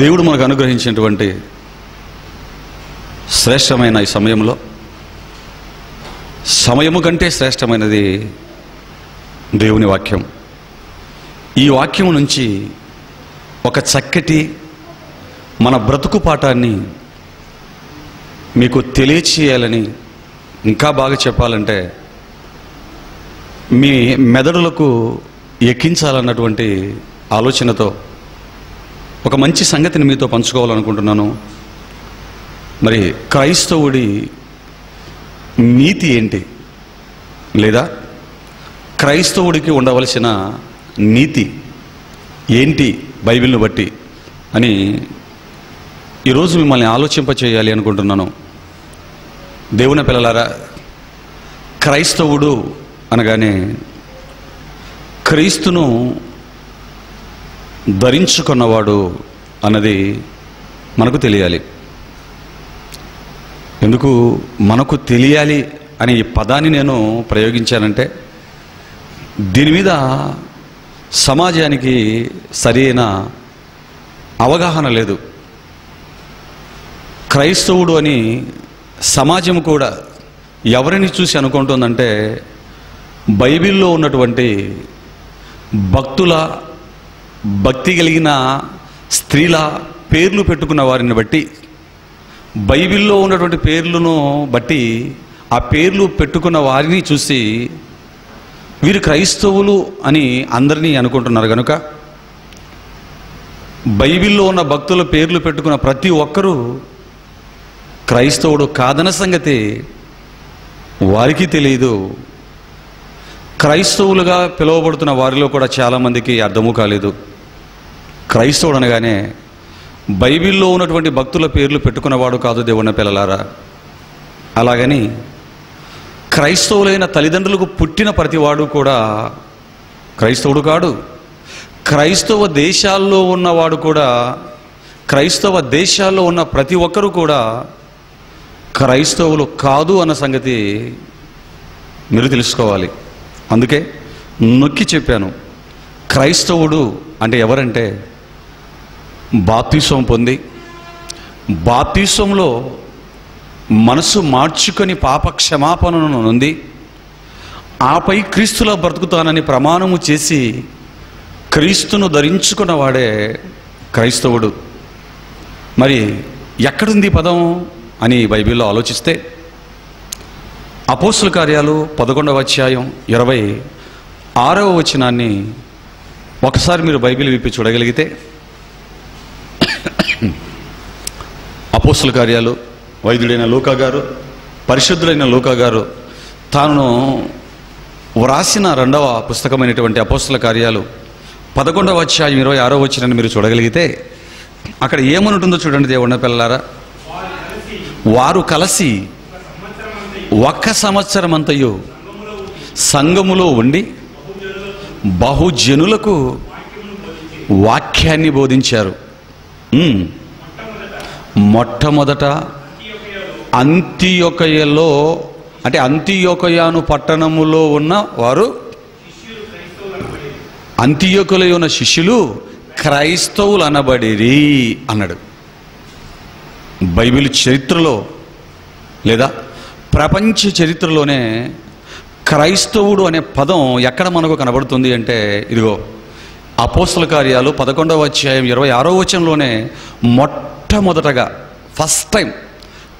దేవుడు మనకు అనుగ్రహించినటువంటి శ్రేష్టమైన ఈ సమయంలో సమయము కంటే శ్రేష్టమైనది దేవుని వాక్యం. ఈ వాక్యం నుంచి ఒక చక్కటి మన బ్రతుకు పాఠాన్ని మీకు తెలియచేయాలని, ఇంకా బాగా చెప్పాలంటే మీ మెదడులకు ఎక్కించాలన్నటువంటి ఆలోచనతో ఒక మంచి సంగతిని మీతో పంచుకోవాలనుకుంటున్నాను. మరి క్రైస్తవుడి నీతి ఏంటి, లేదా క్రైస్తవుడికి ఉండవలసిన నీతి ఏంటి బైబిల్ను బట్టి అని ఈరోజు మిమ్మల్ని ఆలోచింపచేయాలి అనుకుంటున్నాను. దేవుని పిల్లలారా, క్రైస్తవుడు అనగానే క్రీస్తును ధరించుకున్నవాడు అన్నది మనకు తెలియాలి. ఎందుకు మనకు తెలియాలి అనే ఈ పదాన్ని నేను ప్రయోగించానంటే, దీని మీద సమాజానికి సరైన అవగాహన లేదు. క్రైస్తవుడు అని సమాజం కూడా ఎవరిని చూసి అనుకుంటుందంటే, బైబిల్లో ఉన్నటువంటి భక్తుల, భక్తి కలిగిన స్త్రీల పేర్లు పెట్టుకున్న వారిని బట్టి, బైబిల్లో ఉన్నటువంటి పేర్లను బట్టి ఆ పేర్లు పెట్టుకున్న వారిని చూసి వీరు క్రైస్తవులు అని అందరినీ అనుకుంటున్నారు. కనుక బైబిల్లో ఉన్న భక్తుల పేర్లు పెట్టుకున్న ప్రతి ఒక్కరూ క్రైస్తవుడు కాదన్న సంగతి వారికి తెలియదు. క్రైస్తవులుగా పిలువబడుతున్న వారిలో కూడా చాలామందికి అర్థము కాలేదు. క్రైస్తవుడు అనగానే బైబిల్లో ఉన్నటువంటి భక్తుల పేర్లు పెట్టుకున్నవాడు కాదు దేవుని పిల్లలారా. అలాగని క్రైస్తవులైన తల్లిదండ్రులకు పుట్టిన ప్రతివాడు కూడా క్రైస్తవుడు కాడు. క్రైస్తవ దేశాల్లో ఉన్నవాడు కూడా, క్రైస్తవ దేశాల్లో ఉన్న ప్రతి ఒక్కరూ కూడా క్రైస్తవులు కాదు అన్న సంగతి మీరు తెలుసుకోవాలి. అందుకే నొక్కి చెప్పాను, క్రైస్తవుడు అంటే ఎవరంటే బాప్తిసం పొంది, బాప్తిసంలో మనసు మార్చుకొని పాప క్షమాపణను నొంది, ఆపై క్రీస్తులా బ్రతుకుతానని ప్రమాణము చేసి క్రీస్తును ధరించుకున్నవాడే క్రైస్తవుడు. మరి ఎక్కడుంది పదం అని బైబిల్లో ఆలోచిస్తే, అపోస్తుల కార్యాలు 11వ అధ్యాయం 26వ వచనాన్ని ఒకసారి మీరు బైబిల్ విప్పి చూడగలిగితే, అపోస్తుల కార్యాలు వైద్యుడైన లూకా గారు, పరిశుద్ధుడైన లూకా గారు తాను వ్రాసిన 2వ పుస్తకమైనటువంటి అపోస్తుల కార్యాలు 11వ అధ్యాయం 26వ వచనాన్ని మీరు చూడగలిగితే, అక్కడ ఏమనుంటుందో చూడండి దేవుని పిల్లలారా. వారు కలిసి 1 సంవత్సరమంతయు సంఘములో ఉండి బహుజనులకు వాక్యాన్ని బోధించారు. మొట్టమొదట అంతియొకయలో, అంటే అంతియొకయాను పట్టణములో ఉన్న వారు, అంతియొకలో ఉన్న శిష్యులు క్రైస్తవులు అనబడిరి అన్నాడు. బైబిల్ చరిత్రలో లేదా ప్రపంచ చరిత్రలోనే క్రైస్తవుడు అనే పదం ఎక్కడ మనకు కనబడుతుంది అంటే, ఇదిగో అపోస్తుల కార్యాలు 11వ అధ్యాయం 26వ వచనంలోనే మొట్టమొదటగా ఫస్ట్ టైం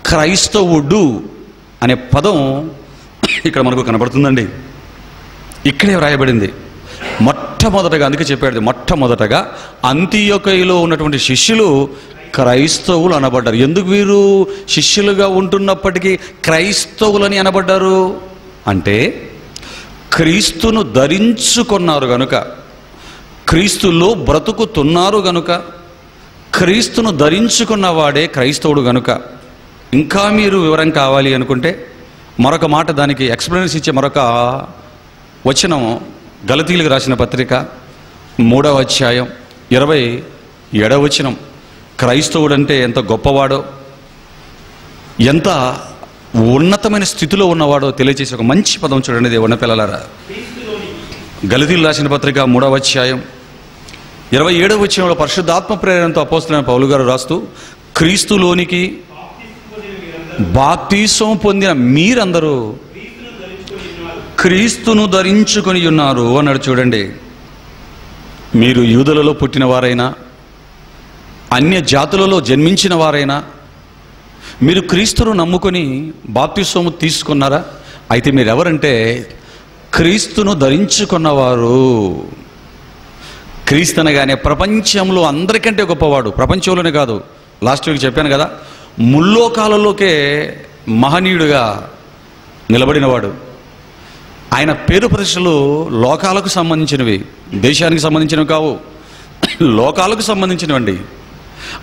క్రైస్తవుడు అనే పదం ఇక్కడ మనకు కనబడుతుందండి. ఇక్కడే వ్రాయబడింది, మొట్టమొదటగా, అందుకే చెప్పాడు, మొట్టమొదటగా అంతియొకయలో ఉన్నటువంటి శిష్యులు క్రైస్తవులు అనబడ్డారు. ఎందుకు వీరు శిష్యులుగా ఉంటున్నప్పటికీ క్రైస్తవులని అనబడ్డారు అంటే, క్రీస్తును ధరించుకున్నారు గనుక, క్రీస్తులో బ్రతుకుతున్నారు గనుక, క్రీస్తును ధరించుకున్నవాడే క్రైస్తవుడు గనుక. ఇంకా మీరు వివరం కావాలి అనుకుంటే మరొక మాట, దానికి ఎక్స్ప్లెనేషన్ ఇచ్చే మరొక వచనం గలతీయులకు రాసిన పత్రిక 3వ అధ్యాయం 27వ వచనం. క్రైస్తవుడంటే ఎంత గొప్పవాడో, ఎంత ఉన్నతమైన స్థితిలో ఉన్నవాడో తెలియజేసే ఒక మంచి పదం చూడండి దేవుని పిల్లలారా. గలతీయులకు రాసిన పత్రిక 3వ అధ్యాయం 27వ వచనంలో పరిశుద్ధాత్మ ప్రేరణతో అపోస్తలుడైన పౌలు గారు రాస్తూ, క్రీస్తులోనికి బాప్తీసం పొందిన మీరందరూ క్రీస్తును ధరించుకొని ఉన్నారు అన్నాడు. చూడండి, మీరు యూదులలో పుట్టిన వారైనా, అన్య జాతులలో జన్మించిన వారైనా, మీరు క్రీస్తును నమ్ముకొని బాప్తీసము తీసుకున్నారా? అయితే మీరు ఎవరంటే క్రీస్తును ధరించుకున్నవారు. క్రీస్తు అనగానే ప్రపంచంలో అందరికంటే గొప్పవాడు. ప్రపంచంలోనే కాదు, లాస్ట్ వీక్ చెప్పాను కదా, ముల్లోకాలలోకే మహనీయుడుగా నిలబడినవాడు. ఆయన పేరు ప్రతిష్టలు లోకాలకు సంబంధించినవి, దేశానికి సంబంధించినవి కావు, లోకాలకు సంబంధించినవండి.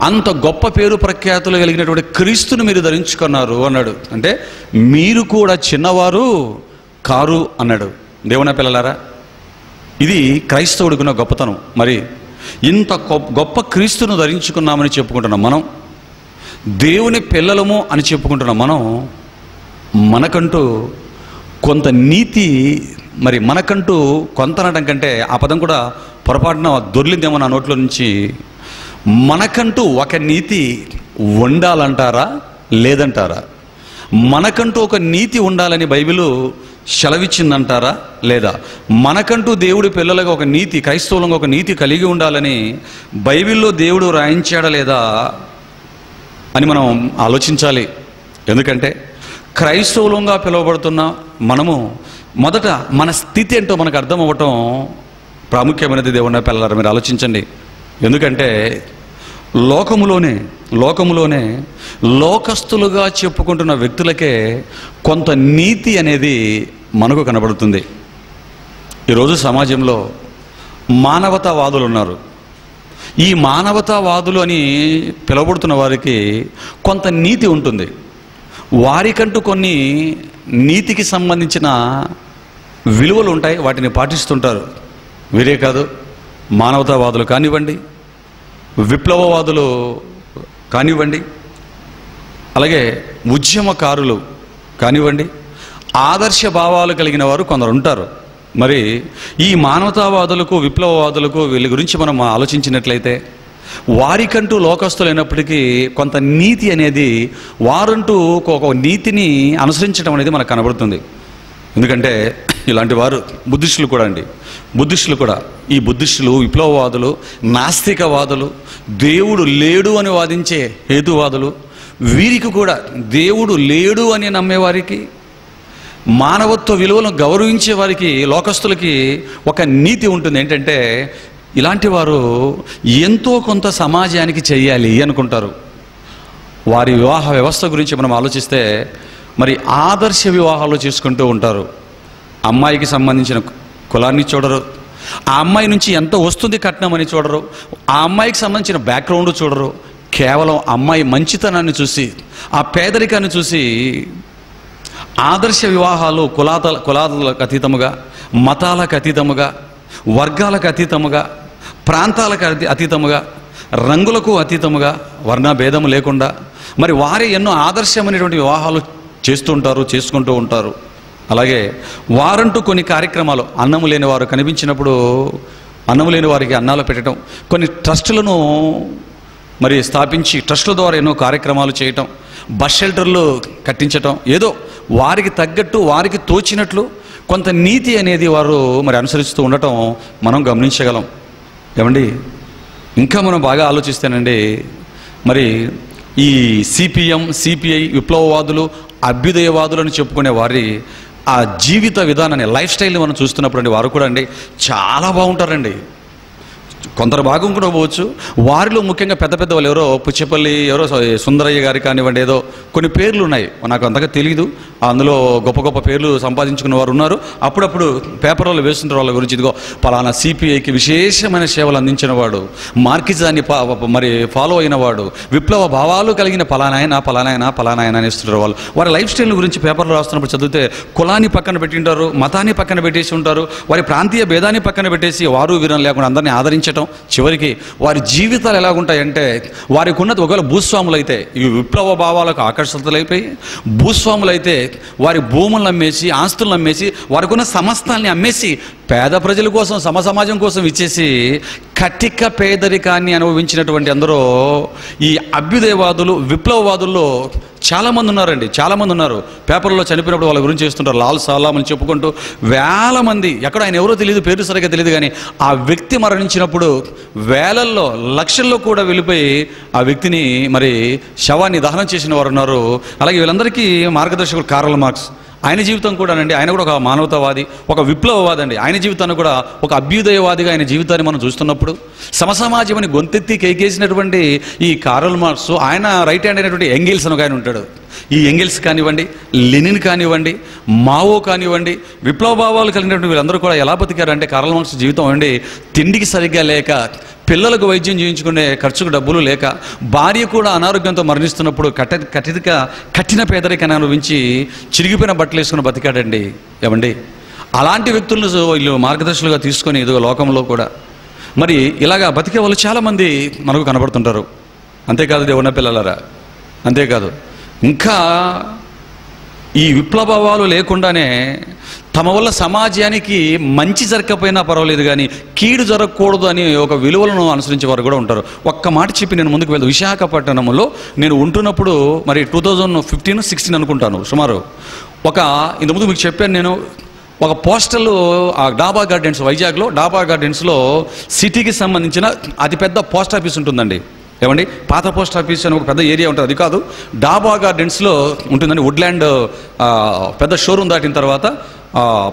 అంత గొప్ప పేరు ప్రఖ్యాతులు కలిగినటువంటి క్రీస్తును మీరు ధరించుకున్నారు అన్నాడు. అంటే మీరు కూడా చిన్నవారు కారు అన్నాడు. దేవుని పిల్లలారా, ఇది క్రైస్తవుడికున్న గొప్పతనం. మరి ఇంత గొప్ప క్రీస్తును ధరించుకున్నామని చెప్పుకుంటున్నాం మనం, దేవుని పిల్లలము అని చెప్పుకుంటున్నాం మనం. మనకంటూ కొంత నీతి, మరి మనకంటూ కొంత అనడం కంటే ఆ పదం కూడా పొరపాటున దొర్లిందేమో నా నోట్లో నుంచి. మనకంటూ ఒక నీతి ఉండాలంటారా లేదంటారా? మనకంటూ ఒక నీతి ఉండాలని బైబిలు సెలవిచ్చిందంటారా లేదా? మనకంటూ దేవుడి పిల్లలుగా ఒక నీతి, క్రైస్తవులంగా ఒక నీతి కలిగి ఉండాలని బైబిల్లో దేవుడు రాయించాడా లేదా అని మనం ఆలోచించాలి. ఎందుకంటే క్రైస్తవులంగా పిలువబడుతున్న మనము మొదట మన స్థితి ఏంటో మనకు అర్థం అవ్వటం ప్రాముఖ్యమైనది. దేవుని పిల్లలారా, మీరు ఆలోచించండి. ఎందుకంటే లోకములోనే లోకస్తులుగా చెప్పుకుంటున్న వ్యక్తులకే కొంత నీతి అనేది మనకు కనబడుతుంది. ఈరోజు సమాజంలో మానవతావాదులు ఉన్నారు. ఈ మానవతావాదులు అని పిలువబడుతున్న వారికి కొంత నీతి ఉంటుంది. వారికంటూ కొన్ని నీతికి సంబంధించిన విలువలు ఉంటాయి, వాటిని పాటిస్తుంటారు. వీరే కాదు, మానవతావాదులు కానివ్వండి, విప్లవవాదులు కానివ్వండి, అలాగే ఉద్యమకారులు కానివ్వండి, ఆదర్శ భావాలు కలిగిన వారు కొందరు ఉంటారు. మరి ఈ మానవతావాదులకు, విప్లవవాదులకు వీళ్ళ గురించి మనం ఆలోచించినట్లయితే వారికంటూ లోకస్తులైనప్పటికీ కొంత నీతి అనేది, వారంటూ ఒక నీతిని అనుసరించడం అనేది మనకు కనబడుతుంది. ఎందుకంటే ఇలాంటి వారు బుద్ధిస్టులు కూడా అండి, బుద్ధిస్టులు కూడా, ఈ బుద్ధిస్టులు, విప్లవవాదులు, నాస్తికవాదులు, దేవుడు లేడు అని వాదించే హేతువాదులు, వీరికి కూడా దేవుడు లేడు అని నమ్మేవారికి, మానవత్వ విలువలను గౌరవించే వారికి, లోకస్తులకి ఒక నీతి ఉంటుంది. ఏంటంటే ఇలాంటి వారు ఎంతో కొంత సమాజానికి చెయ్యాలి అనుకుంటారు. వారి వివాహ వ్యవస్థ గురించి మనం ఆలోచిస్తే మరి ఆదర్శ వివాహాలు చేసుకుంటూ ఉంటారు. అమ్మాయికి సంబంధించిన కులాన్ని చూడరు, ఆ అమ్మాయి నుంచి ఎంత వస్తుంది కట్నం అని చూడరు, ఆ అమ్మాయికి సంబంధించిన బ్యాక్గ్రౌండ్ చూడరు. కేవలం అమ్మాయి మంచితనాన్ని చూసి, ఆ పేదరికాన్ని చూసి ఆదర్శ వివాహాలు కులాలకు అతీతముగా, మతాలకు అతీతముగా, వర్గాలకు అతీతముగా, ప్రాంతాలకు అతీతముగా, రంగులకు అతీతముగా, వర్ణభేదము లేకుండా మరి వారే ఎన్నో ఆదర్శమైనటువంటి వివాహాలు చేసుకుంటూ ఉంటారు. అలాగే వారంటూ కొన్ని కార్యక్రమాలు, అన్నము లేని వారు కనిపించినప్పుడు అన్నము లేని వారికి అన్నాలు పెట్టడం, కొన్ని ట్రస్టులను మరి స్థాపించి ట్రస్టుల ద్వారా ఎన్నో కార్యక్రమాలు చేయటం, బస్ షెల్టర్లు కట్టించటం, ఏదో వారికి తగ్గట్టు, వారికి తోచినట్లు కొంత నీతి అనేది వారు మరి అనుసరిస్తూ ఉండటం మనం గమనించగలం. ఏమండి, ఇంకా మనం బాగా ఆలోచిస్తేనండి, మరి ఈ సిపిఎం, సిపిఐ, విప్లవవాదులు, అభ్యుదయవాదులు అని చెప్పుకునే వారి ఆ జీవిత విధానాన్ని, లైఫ్ స్టైల్ని మనం చూస్తున్నప్పుడు అండి, వారు కూడా అండి చాలా బాగుంటారండి. కొందరు బాగుంకుండా పోవచ్చు. వారిలో ముఖ్యంగా పెద్ద పెద్ద వాళ్ళు ఎవరో పుచ్చపల్లి, ఎవరో సుందరయ్య గారి కానివ్వండి, ఏదో కొన్ని పేర్లు ఉన్నాయి, నాకు అంతగా తెలీదు. అందులో గొప్ప గొప్ప పేర్లు సంపాదించుకున్న వారు ఉన్నారు. అప్పుడప్పుడు పేపర్లో వేస్తుంటారు వాళ్ళ గురించి. ఇదిగో పలానా సిపిఐకి విశేషమైన సేవలు అందించిన వాడు, మార్కిజాన్ని మరి ఫాలో అయిన వాడు, విప్లవ భావాలు కలిగిన పలానాయన అని ఇస్తుంటారు వాళ్ళు. వారి లైఫ్ స్టైల్ గురించి పేపర్లో రాస్తున్నప్పుడు చదివితే కులాన్ని పక్కన పెట్టింటారు, మతాన్ని పక్కన పెట్టేసి ఉంటారు, వారి ప్రాంతీయ భేదాన్ని పక్కన పెట్టేసి వారు వీరం లేకుండా అందరినీ ఆదరించడం. చివరికి వారి జీవితాలు ఎలాగుంటాయంటే, వారికి ఉన్నది ఒకవేళ భూస్వాములైతే ఈ విప్లవ భావాలకు ఆకర్షితులైపోయి, భూస్వాములైతే వారి భూములను అమ్మేసి, ఆస్తులను అమ్మేసి, వారికి ఉన్న సమస్తాన్ని అమ్మేసి పేద ప్రజల కోసం, సమాజం కోసం ఇచ్చేసి కటిక పేదరికాన్ని అనుభవించినటువంటి అందరూ ఈ అభ్యుదయవాదులు, విప్లవవాదుల్లో చాలామంది ఉన్నారండి. చాలామంది ఉన్నారు. పేపర్లో చనిపోయినప్పుడు వాళ్ళ గురించి చేస్తుంటారు, లాల్ సలాం అని చెప్పుకుంటూ వేల మంది. ఎక్కడ ఆయన ఎవరో తెలియదు, పేరు సరిగ్గా తెలియదు, కానీ ఆ వ్యక్తి మరణించినప్పుడు వేలల్లో, లక్షల్లో కూడా వెళ్ళిపోయి ఆ వ్యక్తిని మరి శవాన్ని దహనం చేసిన వారు ఉన్నారు. అలాగే వీళ్ళందరికీ మార్గదర్శకుడు కార్ల్ మార్క్స్, ఆయన జీవితం కూడానండి, ఆయన కూడా ఒక మానవతావాది, ఒక విప్లవవాది అండి. ఆయన జీవితాన్ని కూడా ఒక అభ్యుదయవాదిగా ఆయన జీవితాన్ని మనం చూస్తున్నప్పుడు, సమసమాజం అని గొంతెత్తి కేకేసినటువంటి ఈ కార్ల్ మార్క్స్, ఆయన రైట్ హ్యాండ్ అయినటువంటి ఎంగిల్స్ అని ఒక ఆయన ఉంటాడు. ఈ ఎంగిల్స్ కానివ్వండి, లెనిన్ కానివ్వండి, మావో కానివ్వండి, విప్లవ భావాలు కలిగినటువంటి వీళ్ళందరూ కూడా ఎలా బతికారంటే, కార్ల్ మార్క్స్ జీవితం అండి, తిండికి సరిగ్గా లేక, పిల్లలకు వైద్యం చేయించుకునే ఖర్చుకు డబ్బులు లేక, భార్య కూడా అనారోగ్యంతో మరణిస్తున్నప్పుడు కఠిన పేదరికాన్ని అనుభవించి చిరిగిపోయిన బట్టలు వేసుకుని బతికాడండి. ఏమండి, అలాంటి వ్యక్తులను వీళ్ళు మార్గదర్శకులుగా తీసుకొని ఇదిగో లోకంలో కూడా మరి ఇలాగా బతికే వాళ్ళు చాలామంది మనకు కనబడుతుంటారు. అంతేకాదు దేవుని పిల్లలారా, అంతేకాదు ఇంకా ఈ విప్లవాలు లేకుండానే తమ వల్ల సమాజానికి మంచి జరగకపోయినా పర్వాలేదు కానీ కీడు జరగకూడదు అని ఒక విలువలను అనుసరించే వారు కూడా ఉంటారు. ఒక్క మాట చెప్పి నేను ముందుకు వెళ్తాను. విశాఖపట్నంలో నేను ఉంటున్నప్పుడు మరి 2015-16 అనుకుంటాను సుమారు, ఇంతకుముందు మీకు చెప్పాను నేను, ఒక పోస్టల్ ఆ డాబా గార్డెన్స్, వైజాగ్లో డాబా గార్డెన్స్లో సిటీకి సంబంధించిన అతిపెద్ద పోస్ట్ ఆఫీస్ ఉంటుందండి. ఏమండి, పాత పోస్ట్ ఆఫీస్ అని ఒక పెద్ద ఏరియా ఉంటుంది, అది కాదు, డాబా గార్డెన్స్లో ఉంటుందండి. వుడ్లాండ్ పెద్ద షోరూమ్ దాటిన తర్వాత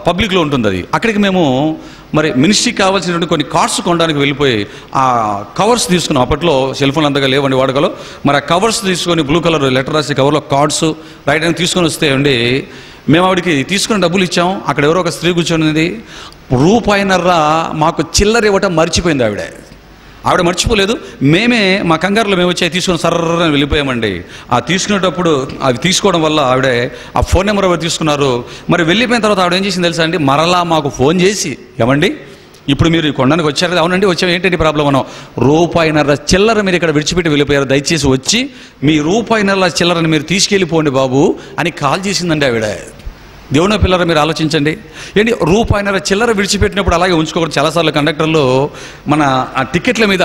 పబ్లిక్లో ఉంటుంది అది. అక్కడికి మేము మరి మినిస్ట్రీకి కావాల్సినటువంటి కొన్ని కార్డ్స్ కొనడానికి వెళ్ళిపోయి ఆ కవర్స్ తీసుకున్నాం. అప్పట్లో సెల్ ఫోన్లు అంతగా లేవండి వాడుకలో. మరి ఆ కవర్స్ తీసుకొని బ్లూ కలర్ లెటర్ రాసి కవర్లో కార్డ్స్ రాయడానికి తీసుకొని వస్తే అండి, మేము ఆవిడకి తీసుకుని డబ్బులు ఇచ్చాం. అక్కడ ఎవరో ఒక స్త్రీ కూర్చొనింది, ₹1.5 మాకు చిల్లర ఇవ్వటం మర్చిపోయింది ఆవిడ మర్చిపోలేదు. మేమే మా కంగారులో మేము వచ్చి తీసుకుని సర్రని వెళ్ళిపోయామండి. ఆ తీసుకునేటప్పుడు అవి తీసుకోవడం వల్ల ఆవిడ ఆ ఫోన్ నెంబర్ ఎవరు తీసుకున్నారు. మరి వెళ్ళిపోయిన తర్వాత ఆవిడ ఏం చేసింది తెలుసా అండి, మరలా మాకు ఫోన్ చేసి, ఏమండి ఇప్పుడు మీరు కొనడానికి వచ్చారు? అవునండి వచ్చాము. ఏంటంటే ప్రాబ్లం అన్నాం, ₹1.5 చిల్లర మీరు ఇక్కడ విడిచిపెట్టి వెళ్ళిపోయారు, దయచేసి వచ్చి మీ ₹1.5 చిల్లరని మీరు తీసుకెళ్ళిపోండి బాబు అని కాల్ చేసిందండి ఆవిడ. దేవుని పిల్లర మీరు ఆలోచించండి. ఏంటి, ₹1.5 చిల్లర విడిచిపెట్టినప్పుడు అలాగే ఉంచుకోకూడదు. చాలాసార్లు కండక్టర్లు మన ఆ టికెట్ల మీద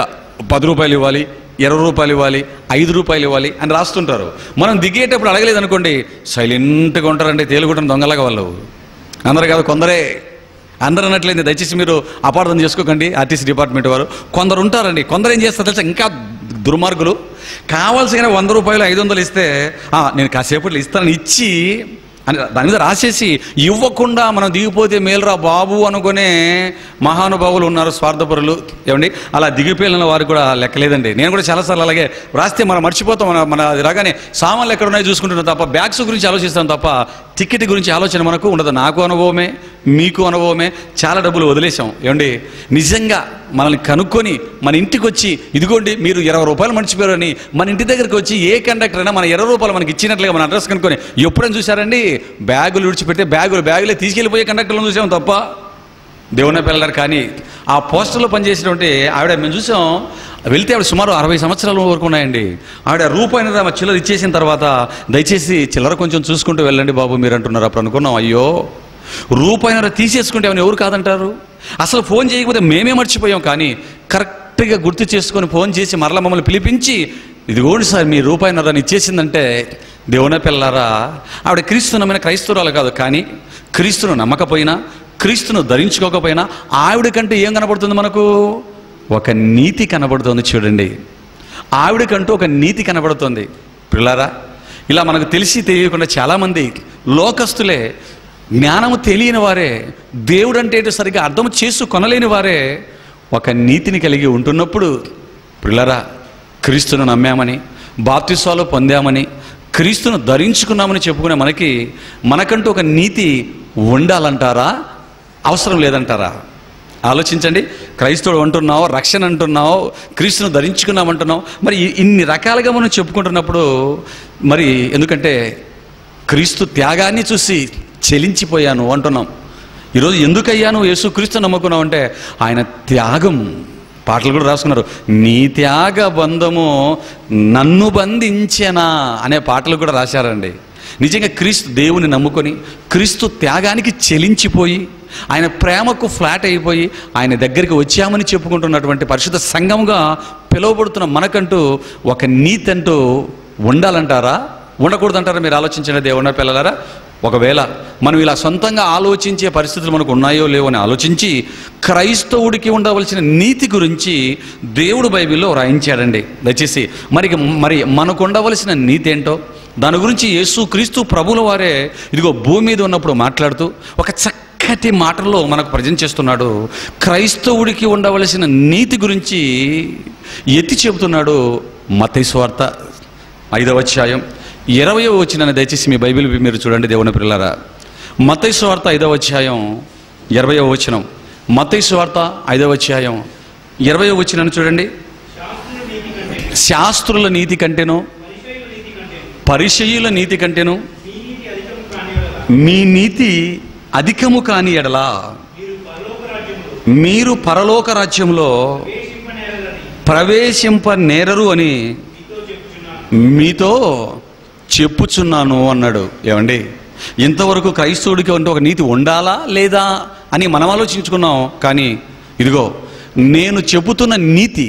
₹10 ఇవ్వాలి, ₹20 ఇవ్వాలి, ₹5 ఇవ్వాలి అని రాస్తుంటారు. మనం దిగేటప్పుడు అడగలేదనుకోండి, సైలెంట్గా ఉంటారండి, తేలుకుంటారు దొంగలాగా వాళ్ళు. అందరు కాదు, కొందరే. అందరూ అన్నట్లయింది, దయచేసి మీరు అపార్థం చేసుకోకండి ఆర్టీసీ డిపార్ట్మెంట్ వారు. కొందరు ఉంటారండి, కొందరు ఏం చేస్తారు తెలుసా, ఇంకా దుర్మార్గులు, కావాల్సిన ₹100 500 ఇస్తే నేను కాసేపట్లో ఇస్తానని ఇచ్చి అని దాని మీద రాసేసి ఇవ్వకుండా మనం దిగిపోతే మేలురా బాబు అనుకునే మహానుభావులు ఉన్నారు, స్వార్థపరులు. ఏమండి, అలా దిగిపోయిన వారు కూడా లెక్కలేదండి. నేను కూడా చాలాసార్లు అలాగే రాస్తే మనం మర్చిపోతాం. మన రాగానే సామాన్లు ఎక్కడ ఉన్నాయో చూసుకుంటున్నాం తప్ప, బ్యాగ్స్ గురించి ఆలోచిస్తాం తప్ప టికెట్ గురించి ఆలోచన మనకు ఉండదు. నాకు అనుభవమే, మీకు అనుభవమే. చాలా డబ్బులు వదిలేసాం. ఏమండి, నిజంగా మనల్ని కనుక్కొని మన ఇంటికి వచ్చి, ఇదిగోండి మీరు ₹20 మర్చిపోయారని మన ఇంటి దగ్గరికి వచ్చి ఏ కండక్టర్ అయినా మన ₹20 మనకి ఇచ్చినట్లుగా మన అడ్రస్ కనుక్కొని, ఎప్పుడైనా చూసారండి బ్యాగులు విడిచిపెడితే బ్యాగులే తీసుకెళ్ళిపోయే కండక్టర్లను చూసాం తప్ప దేవుని పిల్లలు. కానీ ఆ పోస్టర్లో పనిచేసినటువంటి ఆవిడ మేము చూసాం. వెళ్తే ఆవిడ సుమారు 60 సంవత్సరాల వరకు ఉన్నాయండి. ఆవిడ ₹1.5 చిల్లర ఇచ్చేసిన తర్వాత, దయచేసి చిల్లర కొంచెం చూసుకుంటూ వెళ్ళండి బాబు మీరు అంటున్నారు. అప్పుడు అనుకున్నాం, అయ్యో ₹1.5 తీసేసుకుంటే ఏమైనా ఎవరు కాదంటారు. అసలు ఫోన్ చేయకపోతే మేమే మర్చిపోయాం. కానీ కరెక్ట్గా గుర్తు చేసుకొని ఫోన్ చేసి మరలా మమ్మల్ని పిలిపించి, ఇదిగోండి సార్ మీ ₹1.5 ఇచ్చేసిందంటే, దేవుని పిల్లలారా, ఆవిడ క్రీస్తునమైన క్రైస్తవురాలు కాదు. కానీ క్రీస్తును నమ్మకపోయినా, క్రీస్తును ధరించుకోకపోయినా ఆవిడ కంటే ఏం కనబడుతుంది మనకు? ఒక నీతి కనబడుతుంది. చూడండి, ఆవిడకంటూ ఒక నీతి కనబడుతుంది. పిల్లారా, ఇలా మనకు తెలిసి తెలియకుండా చాలామంది లోకస్తులే జ్ఞానము తెలియని వారే, దేవుడు అంటే ఏంటో సరిగ్గా అర్థం చేసుకొనలేని వారే ఒక నీతిని కలిగి ఉంటున్నప్పుడు, పిల్లరా, క్రీస్తును నమ్మామని, బాప్తిస్వాలు పొందామని, క్రీస్తును ధరించుకున్నామని చెప్పుకునే మనకంటూ ఒక నీతి ఉండాలంటారా, అవసరం లేదంటారా? ఆలోచించండి. క్రైస్తవుడు అంటున్నావు, రక్షణ అంటున్నావు, క్రీస్తును ధరించుకున్నామంటున్నావు, మరి ఇన్ని రకాలుగా మనం చెప్పుకుంటున్నప్పుడు, మరి ఎందుకంటే క్రీస్తు త్యాగాన్ని చూసి చెలించిపోయాను అంటున్నాం. ఈరోజు ఎందుకయ్యాను యేసు క్రీస్తు నమ్ముకున్నావు అంటే ఆయన త్యాగం. పాటలు కూడా రాసుకున్నారు, నీ త్యాగ బంధము నన్ను బంధించెనా అనే పాటలు కూడా రాశారండి. నిజంగా క్రీస్తు దేవుని నమ్ముకొని క్రీస్తు త్యాగానికి చెలించిపోయి ఆయన ప్రేమకు ఫ్లాట్ అయిపోయి ఆయన దగ్గరికి వచ్చామని చెప్పుకుంటున్నటువంటి పరిశుద్ధ సంఘముగా పిలువబడుతున్న మనకంటూ ఒక నీతి అంటూ ఉండాలంటారా, ఉండకూడదంటారా? మీరు ఆలోచించండి దేవుని పిల్లలారా. ఒకవేళ మనం ఇలా సొంతంగా ఆలోచించే పరిస్థితులు మనకు ఉన్నాయో లేవో అని ఆలోచించి క్రైస్తవుడికి ఉండవలసిన నీతి గురించి దేవుడు బైబిల్లో రాయించాడండి. దయచేసి మరి మనకు ఉండవలసిన నీతి ఏంటో దాని గురించి యేసు క్రీస్తు ప్రభుల వారే ఇదిగో భూమి మీద ఉన్నప్పుడు మాట్లాడుతూ ఒక చక్కటి మాటల్లో మనకు ప్రజెంట్ చేస్తున్నాడు. క్రైస్తవుడికి ఉండవలసిన నీతి గురించి ఎత్తి చెబుతున్నాడు. మత్తయి సువార్త 5వ అధ్యాయం 20వ వచనాన్ని దయచేసి మీ బైబిల్ మీరు చూడండి దేవుని పిల్లలారా. మత్తయి సువార్త 5వ అధ్యాయం 20వ వచనం. మత్తయి సువార్త 5వ అధ్యాయం 20వ వచనాన్ని చూడండి. శాస్త్రుల నీతి కంటేను పరిసయ్యుల నీతి కంటేను మీ నీతి అధికము కాని ఎడలా మీరు పరలోక రాజ్యంలో ప్రవేశింపనేరరు అని మీతో చెప్పుచున్నాను అన్నాడు. ఏమండి, ఇంతవరకు క్రైస్తవుడికి అంటే ఒక నీతి ఉండాలా లేదా అని మనం ఆలోచించుకున్నాం. కానీ ఇదిగో నేను చెబుతున్న నీతి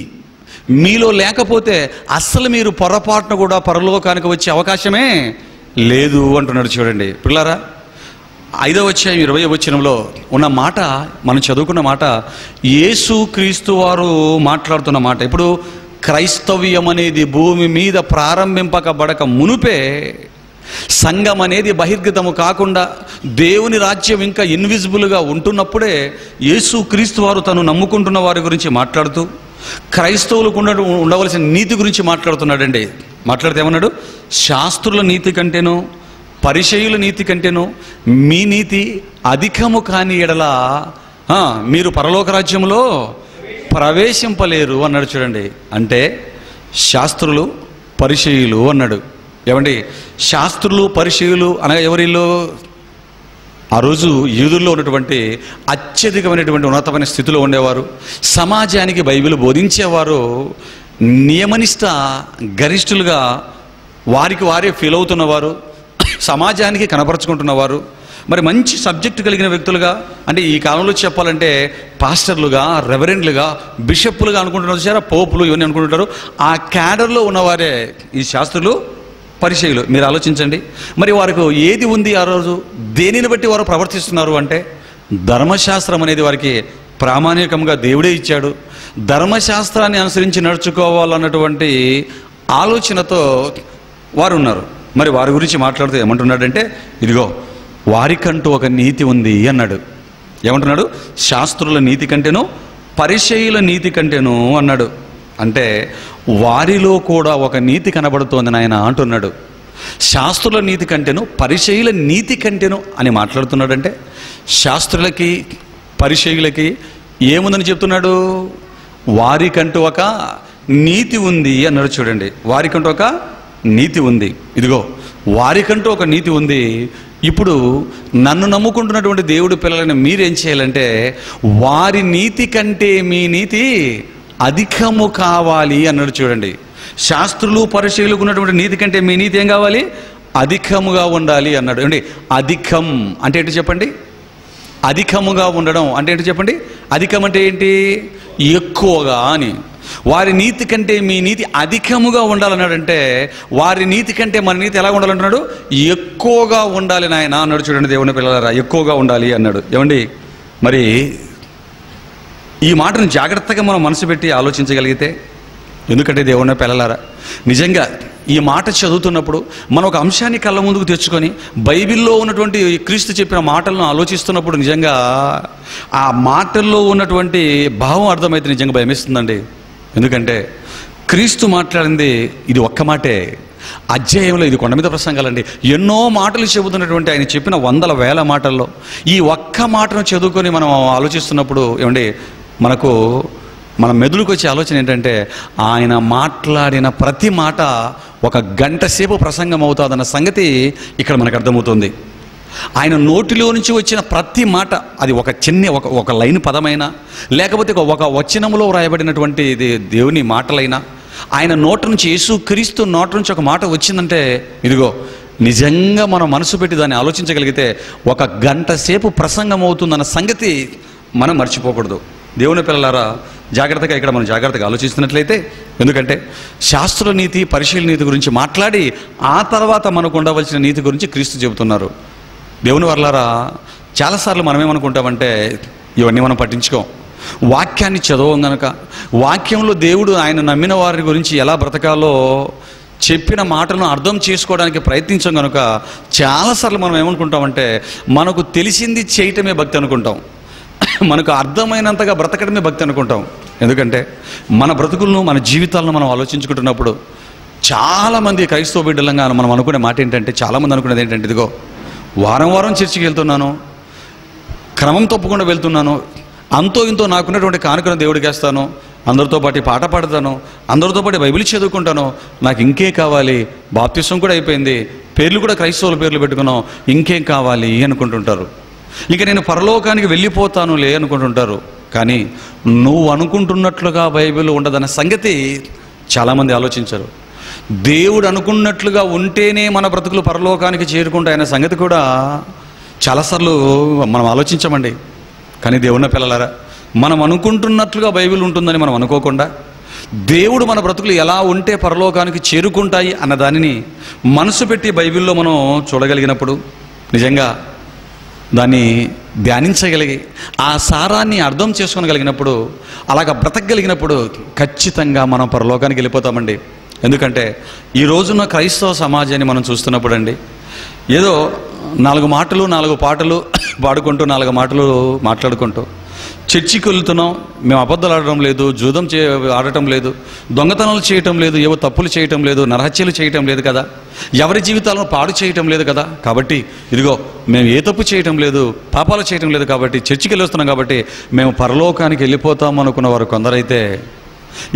మీలో లేకపోతే అస్సలు మీరు పొరపాటున కూడా పరలోకానికి వచ్చే అవకాశమే లేదు అంటున్నాడు. చూడండి పిల్లారా, 5వ అధ్యాయం 20వ వచనంలో ఉన్న మాట మనం చదువుకున్న మాట యేసు క్రీస్తు వారు మాట్లాడుతున్న మాట. ఇప్పుడు క్రైస్తవ్యం అనేది భూమి మీద ప్రారంభింపకబడక మునుపే, సంఘం అనేది బహిర్గతము కాకుండా దేవుని రాజ్యం ఇంకా ఇన్విజిబుల్గా ఉంటున్నప్పుడే యేసు క్రీస్తు వారు తను నమ్ముకుంటున్న వారి గురించి మాట్లాడుతూ క్రైస్తవులకు ఉండవలసిన నీతి గురించి మాట్లాడుతున్నాడండి. మాట్లాడితే ఏమన్నాడు? శాస్త్రుల నీతి కంటేను పరిసయ్యుల నీతి కంటేను మీ నీతి అధికము కాని ఎడల మీరు పరలోక రాజ్యంలో ప్రవేశింపలేరు అన్నాడు. చూడండి, అంటే శాస్త్రులు పరిసయ్యులు అన్నాడు. ఏమండి, శాస్త్రులు పరిసయ్యులు అనగా ఎవరిలో? ఆ రోజు యూదుల్లో ఉన్నటువంటి అత్యధికమైనటువంటి ఉన్నతమైన స్థితిలో ఉండేవారు, సమాజానికి బైబిల్ బోధించేవారు, నియమనిష్ట గరిష్ఠులుగా వారికి వారే ఫీల్ అవుతున్నవారు, సమాజానికి కనపరుచుకుంటున్నవారు, మరి మంచి సబ్జెక్టు కలిగిన వ్యక్తులుగా, అంటే ఈ కాలంలో చెప్పాలంటే పాస్టర్లుగా, రెవరెండ్లుగా, బిషప్పులుగా అనుకుంటున్నారు చూసారా, పోపులు ఇవన్నీ అనుకుంటుంటారు. ఆ క్యాడర్లో ఉన్నవారే ఈ శాస్త్రులు పరిచయులు. మీరు ఆలోచించండి, మరి వారికి ఏది ఉంది ఆ రోజు? దేనిని బట్టి వారు ప్రవర్తిస్తున్నారు అంటే ధర్మశాస్త్రం అనేది వారికి ప్రామాణికంగా దేవుడే ఇచ్చాడు. ధర్మశాస్త్రాన్ని అనుసరించి నడుచుకోవాలన్నటువంటి ఆలోచనతో వారు ఉన్నారు. మరి వారి గురించి మాట్లాడుతూ ఏమంటున్నాడంటే ఇదిగో వారికంటూ ఒక నీతి ఉంది అన్నాడు. ఏమంటున్నాడు? శాస్త్రుల నీతి కంటేను పరిసయ్యుల నీతి కంటేను అన్నాడు. అంటే వారిలో కూడా ఒక నీతి కనబడుతోంది నాయన అంటున్నాడు. శాస్త్రుల నీతి కంటేను పరిసయ్యుల నీతి కంటేను అని మాట్లాడుతున్నాడంటే శాస్త్రులకి పరిసయ్యులకి ఏముందని చెప్తున్నాడు? వారికంటూ ఒక నీతి ఉంది అన్నాడు. చూడండి, వారికంటూ ఒక నీతి ఉంది. ఇదిగో వారికంటూ ఒక నీతి ఉంది. ఇప్పుడు నన్ను నమ్ముకుంటున్నటువంటి దేవుడి పిల్లలని మీరేం చేయాలంటే వారి నీతి కంటే మీ నీతి అధికము కావాలి అన్నాడు. చూడండి, శాస్త్రులు పరిశీలకు ఉన్నటువంటి నీతి కంటే మీ నీతి ఏం కావాలి? అధికముగా ఉండాలి అన్నాడు. అండి, అధికం అంటే ఏంటి చెప్పండి? అధికముగా ఉండడం అంటే ఏంటి చెప్పండి? అధికం అంటే ఏంటి? ఎక్కువగా అని. వారి నీతి కంటే మీ నీతి అధికముగా ఉండాలన్నాడంటే వారి నీతి కంటే మన నీతి ఎలా ఉండాలంటున్నాడు? ఎక్కువగా ఉండాలి నాయన అన్నాడు. చూడండి దేవుని పిల్లలారా, ఎక్కువగా ఉండాలి అన్నాడు. ఏమండి, మరి ఈ మాటను జాగ్రత్తగా మనం మనసు పెట్టి ఆలోచించగలిగితే ఎందుకంటే దేవుని పిల్లలారా, నిజంగా ఈ మాట చదువుతున్నప్పుడు మనం ఒక అంశాన్ని కళ్ళ ముందుకు తెచ్చుకొని బైబిల్లో ఉన్నటువంటి క్రీస్తు చెప్పిన మాటలను ఆలోచిస్తున్నప్పుడు నిజంగా ఆ మాటల్లో ఉన్నటువంటి భావం అర్థమైతే నిజంగా భయమేస్తుందండి. ఎందుకంటే క్రీస్తు మాట్లాడింది ఇది ఒక్క మాటే. అధ్యాయంలో ఇది కొండ మీద ప్రసంగాలండి, ఎన్నో మాటలు చెబుతున్నటువంటి ఆయన చెప్పిన వందల వేల మాటల్లో ఈ ఒక్క మాటను చదువుకొని మనం ఆలోచిస్తున్నప్పుడు ఏమండి, మన మెదులుకు వచ్చే ఆలోచన ఏంటంటే ఆయన మాట్లాడిన ప్రతి మాట ఒక గంట సేపు ప్రసంగం అవుతుందన్న సంగతి ఇక్కడ మనకు అర్థమవుతుంది. ఆయన నోటిలో నుంచి వచ్చిన ప్రతి మాట అది ఒక చిన్న ఒక లైన్ పదమైనా, లేకపోతే ఒక వచనములో వ్రాయబడినటువంటి దేవుని మాటలైనా, ఆయన నోటి నుంచి, యేసుక్రీస్తు నోటి నుంచి ఒక మాట వచ్చిందంటే ఇదిగో నిజంగా మనం మనసు పెట్టి దాన్ని ఆలోచించగలిగితే ఒక గంట సేపు ప్రసంగం అవుతుందన్న సంగతి మనం మర్చిపోకూడదు. దేవుని పిల్లలారా, జాగ్రత్తగా ఇక్కడ మనం జాగ్రత్తగా ఆలోచిస్తున్నట్లయితే, ఎందుకంటే శాస్త్ర నీతి, పరిశీలన నీతి గురించి మాట్లాడి ఆ తర్వాత మనకు ఉండవలసిన నీతి గురించి క్రీస్తు చెబుతున్నారు. దేవుని వర్లారా, చాలాసార్లు మనం ఏమనుకుంటామంటే ఇవన్నీ మనం పట్టించుకోం. వాక్యాన్ని చదవం గనక, వాక్యంలో దేవుడు ఆయన నమ్మిన వారి గురించి ఎలా బ్రతకాలో చెప్పిన మాటలను అర్థం చేసుకోవడానికి ప్రయత్నించాం కనుక చాలాసార్లు మనం ఏమనుకుంటామంటే మనకు తెలిసింది చేయటమే భక్తి అనుకుంటాం, మనకు అర్థమైనంతగా బ్రతకడమే భక్తి అనుకుంటాం. ఎందుకంటే మన బ్రతుకులను, మన జీవితాలను మనం ఆలోచించుకుంటున్నప్పుడు చాలామంది క్రైస్తవ బిడ్డలంగా మనం అనుకునే మాట ఏంటంటే, చాలామంది అనుకునేది ఏంటంటే, ఇదిగో వారం వారం చర్చికి వెళ్తున్నాను, క్రమం తప్పకుండా వెళ్తున్నాను, అంతో ఇంతో నాకున్నటువంటి కానుకను దేవుడికి వేస్తాను, అందరితో పాటు పాట పాడతాను, అందరితో పాటు బైబిల్ చదువుకుంటాను, నాకు ఇంకే కావాలి, బాప్తిసం కూడా అయిపోయింది, పేర్లు కూడా క్రైస్తవుల పేర్లు పెట్టుకున్నాం, ఇంకేం కావాలి అనుకుంటుంటారు. ఇక నేను పరలోకానికి వెళ్ళిపోతానులే అనుకుంటుంటారు. కానీ నువ్వు అనుకుంటున్నట్లుగా బైబిల్ ఉండదన్న సంగతి చాలామంది ఆలోచించరు. దేవుడు అనుకున్నట్లుగా ఉంటేనే మన బ్రతుకులు పరలోకానికి చేరుకుంటాయన్న సంగతి కూడా చాలాసార్లు మనం ఆలోచించమండి. కానీ దేవుని పిల్లలారా, మనం అనుకుంటున్నట్లుగా బైబిల్ ఉంటుందని మనం అనుకోకుండా దేవుడు మన బ్రతుకులు ఎలా ఉంటే పరలోకానికి చేరుకుంటాయి అన్న దానిని మనసు పెట్టి బైబిల్లో మనం చూడగలిగినప్పుడు, నిజంగా దాన్ని ధ్యానించగలిగి ఆ సారాన్ని అర్థం చేసుకోగలిగినప్పుడు, అలాగ బ్రతకగలిగినప్పుడు ఖచ్చితంగా మనం పరలోకానికి వెళ్ళిపోతామండి. ఎందుకంటే ఈ రోజున క్రైస్తవ సమాజాన్ని మనం చూస్తున్నప్పుడు అండి, ఏదో 4 మాటలు 4 పాటలు పాడుకుంటూ 4 మాటలు మాట్లాడుకుంటూ చర్చికి వెళ్తున్నాం, మేము అబద్ధాలు ఆడటం లేదు, జూదం ఆడటం లేదు, దొంగతనాలు చేయటం లేదు, ఏవో తప్పులు చేయటం లేదు, నరహత్యలు చేయటం లేదు కదా, ఎవరి జీవితాలను పాడు చేయటం లేదు కదా, కాబట్టి ఇదిగో మేము ఏ తప్పు చేయటం లేదు, పాపాలు చేయటం లేదు, కాబట్టి చర్చికి వెళ్ళొస్తున్నాం, కాబట్టి మేము పరలోకానికి వెళ్ళిపోతాం అనుకున్న వారు కొందరైతే,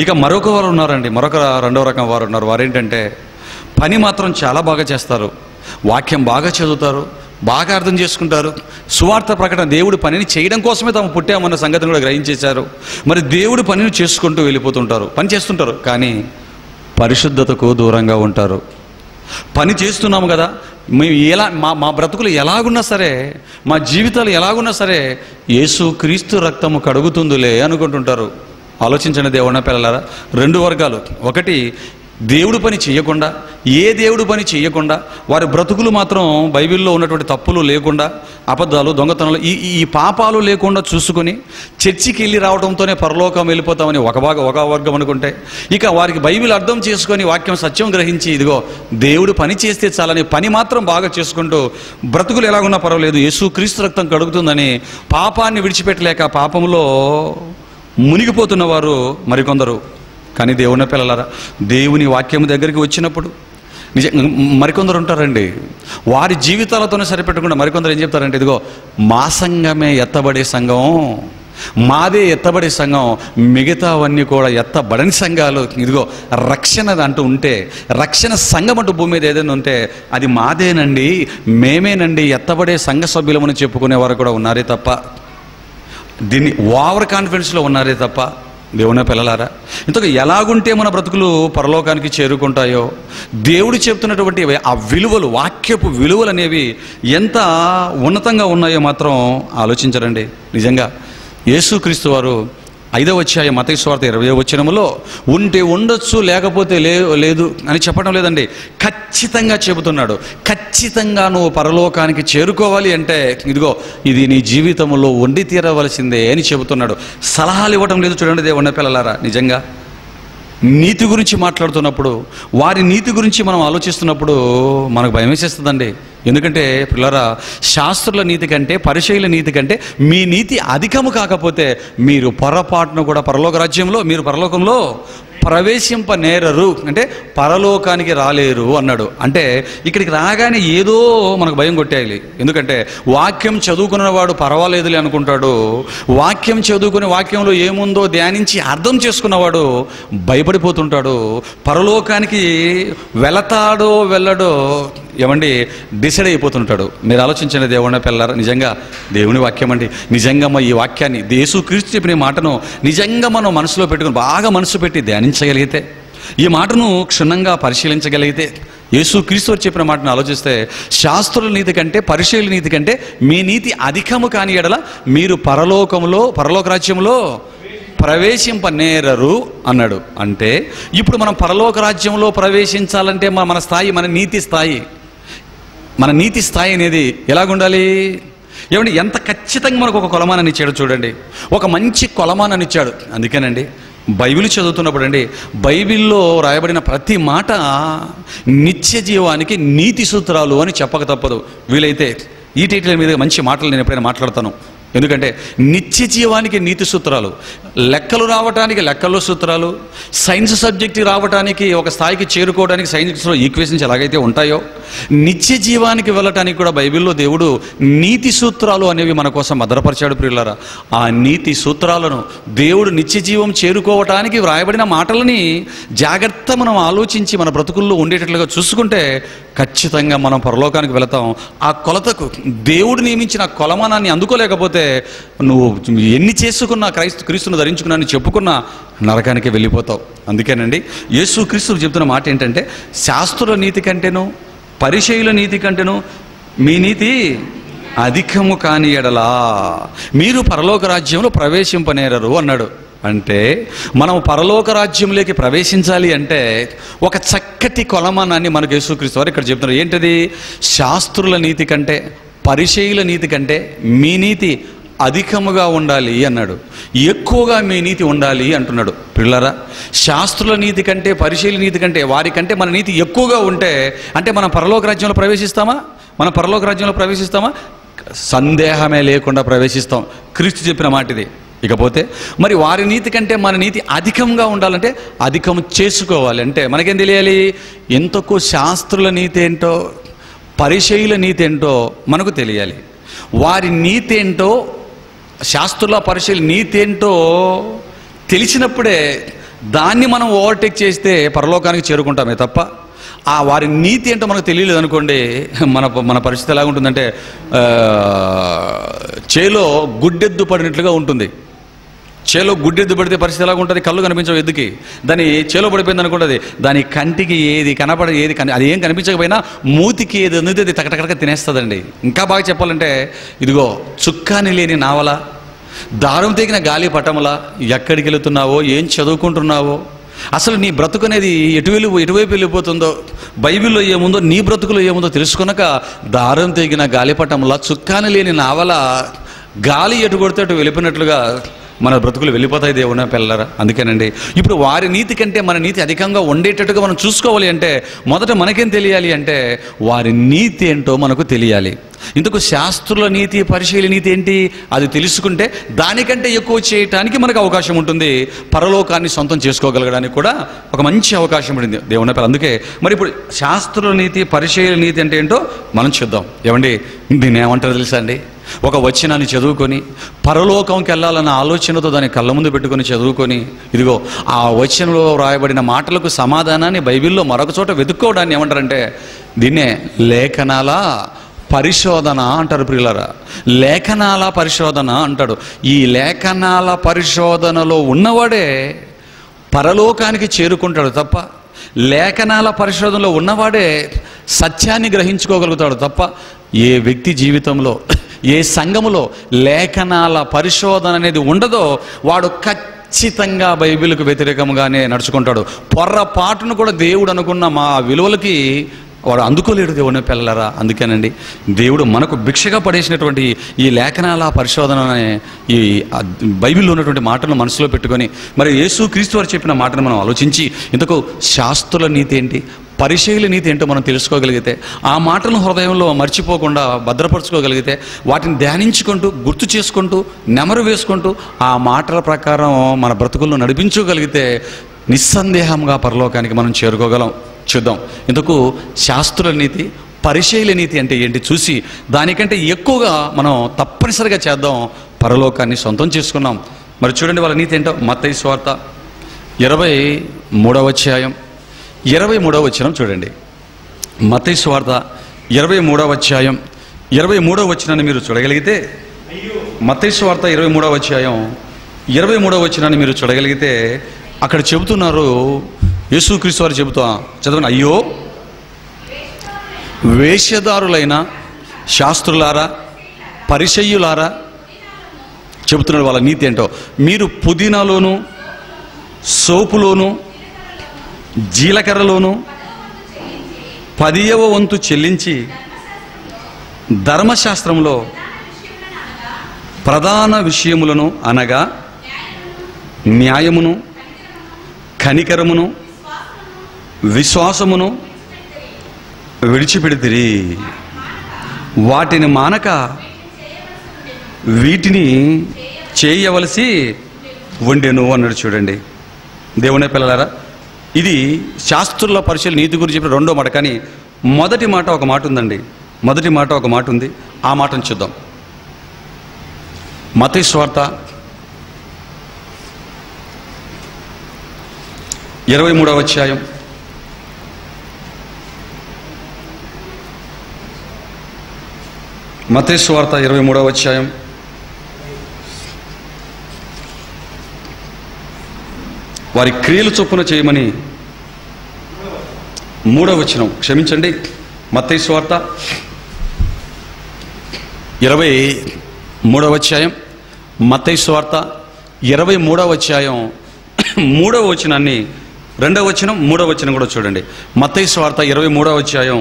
ఇక మరొక వారు ఉన్నారండి, రెండవ రకం వారు ఉన్నారు. వారేంటంటే పని మాత్రం చాలా బాగా చేస్తారు, వాక్యం బాగా చదువుతారు, బాగా అర్థం చేసుకుంటారు, సువార్త ప్రకటన దేవుడి పనిని చేయడం కోసమే తాము పుట్టామన్న సంగతిని కూడా గ్రహించేశారు. మరి దేవుడి పనిని చేసుకుంటూ వెళ్ళిపోతుంటారు, పని చేస్తుంటారు, కానీ పరిశుద్ధతకు దూరంగా ఉంటారు. పని చేస్తున్నాము కదా, మేము మా బ్రతుకులు ఎలాగున్నా సరే, మా జీవితాలు ఎలాగున్నా సరే యేసుక్రీస్తు రక్తము కడుగుతుందిలే అనుకుంటుంటారు. ఆలోచించండి దేవుని పిల్లలారా, 2 వర్గాలు. ఒకటి దేవుడు పని చేయకుండా, ఏ దేవుడు పని చేయకుండా వారి బ్రతుకులు మాత్రం బైబిల్లో ఉన్నటువంటి తప్పులు లేకుండా, అబద్ధాలు, దొంగతనాలు, ఈ పాపాలు లేకుండా చూసుకొని చర్చికి వెళ్ళి రావడంతోనే పరలోకం వెళ్ళిపోతామని ఒక వర్గం అనుకుంటే, ఇక వారికి బైబిల్ అర్థం చేసుకొని వాక్యం సత్యం గ్రహించి ఇదిగో దేవుడు పని చేస్తే చాలని పని మాత్రం బాగా చేసుకుంటూ బ్రతుకులు ఎలాగున్నా పర్వాలేదు, యేసుక్రీస్తు రక్తం కడుగుతుందని పాపాన్ని విడిచిపెట్టలేక పాపంలో మునిగిపోతున్న వారు మరికొందరు. కానీ దేవుని పిల్లలారా, దేవుని వాక్యం దగ్గరికి వచ్చినప్పుడు మరికొందరు ఉంటారండి, వారి జీవితాలతోనే సరిపెట్టకుండా మరికొందరు ఏం చెప్తారంటే, ఇదిగో మా సంఘమే ఎత్తబడే సంఘం, మాదే ఎత్తబడే సంఘం, మిగతావన్నీ కూడా ఎత్తబడని సంఘాలు, ఇదిగో రక్షణ అంటూ ఉంటే, రక్షణ సంఘం అంటూ భూమి మీద ఏదైనా ఉంటే అది మాదేనండి, మేమేనండి ఎత్తబడే సంఘ సభ్యులమని చెప్పుకునేవారు కూడా ఉన్నారే తప్ప, దీన్ని ఓవర్ కాన్ఫిడెన్స్లో ఉన్నారే తప్ప, దేవుని పిల్లలారా, ఇంతగా ఎలాగుంటే మన బ్రతుకులు పరలోకానికి చేరుకుంటాయో, దేవుడు చెప్తున్నటువంటి ఆ విలువలు, వాక్యపు విలువలు అనేవి ఎంత ఉన్నతంగా ఉన్నాయో మాత్రం ఆలోచించరండి. నిజంగా యేసుక్రీస్తు వారు 5వ అధ్యాయం మత్తయి సువార్త 20వ వచనములో ఉంటే ఉండొచ్చు, లేకపోతే లేదు అని చెప్పడం లేదండి, ఖచ్చితంగా చెబుతున్నాడు. ఖచ్చితంగా నువ్వు పరలోకానికి చేరుకోవాలి అంటే ఇదిగో ఇది నీ జీవితంలో వండి తీరవలసిందే అని చెబుతున్నాడు. సలహాలు ఇవ్వడం లేదు. చూడండి దేవుని పిల్లలారా, నిజంగా నీతి గురించి మాట్లాడుతున్నప్పుడు, వారి నీతి గురించి మనం ఆలోచిస్తున్నప్పుడు మనకు భయం వేసేస్తుందండి. ఎందుకంటే పిల్లరా, శాస్త్రుల నీతి కంటే పరిచయుల నీతి కంటే మీ నీతి అధికము కాకపోతే మీరు పొరపాటును కూడా మీరు పరలోకంలో ప్రవేశింపనేరరు, అంటే పరలోకానికి రాలేరు అన్నాడు. అంటే ఇక్కడికి రాగానే ఏదో మనకు భయం కొట్టేయాలి. ఎందుకంటే వాక్యం చదువుకున్నవాడు పర్వాలేదులే అనుకుంటాడు. వాక్యం చదువుకుని వాక్యంలో ఏముందో ధ్యానించి అర్థం చేసుకున్నవాడు భయపడిపోతుంటాడు. పరలోకానికి వెళతాడో వెళ్ళడో ఏమండి డిసైడ్ అయిపోతుంటాడు. మీరు ఆలోచించండి దేవుని పిల్లరా, నిజంగా దేవుని వాక్యం అండి. నిజంగా ఈ వాక్యాన్ని యేసుక్రీస్తు చెప్పిన మాటను నిజంగా మనం మనసులో పెట్టుకుని బాగా మనసు పెట్టి ధ్యానించగలిగితే, ఈ మాటను క్షుణ్ణంగా పరిశీలించగలిగితే, యేసుక్రీస్తు చెప్పిన మాటను ఆలోచిస్తే, శాస్త్రుల నీతి కంటే పరిచయుల నీతి కంటే మీ నీతి అధికము కాని ఎడల మీరు పరలోక రాజ్యంలో ప్రవేశింపనేరరు అన్నాడు. అంటే ఇప్పుడు మనం పరలోక రాజ్యంలో ప్రవేశించాలంటే మన స్థాయి, మన నీతి స్థాయి అనేది ఎలాగుండాలి? ఏమండి, ఎంత ఖచ్చితంగా మనకు ఒక కొలమానాన్ని ఇచ్చాడు చూడండి. ఒక మంచి కొలమానాన్ని ఇచ్చాడు. అందుకేనండి బైబిల్ చదువుతున్నప్పుడు అండి, బైబిల్లో రాయబడిన ప్రతి మాట నిత్య జీవానికి నీతి సూత్రాలు అని చెప్పక తప్పదు. వీలైతే ఈ టైటిల్ మీద మంచి మాటలు నేను ఎప్పుడైనా మాట్లాడతాను. ఎందుకంటే నిత్య జీవానికి నీతి సూత్రాలు, లెక్కలు రావడానికి లెక్కల్లో సూత్రాలు, సైన్స్ సబ్జెక్ట్ రావడానికి ఒక స్థాయికి చేరుకోవడానికి సైన్స్లో ఈక్వేషన్స్ ఎలాగైతే ఉంటాయో, నిత్య జీవానికి వెళ్ళటానికి కూడా బైబిల్లో దేవుడు నీతి సూత్రాలు అనేవి మన కోసం భద్రపరిచాడు. ప్రియులారా, ఆ నీతి సూత్రాలను దేవుడు నిత్య జీవం చేరుకోవటానికి వ్రాయబడిన మాటలని జాగ్రత్త మనం ఆలోచించి మన బ్రతుకుల్లో ఉండేటట్లుగా చూసుకుంటే ఖచ్చితంగా మనం పరలోకానికి వెళతాం. ఆ కొలతకు దేవుడు నియమించిన కొలమానాన్ని అందుకోలేకపోతే నువ్వు ఎన్ని చేసుకున్నా, క్రీస్తును ధరించుకున్నా చెప్పుకున్నా నరకానికి వెళ్ళిపోతావు. అందుకేనండి యేసుక్రీస్తు చెప్తున్న మాట ఏంటంటే, శాస్త్రుల నీతి కంటేను పరిచయుల నీతి కంటేను మీ నీతి అధికము కాని ఎడలా మీరు పరలోక రాజ్యంలో ప్రవేశింపనేరరు అన్నాడు. అంటే మనం పరలోక రాజ్యంలోకి ప్రవేశించాలి అంటే ఒక చక్కటి కొలమానాన్ని మనకు యేసుక్రీస్తు వారు ఇక్కడ చెప్తున్నారు. ఏంటది? శాస్త్రుల నీతి కంటే పరిచయుల నీతి కంటే మీ నీతి అధికముగా ఉండాలి అన్నాడు. ఎక్కువగా మీ నీతి ఉండాలి అంటున్నాడు. పిల్లరా, శాస్త్రుల నీతి కంటే పరిచయుల నీతి కంటే వారికంటే మన నీతి ఎక్కువగా ఉంటే అంటే మనం పరలోక రాజ్యంలో ప్రవేశిస్తామా? సందేహమే లేకుండా ప్రవేశిస్తాం. క్రీస్తు చెప్పిన మాట ఇది. ఇకపోతే మరి వారి నీతి కంటే మన నీతి అధికంగా ఉండాలంటే అధికం చేసుకోవాలి. అంటే మనకేం తెలియాలి? ఎంతకు శాస్త్రుల నీతి ఏంటో పరిచయుల నీతి ఏంటో మనకు తెలియాలి. వారి నీతి ఏంటో, శాస్త్రుల పరిచయుల నీతి ఏంటో తెలిసినప్పుడే దాన్ని మనం ఓవర్టేక్ చేస్తే పరలోకానికి చేరుకుంటామే తప్ప వారి నీతి ఏంటో మనకు తెలియలేదు అనుకోండి, మన పరిస్థితి ఎలాగుంటుందంటే చేలో గుడ్డెద్దు పడినట్లుగా ఉంటుంది. చేలో గుడ్డెద్దు పడితే పరిస్థితి ఎలాగుంటుంది? కళ్ళు కనిపించవు ఎద్దుకి. దాని చేలో పడిపోయింది అనుకుంటుంది, దాని కంటికి ఏది కనపడదు, అది ఏం కనిపించకపోయినా మూతికి ఏది అందితే అది టకటకటక తినేస్తుందండి. ఇంకా బాగా చెప్పాలంటే ఇదిగో చుక్కాని లేని నావల, దారం తెగిన గాలి పటములా ఎక్కడికి వెళుతున్నావో, ఏం చదువుకుంటున్నావో, అసలు నీ బ్రతుకు అనేది ఎటువైపు వెళ్ళిపోతుందో, బైబిల్లో ఏముందో నీ బ్రతుకులో ఏముందో తెలుసుకున్నాక దారం తెగిన గాలిపటంలా చుక్కాని లేని నావల గాలి ఎటు కొడితే అటు వెళ్ళిపోయినట్లుగా మన బ్రతుకులు వెళ్ళిపోతాయి దేవుని పిల్లరా. అందుకేనండి ఇప్పుడు వారి నీతి కంటే మన నీతి అధికంగా ఉండేటట్టుగా మనం చూసుకోవాలి అంటే మొదట మనకేం తెలియాలి అంటే వారి నీతి ఏంటో మనకు తెలియాలి. ఇందుకు శాస్త్రుల నీతి పరిచయుల నీతి ఏంటి అది తెలుసుకుంటే దానికంటే ఎక్కువ చేయటానికి మనకు అవకాశం ఉంటుంది. పరలోకాన్ని సొంతం చేసుకోగలగడానికి కూడా ఒక మంచి అవకాశం ఉంటుంది దేవుని పిల్ల. అందుకే మరి ఇప్పుడు శాస్త్రుల నీతి పరిచయుల నీతి అంటే ఏంటో మనం చూద్దాం. ఏమండి, దీన్ని ఏమంటారు తెలుసా అండి? ఒక వచనాన్ని చదువుకొని పరలోకంకి వెళ్ళాలన్న ఆలోచనతో దాన్ని కళ్ళ ముందు పెట్టుకొని చదువుకొని ఇదిగో ఆ వచనంలో రాయబడిన మాటలకు సమాధానాన్ని బైబిల్లో మరొక చోట వెతుక్కోవడాన్ని ఏమంటారంటే దీన్నే లేఖనాల పరిశోధన అంటారు. ప్రియులారా, లేఖనాల పరిశోధన అంటాడు. ఈ లేఖనాల పరిశోధనలో ఉన్నవాడే పరలోకానికి చేరుకుంటాడు తప్ప, లేఖనాల పరిశోధనలో ఉన్నవాడే సత్యాన్ని గ్రహించుకోగలుగుతాడు తప్ప, ఏ వ్యక్తి జీవితంలో ఏ సంఘములో లేఖనాల పరిశోధన అనేది ఉండదో వాడు ఖచ్చితంగా బైబిల్కు వ్యతిరేకంగానే నడుచుకుంటాడు. పొర్రపాటును కూడా దేవుడు అనుకున్న మా విలువలకి వాడు అందుకోలేడు దేవుని పిల్లలారా. అందుకేనండి దేవుడు మనకు భిక్షగా పడేసినటువంటి ఈ లేఖనాల పరిశోధన ఈ బైబిల్లో ఉన్నటువంటి మాటలను మనసులో పెట్టుకొని మరి యేసు క్రీస్తు వారు చెప్పిన మాటను మనం ఆలోచించి ఇంతకు శాస్త్రుల నీతి ఏంటి, పరిచయుల నీతి ఏంటో మనం తెలుసుకోగలిగితే, ఆ మాటలను హృదయంలో మర్చిపోకుండా భద్రపరచుకోగలిగితే, వాటిని ధ్యానించుకుంటూ గుర్తు చేసుకుంటూ నెమరు వేసుకుంటూ ఆ మాటల ప్రకారం మన బ్రతుకులను నడిపించుకోగలిగితే నిస్సందేహంగా పరలోకానికి మనం చేరుకోగలం. చూద్దాం ఇంతకు శాస్త్రుల నీతి పరిచయుల నీతి అంటే ఏంటి చూసి దానికంటే ఎక్కువగా మనం తప్పనిసరిగా చేద్దాం, పరలోకాన్ని సొంతం చేసుకున్నాం. మరి చూడండి వాళ్ళ నీతి ఏంటో. మత్తయి సువార్త 23వ అధ్యాయం 23వ వచనం చూడండి. మత్తయి సువార్త 23వ అధ్యాయం 23వ వచనాన్ని మీరు చూడగలిగితే, మత్తయి సువార్త 23వ అధ్యాయం 23వ వచనాన్ని మీరు చూడగలిగితే అక్కడ చెబుతున్నారు, యేసుక్రీస్తు వారు చదవండి. అయ్యో వేషధారులైన శాస్త్రులారా పరిచయులారా, చెబుతున్నాడు వాళ్ళ నీతి ఏంటో. మీరు పుదీనాలోను సోపులోను జీలకర్రలోను 10వ వంతు చెల్లించి ధర్మశాస్త్రంలో ప్రధాన విషయములను అనగా న్యాయమును కనికరమును విశ్వాసమును విడిచిపెడితిరి, వాటిని మానక వీటిని చేయవలసి ఉండెను అన్నాడు. చూడండి దేవుని పిల్లలారా, ఇది శాస్త్రుల పరిచయ నీతి గురించి చెప్పిన రెండో మాట. కానీ మొదటి మాట ఒక మాట ఉందండి, మొదటి మాట ఒక మాట ఉంది. ఆ మాటను చూద్దాం. మత్తయి సువార్త 23వ అధ్యాయం 23వ అధ్యాయం 'వారి క్రియలు చొప్పున చేయమని 3వ వచనం, క్షమించండి, మత్తయి సువార్త 23వ అధ్యాయం, మత్తయి సువార్త 23వ అధ్యాయం 3వ వచనాన్ని 2వ వచనం 3వ వచనం కూడా చూడండి. మత్తయి సువార్త 23వ అధ్యాయం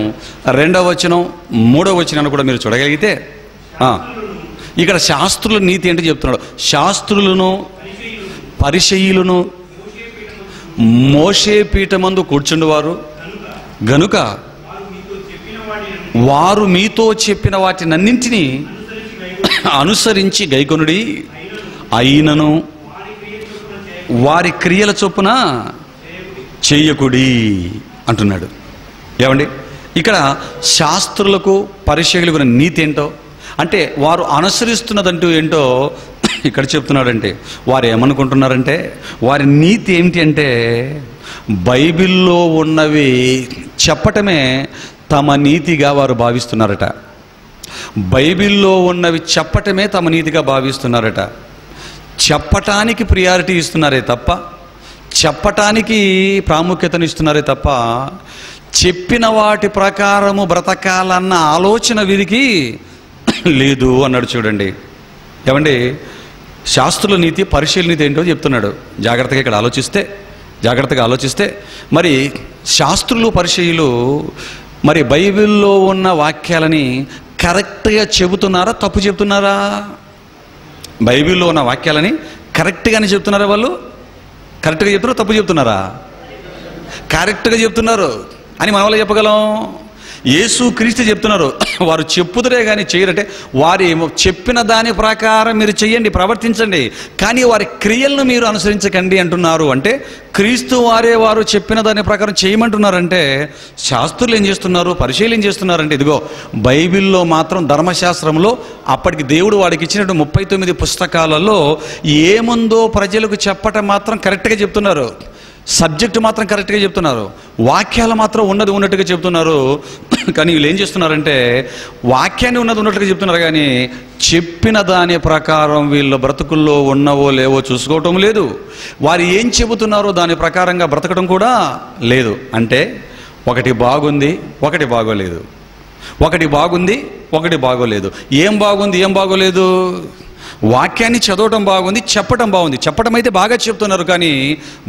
2వ వచనం 3వ వచనాన్ని కూడా మీరు చూడగలిగితే ఇక్కడ శాస్త్రుల నీతి ఏంటో చెప్తున్నాడు. శాస్త్రులను పరిచయులను మోషే పీఠమందు కూర్చుండువారు గనుక వారు మీతో చెప్పిన వాటినన్నింటినీ అనుసరించి గైకొనుడి, అయినను వారి క్రియల చొప్పున చెయ్యకుడి అంటున్నాడు. ఏమండి ఇక్కడ శాస్త్రులకు పరిచయులకు నీతి ఏంటో అంటే వారు అనుసరిస్తున్నదంటూ ఏంటో ఇక్కడ చెప్తున్నాడంటే, వారు ఏమనుకుంటున్నారంటే వారి నీతి ఏమిటి అంటే బైబిల్లో ఉన్నవి చెప్పటమే తమ నీతిగా వారు భావిస్తున్నారట. బైబిల్లో ఉన్నవి చెప్పటమే తమ నీతిగా భావిస్తున్నారట. చెప్పటానికి ప్రియారిటీ ఇస్తున్నారే తప్ప, చెప్పటానికి ప్రాముఖ్యతనిస్తున్నారే తప్ప చెప్పిన వాటి ప్రకారము బ్రతకాలన్న ఆలోచన వీరికి లేదు అన్నాడు. చూడండి ఏమండి, శాస్త్రుల నీతి పరిశీలన నీతి ఏంటో చెప్తున్నాడు. జాగ్రత్తగా ఇక్కడ జాగ్రత్తగా ఆలోచిస్తే మరి శాస్త్రులు పరిచయులు మరి బైబిల్లో ఉన్న వాక్యాలని కరెక్ట్గా చెబుతున్నారా తప్పు చెబుతున్నారా? బైబిల్లో ఉన్న వాక్యాలని కరెక్ట్గానే చెప్తున్నారా? వాళ్ళు కరెక్ట్గా చెప్తున్నారా తప్పు చెప్తున్నారా? కరెక్ట్గా చెప్తున్నారు అని మన వాళ్ళు చెప్పగలం. యేసు క్రీస్తు చెప్తున్నారు, వారు చెప్పుదురే కానీ చేయరంటే వారి చెప్పిన దాని ప్రకారం మీరు చెయ్యండి, ప్రవర్తించండి, కానీ వారి క్రియలను మీరు అనుసరించకండి అంటున్నారు. అంటే క్రీస్తు వారు చెప్పిన దాని ప్రకారం చేయమంటున్నారంటే శాస్త్రులు ఏం చేస్తున్నారు, పరిచయులు ఏం చేస్తున్నారంటే ఇదిగో బైబిల్లో మాత్రం ధర్మశాస్త్రంలో అప్పటికి దేవుడు వాడికి ఇచ్చినట్టు 39 పుస్తకాలలో ఏముందో ప్రజలకు చెప్పటం మాత్రం కరెక్ట్గా చెప్తున్నారు. సబ్జెక్టు మాత్రం కరెక్ట్గా చెప్తున్నారు, వాక్యాలు మాత్రం ఉన్నది ఉన్నట్టుగా చెప్తున్నారు. కానీ వీళ్ళు ఏం చేస్తున్నారంటే వాక్యాన్ని ఉన్నది ఉన్నట్టుగా చెప్తున్నారు, కానీ చెప్పిన దాని ప్రకారం వీళ్ళ బ్రతుకుల్లో ఉన్నవో లేవో చూసుకోవటం లేదు. వారు ఏం చెబుతున్నారో దాని ప్రకారంగా బ్రతకడం కూడా లేదు. అంటే ఒకటి బాగుంది ఒకటి బాగోలేదు, ఒకటి బాగుంది ఒకటి బాగోలేదు. ఏం బాగుంది ఏం బాగోలేదు? వాక్యాన్ని చదవటం బాగుంది, చెప్పటం బాగుంది. చెప్పటం అయితే బాగా చెప్తున్నారు, కానీ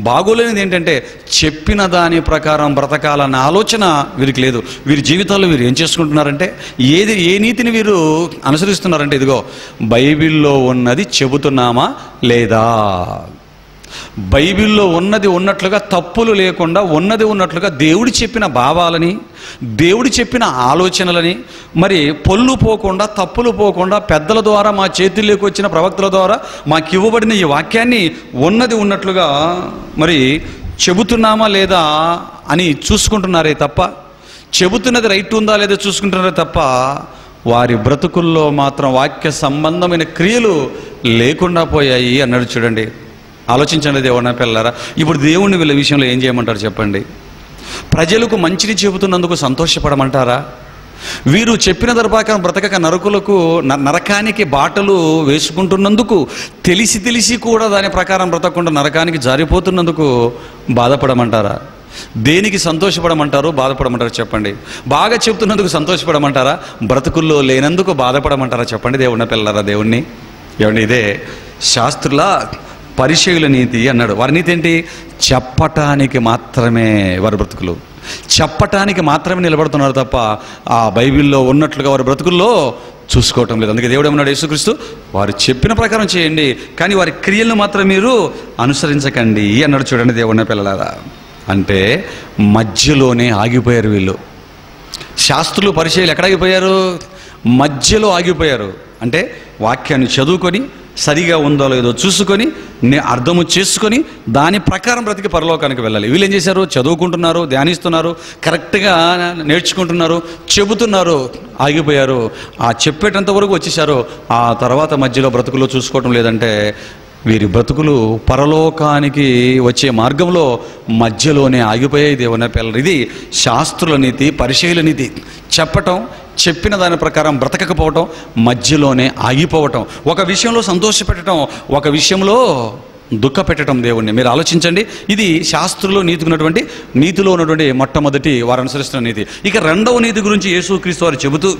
బాగోలేనిది ఏంటంటే చెప్పిన దాని ప్రకారం బ్రతకాలన్న ఆలోచన వీరికి లేదు. వీరి జీవితాల్లో వీరు ఏం చేసుకుంటున్నారంటే, ఏ నీతిని వీరు అనుసరిస్తున్నారంటే, ఇదిగో బైబిల్లో ఉన్నది చెబుతున్నామా లేదా, బైబిల్లో ఉన్నది ఉన్నట్లుగా తప్పులు లేకుండా ఉన్నది ఉన్నట్లుగా దేవుడు చెప్పిన భావాలని, దేవుడు చెప్పిన ఆలోచనలని, మరి పొల్లు పోకుండా తప్పులు పోకుండా పెద్దల ద్వారా మా చేతుల్లోకి వచ్చిన ప్రవక్తల ద్వారా మాకు ఇవ్వబడిన ఈ వాక్యాన్ని ఉన్నది ఉన్నట్లుగా మరి చెబుతున్నామా లేదా అని చూసుకుంటున్నారే తప్ప, చెబుతున్నది రైట్ ఉందా లేదా చూసుకుంటున్నారే తప్ప, వారి బ్రతుకుల్లో మాత్రం వాక్య సంబంధమైన క్రియలు లేకుండా పోయాయి అన్నాడు. చూడండి, ఆలోచించండి దేవుని పిల్లలారా. ఇప్పుడు దేవుణ్ణి వీళ్ళ విషయంలో ఏం చేయమంటారు చెప్పండి? ప్రజలకు మంచిని చెబుతున్నందుకు సంతోషపడమంటారా? వీరు చెప్పిన దర్భాకరం బ్రతకక నరకానికి బాటలు వేసుకుంటున్నందుకు, తెలిసి కూడా దాని ప్రకారం బ్రతకకుండా నరకానికి జారిపోతున్నందుకు బాధపడమంటారా? దేనికి సంతోషపడమంటారు, బాధపడమంటారు చెప్పండి? బాగా చెప్తున్నందుకు సంతోషపడమంటారా, బ్రతుకుల్లో లేనందుకు బాధపడమంటారా చెప్పండి దేవుని పిల్లలారా? దేవుణ్ణి ఏమండి, ఇదే శాస్త్రుల పరిచయుల నీతి అన్నాడు. వారి నీతి ఏంటి? చెప్పటానికి మాత్రమే వారి బ్రతుకులు, చెప్పటానికి మాత్రమే నిలబడుతున్నారు తప్ప ఆ బైబిల్లో ఉన్నట్లుగా వారి బ్రతుకుల్లో చూసుకోవటం లేదు. అందుకే దేవుడు ఏమన్నాడు? యేసుక్రీస్తు, వారు చెప్పిన ప్రకారం చేయండి, కానీ వారి క్రియలను మాత్రం మీరు అనుసరించకండి అన్నాడు. చూడండి దేవుని పిల్లలారా, అంటే మధ్యలోనే ఆగిపోయారు వీళ్ళు. శాస్త్రులు పరిచయులు ఎక్కడ ఆగిపోయారు? మధ్యలో ఆగిపోయారు. అంటే వాక్యాన్ని చదువుకొని సరిగా ఉందో లేదో చూసుకొని అర్థము చేసుకొని దాని ప్రకారం బ్రతికి పరలోకానికి వెళ్ళాలి. వీళ్ళు ఏం చేశారు? చదువుకుంటున్నారు, ధ్యానిస్తున్నారు, కరెక్ట్గా నేర్చుకుంటున్నారు, చెబుతున్నారు, ఆగిపోయారు. ఆ చెప్పేటంత వరకు వచ్చేసారు. ఆ తర్వాత మధ్యలో బ్రతుకులో చూసుకోవటం లేదంటే వీరి బ్రతుకులు పరలోకానికి వచ్చే మార్గంలో మధ్యలోనే ఆగిపోయాయి దేవుని పిల్లలు. ఇది శాస్త్రుల నీతి, పరిచయుల నీతి. చెప్పటం, చెప్పిన దాని ప్రకారం బ్రతకకపోవటం, మధ్యలోనే ఆగిపోవటం, ఒక విషయంలో సంతోషపెట్టడం, ఒక విషయంలో దుఃఖ పెట్టడం దేవుణ్ణి. మీరు ఆలోచించండి, ఇది శాస్త్రులు నీతికున్నటువంటి నీతిలో ఉన్నటువంటి మొట్టమొదటి వారు అనుసరిస్తున్న నీతి. ఇక రెండవ నీతి గురించి యేసుక్రీస్తు వారు చెబుతూ,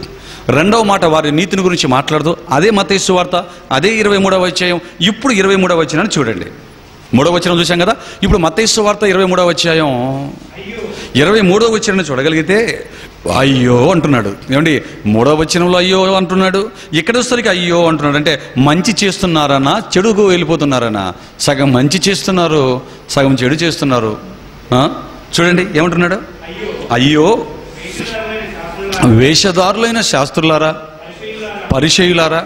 రెండవ మాట వారి నీతిని గురించి మాట్లాడుతూ, అదే మత్తయి సువార్త, అదే 23వ అధ్యాయం, ఇప్పుడు 23వ వచనాన్ని చూడండి. 3వ వచనం చూసాం కదా, ఇప్పుడు మత్తయి సువార్త 23వ అధ్యాయం 23వ వచనాన్ని చూడగలిగితే అయ్యో అంటున్నాడు. ఏమండి, 3వ వచనంలో అయ్యో అంటున్నాడు, ఇక్కడ వచ్చేసరికి అయ్యో అంటున్నాడు. అంటే మంచి చేస్తున్నారనా, చెడుకు వెళ్ళిపోతున్నారనా? సగం మంచి చేస్తున్నారు, సగం చెడు చేస్తున్నారు. చూడండి ఏమంటున్నాడు? అయ్యో వేషధారులైన శాస్త్రులారా, పరిచయులారా,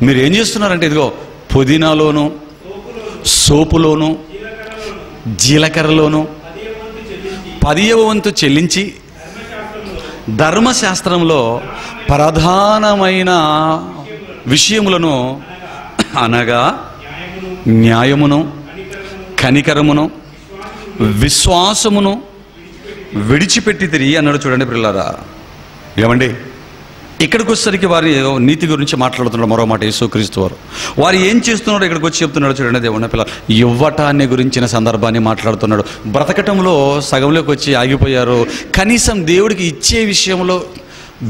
మీరు ఏం చేస్తున్నారంటే, ఇదిగో పుదీనాలోను, సోపులోను, జీలకర్రలోను 10వ వంతు చెల్లించి ధర్మశాస్త్రంలో ప్రధానమైన విషయములను అనగా న్యాయమును, కనికరమును, విశ్వాసమును విడిచిపెట్టి తిరిగి అన్నాడు. చూడండి పిల్లలారా, ఏమండి, ఇక్కడికి వచ్చేసరికి వారి నీతి గురించి మాట్లాడుతున్నాడు. మరో మాట యేసుక్రీస్తు వారు ఏం చేస్తున్నాడు ఇక్కడికి వచ్చి చెప్తున్నాడు. చూడండి దేవుని పిల్లలు, ఇవ్వటాన్ని గురించిన సందర్భాన్ని మాట్లాడుతున్నాడు. బ్రతకటంలో సగంలోకి వచ్చి ఆగిపోయారు. కనీసం దేవుడికి ఇచ్చే విషయంలో,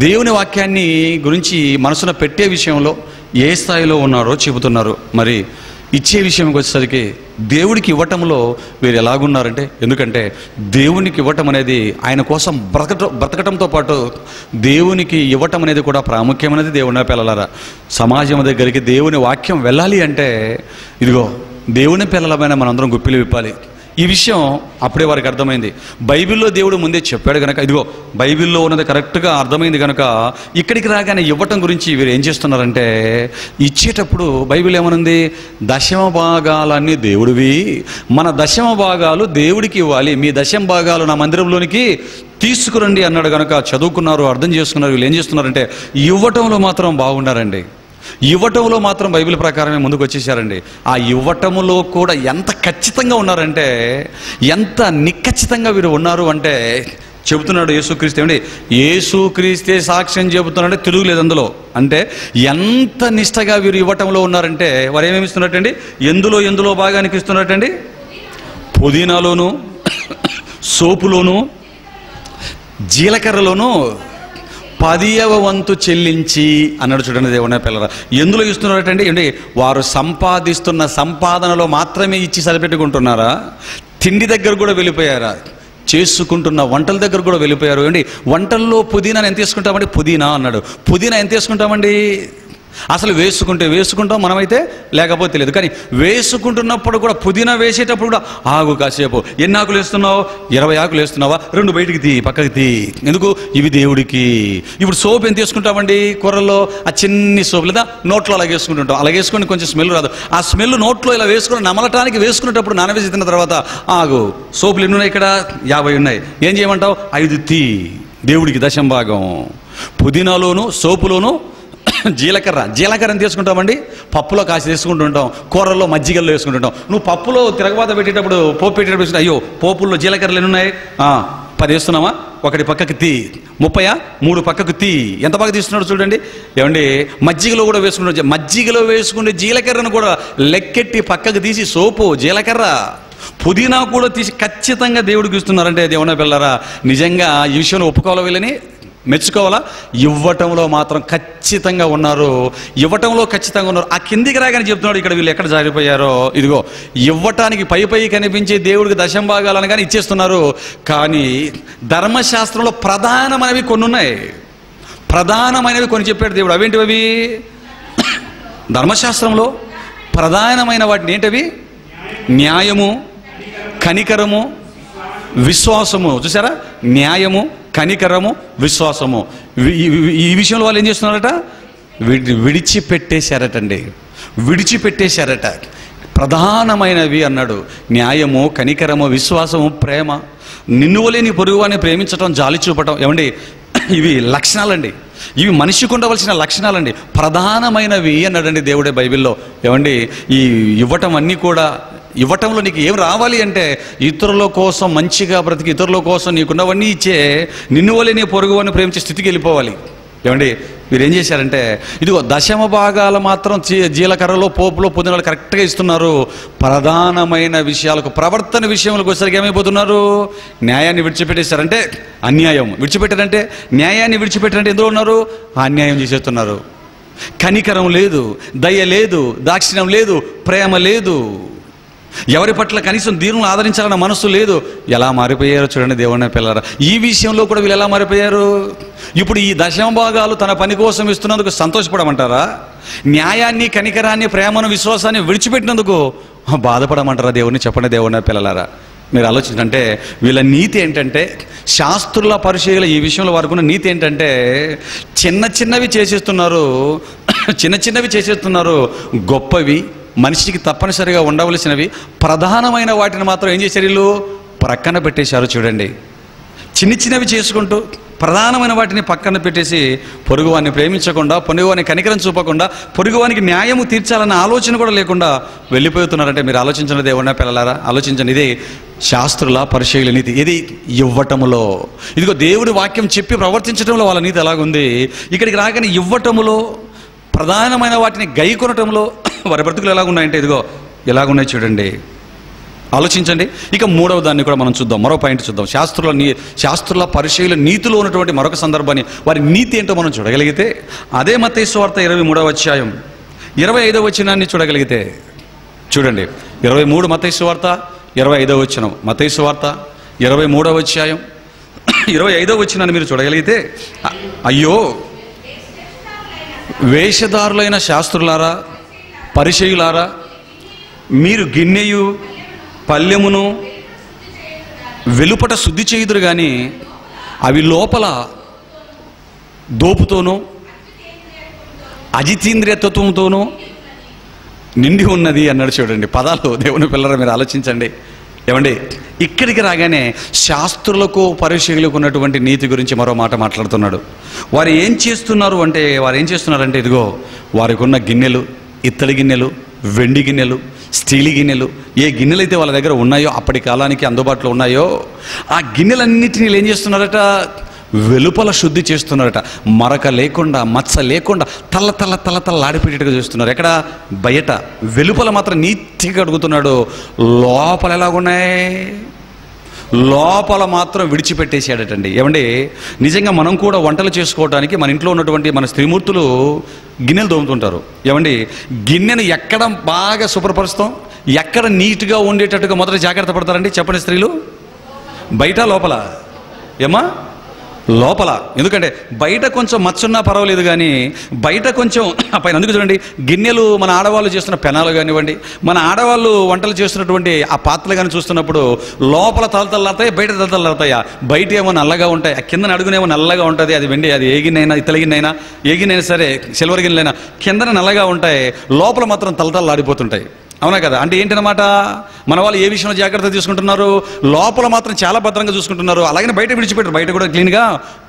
దేవుని వాక్యాన్ని గురించి మనసున పెట్టే విషయంలో ఏ స్థాయిలో ఉన్నారో చెబుతున్నారు. మరి ఇచ్చే విషయంకి వచ్చేసరికి దేవుడికి ఇవ్వటంలో వీరు ఎలాగున్నారంటే, ఎందుకంటే దేవునికి ఇవ్వటం అనేది ఆయన కోసం బ్రతకటంతో పాటు దేవునికి ఇవ్వటం అనేది కూడా ప్రాముఖ్యమైనది. దేవుని పిల్లలారా, సమాజం దగ్గరికి దేవుని వాక్యం వెళ్ళాలి అంటే ఇదిగో దేవుని పిల్లలమైన మనందరం గుప్పిలు విప్పాలి. ఈ విషయం అప్పుడే వారికి అర్థమైంది. బైబిల్లో దేవుడు ముందే చెప్పాడు కనుక, ఇదిగో బైబిల్లో ఉన్నది కరెక్ట్గా అర్థమైంది కనుక ఇక్కడికి రాగానే ఇవ్వటం గురించి వీరు ఏం చేస్తున్నారంటే, ఇచ్చేటప్పుడు బైబిల్ ఏమనుంది? దశమ భాగాలన్నీ దేవుడివి, మన దశమ భాగాలు దేవుడికి ఇవ్వాలి, మీ దశమ భాగాలు నా మందిరంలోనికి తీసుకురండి అన్నాడు కనుక చదువుకున్నారు, అర్థం చేసుకున్నారు. వీళ్ళు ఏం చేస్తున్నారంటే ఇవ్వటంలో మాత్రం బాగున్నారండి. ఇవ్వటంలో మాత్రం బైబిల్ ప్రకారమే ముందుకు వచ్చేసారండి. ఆ ఇవ్వటంలో కూడా ఎంత ఖచ్చితంగా ఉన్నారంటే, ఎంత నిఖచ్చితంగా వీరు ఉన్నారు అంటే చెబుతున్నాడు యేసుక్రీస్తు. ఏమండి, యేసుక్రీస్తే సాక్ష్యం చెబుతున్నాడంటే తిరుగులేదు అందులో. అంటే ఎంత నిష్టగా వీరు ఇవ్వటంలో ఉన్నారంటే, వారు ఏమేమి ఇస్తున్నట్టండి? ఎందులో భాగానికి ఇస్తున్నట్టండి? పుదీనాలోను, సోపులోను, జీలకర్రలోను 10వ వంతు చెల్లించి అన్నాడు. చూడండి దేవుని పిల్లరా, ఎందులో ఇస్తున్నారటండి? అంటే వారు సంపాదిస్తున్న సంపాదనలో మాత్రమే ఇచ్చి సరిపెట్టుకుంటున్నారా? తిండి దగ్గర కూడా వెళ్ళిపోయారా? చేసుకుంటున్న వంటల దగ్గర కూడా వెళ్ళిపోయారు. ఏంటి వంటల్లో పుదీనా ఎంత వేసుకుంటామండి? పుదీనా అన్నాడు. పుదీనా ఎంత వేసుకుంటామండి? అసలు వేసుకుంటాం మనమైతే, లేకపోతే లేదు. కానీ వేసుకుంటున్నప్పుడు కూడా పుదీనా వేసేటప్పుడు కూడా ఆగు కాసేపు. ఎన్ని ఆకులు వేస్తున్నావు? 20 ఆకులు వేస్తున్నావా? 2 బయటికి తీ, పక్కకి తీ. ఎందుకు? ఇవి దేవుడికి. ఇప్పుడు సోప్ ఎంత వేసుకుంటామండి? కూరల్లో ఆ చిన్ని సోప్, లేదా నోట్లో అలాగే వేసుకుంటుంటాం. అలాగే వేసుకొని కొంచెం స్మెల్ రాదు. ఆ స్మెల్ నోట్లో ఇలా వేసుకుని నమలటానికి వేసుకునేటప్పుడు నాన్ వెజ్ తిన్న తర్వాత ఆగు, సోపులు ఎన్ని ఉన్నాయి ఇక్కడ? 50 ఉన్నాయి. ఏం చేయమంటావు? 5 తీ, దేవుడికి దశంభాగం. పుదీనాలోను సోపులోను జీలకర్ర ఎంత తీసుకుంటామండి? పప్పులో కాసి తీసుకుంటుంటాం, కూరల్లో మజ్జిగల్లో వేసుకుంటుంటాం. నువ్వు పప్పులో తిరగబాత పెట్టేటప్పుడు, పోపు పెట్టేటప్పుడు అయ్యో పోపుల్లో జీలకర్రలు ఎన్ని ఉన్నాయి? 10 వేస్తున్నావా? 1 పక్కకు తీ. 30 3 పక్కకు తీ. ఎంత బాగా తీస్తున్నాడు చూడండి. ఏమండి మజ్జిగలో కూడా వేసుకుంటాం. మజ్జిగలో వేసుకునే జీలకర్రను కూడా లెక్కెట్టి పక్కకు తీసి సోపు, జీలకర్ర, పుదీనా కూడా తీసి ఖచ్చితంగా దేవుడికి ఇస్తున్నారంటే దేవుని పిల్లరా, నిజంగా ఈ విషయంలో ఒప్పుకోవాలి, వీళ్ళని మెచ్చుకోవాలా? ఇవ్వటంలో మాత్రం ఖచ్చితంగా ఉన్నారు. ఆ కిందికి రాగానే చెప్తున్నాడు ఇక్కడ వీళ్ళు ఎక్కడ జారిపోయారో. ఇదిగో ఇవ్వటానికి పై కనిపించే దేవుడికి దశంభాగాలు అనగానే ఇచ్చేస్తున్నారు. కానీ ధర్మశాస్త్రంలో ప్రధానమైనవి కొన్ని ఉన్నాయి. ప్రధానమైనవి కొన్ని చెప్పాడు దేవుడు. అవేంటివి అవి? ధర్మశాస్త్రంలో ప్రధానమైన వాటిని ఏంటవి? న్యాయము, కనికరము, విశ్వాసము. చూసారా? న్యాయము, కనికరము, విశ్వాసము. ఈ విషయంలో వాళ్ళు ఏం చేస్తున్నారట? విడిచిపెట్టేశారట. ప్రధానమైనవి అన్నాడు. న్యాయము, కనికరము, విశ్వాసము, ప్రేమ, నిన్నువలే నీ పొరుగువాన్ని ప్రేమించటం, జాలి చూపటం. ఏమండి ఇవి లక్షణాలండి. ఇవి మనిషికి ఉండవలసిన లక్షణాలండి. ప్రధానమైనవి అన్నాడండి దేవుడే బైబిల్లో. ఏమండి ఈ ఇవ్వటం అన్నీ కూడా, ఇవ్వటంలో నీకు ఏం రావాలి అంటే ఇతరుల కోసం మంచిగా బ్రతికి, ఇతరుల కోసం నీకున్నవన్నీ ఇచ్చే, నిన్ను వలే నీ పొరుగువాన్ని ప్రేమించే స్థితికి వెళ్ళిపోవాలి. ఏమండి మీరు ఏం చేశారంటే ఇదిగో దశమ భాగాలు మాత్రం జీలకర్రలో, పోపులో, పుదీనాలు కరెక్ట్గా ఇస్తున్నారు. ప్రధానమైన విషయాలకు, ప్రవర్తన విషయాలకు వచ్చేసరికి ఏమైపోతున్నారు? న్యాయాన్ని విడిచిపెట్టేశారంటే అన్యాయం, విడిచిపెట్టారంటే న్యాయాన్ని విడిచిపెట్టారంటే ఎందులో ఉన్నారు? అన్యాయం చేసేస్తున్నారు. కనికరం లేదు, దయ లేదు, దాక్షిణ్యం లేదు, ప్రేమ లేదు, ఎవరి పట్ల కనీసం దీనులను ఆదరించాలన్న మనస్సు లేదు. ఎలా మారిపోయారో చూడండి దేవుని పిల్లరా. ఈ విషయంలో కూడా వీళ్ళు ఎలా మారిపోయారు? ఇప్పుడు ఈ దశమ భాగాలు తన పని కోసం ఇస్తున్నందుకు సంతోషపడమంటారా? న్యాయాన్ని, కనికరాన్ని, ప్రేమను, విశ్వాసాన్ని విడిచిపెట్టినందుకు బాధపడమంటారా దేవుని? చెప్పండి దేవుని పిల్లలారా. మీరు ఆలోచించంటే వీళ్ళ నీతి ఏంటంటే, శాస్త్రుల పరిచయాల ఈ విషయంలో వారికి నీతి ఏంటంటే చిన్నవి చేసేస్తున్నారు. గొప్పవి, మనిషికి తప్పనిసరిగా ఉండవలసినవి, ప్రధానమైన వాటిని మాత్రం ఏం చేశారు? వీళ్ళు ప్రక్కన పెట్టేశారు. చూడండి, చిన్నవి చేసుకుంటూ ప్రధానమైన వాటిని పక్కన పెట్టేసి పొరుగువాన్ని ప్రేమించకుండా, పొరుగువాన్ని కనికరం చూపకుండా, పొరుగువానికి న్యాయము తీర్చాలన్న ఆలోచన కూడా లేకుండా వెళ్ళిపోతున్నారంటే మీరు ఆలోచించండి దేవుని పిల్లలారా. ఆలోచించండి. ఇదే శాస్త్రుల పరిచయాల నీతి. ఇది ఇవ్వటములో, ఇదిగో దేవుడి వాక్యం చెప్పి ప్రవర్తించడంలో వాళ్ళ నీతి ఎలాగుంది. ఇక్కడికి రాగానే ఇవ్వటములో, ప్రధానమైన వాటిని గైకొనటంలో వారి బ్రతుకులు ఎలాగున్నాయంటే ఇదిగో ఎలాగున్నాయి చూడండి. ఆలోచించండి. ఇక మూడవ దాన్ని కూడా మనం చూద్దాం, మరో పాయింట్ చూద్దాం. శాస్త్రుల పరిచయాల నీతిలో ఉన్నటువంటి మరొక సందర్భాన్ని, వారి నీతి ఏంటో మనం చూడగలిగితే అదే మత్తయి సువార్త 23వ అధ్యాయం 25వ వచనాన్ని చూడగలిగితే చూడండి. 23 మత్తయి సువార్త 25వ వచనం. మత్తయి సువార్త 23వ అధ్యాయం 25వ వచనాన్ని మీరు చూడగలిగితే, అయ్యో వేషధారులైన శాస్త్రులారా, పరిచయులారా, మీరు గిన్నెయు పల్లెమును వెలుపట శుద్ధి చేయుదురు కానీ అవి లోపల దోపుతోనూ అజితేంద్రియత్వంతోనూ నిండి ఉన్నది అన్నాడు. చూడండి పదాలు దేవుని పిల్లరా, మీరు ఆలోచించండి. ఏమండి ఇక్కడికి రాగానే శాస్త్రులకు, పరిచయులకు ఉన్నటువంటి నీతి గురించి మరో మాట మాట్లాడుతున్నాడు. వారు ఏం చేస్తున్నారంటే ఇదిగో వారికి ఉన్న గిన్నెలు, ఇత్తడి గిన్నెలు, వెండి గిన్నెలు, స్టీల్ గిన్నెలు, ఏ గిన్నెలు అయితే వాళ్ళ దగ్గర ఉన్నాయో, అప్పటి కాలానికి అందుబాటులో ఉన్నాయో, ఆ గిన్నెలన్నిటినీ ఏం చేస్తున్నారట? వెలుపల శుద్ధి చేస్తున్నారట. మరక లేకుండా, మచ్చ లేకుండా ఆడిపెట్టేట్టుగా చేస్తున్నారు. ఎక్కడ? బయట. వెలుపల మాత్రం నీతిగా అడుగుతున్నాడు. లోపల ఎలాగున్నాయి? లోపల మాత్రం విడిచిపెట్టేసాడటండి. ఏమండి, నిజంగా మనం కూడా వంటలు చేసుకోవడానికి మన ఇంట్లో ఉన్నటువంటి మన స్త్రీమూర్తులు గిన్నెలు తోముతుంటారు. ఏమండి, గిన్నెను ఎక్కడ బాగా శుభ్రపరుస్తాం, ఎక్కడ నీట్గా ఉండేటట్టుగా మొదట జాగ్రత్త పడతారండి చెప్పండి స్త్రీలు? బయట లోపల? ఏమా? లోపల. ఎందుకంటే బయట కొంచెం మచ్చున్నా పర్వాలేదు, కానీ బయట కొంచెం పైన. అందుకు చూడండి, గిన్నెలు మన ఆడవాళ్ళు చేస్తున్న పెనాలు కానివ్వండి, మన ఆడవాళ్ళు వంటలు చేస్తున్నటువంటి ఆ పాత్రలు కానీ చూస్తున్నప్పుడు లోపల తలతల్లాడతాయి, బయట తలతల్లాడతాయా? బయట ఏమో నల్లగా ఉంటాయి, కిందన అడుగునేమో నల్లగా ఉంటుంది. అది వెండి, అది ఏ గిన్నెైనా, ఇతల గిన్నెైనా, ఏ గిన్నెైనా సరే, సిల్వర్ గిన్నెలైనా కిందన నల్లగా ఉంటాయి, లోపల మాత్రం తలతల్లాడిపోతుంటాయి. అవునా కదా? అంటే ఏంటన్నమాట, మన వాళ్ళు ఏ విషయంలో జాగ్రత్త తీసుకుంటున్నారు? లోపల మాత్రం చాలా భద్రంగా చూసుకుంటున్నారు, అలాగనే బయట విడిచిపెట్టారు, బయట కూడా క్లీన్గా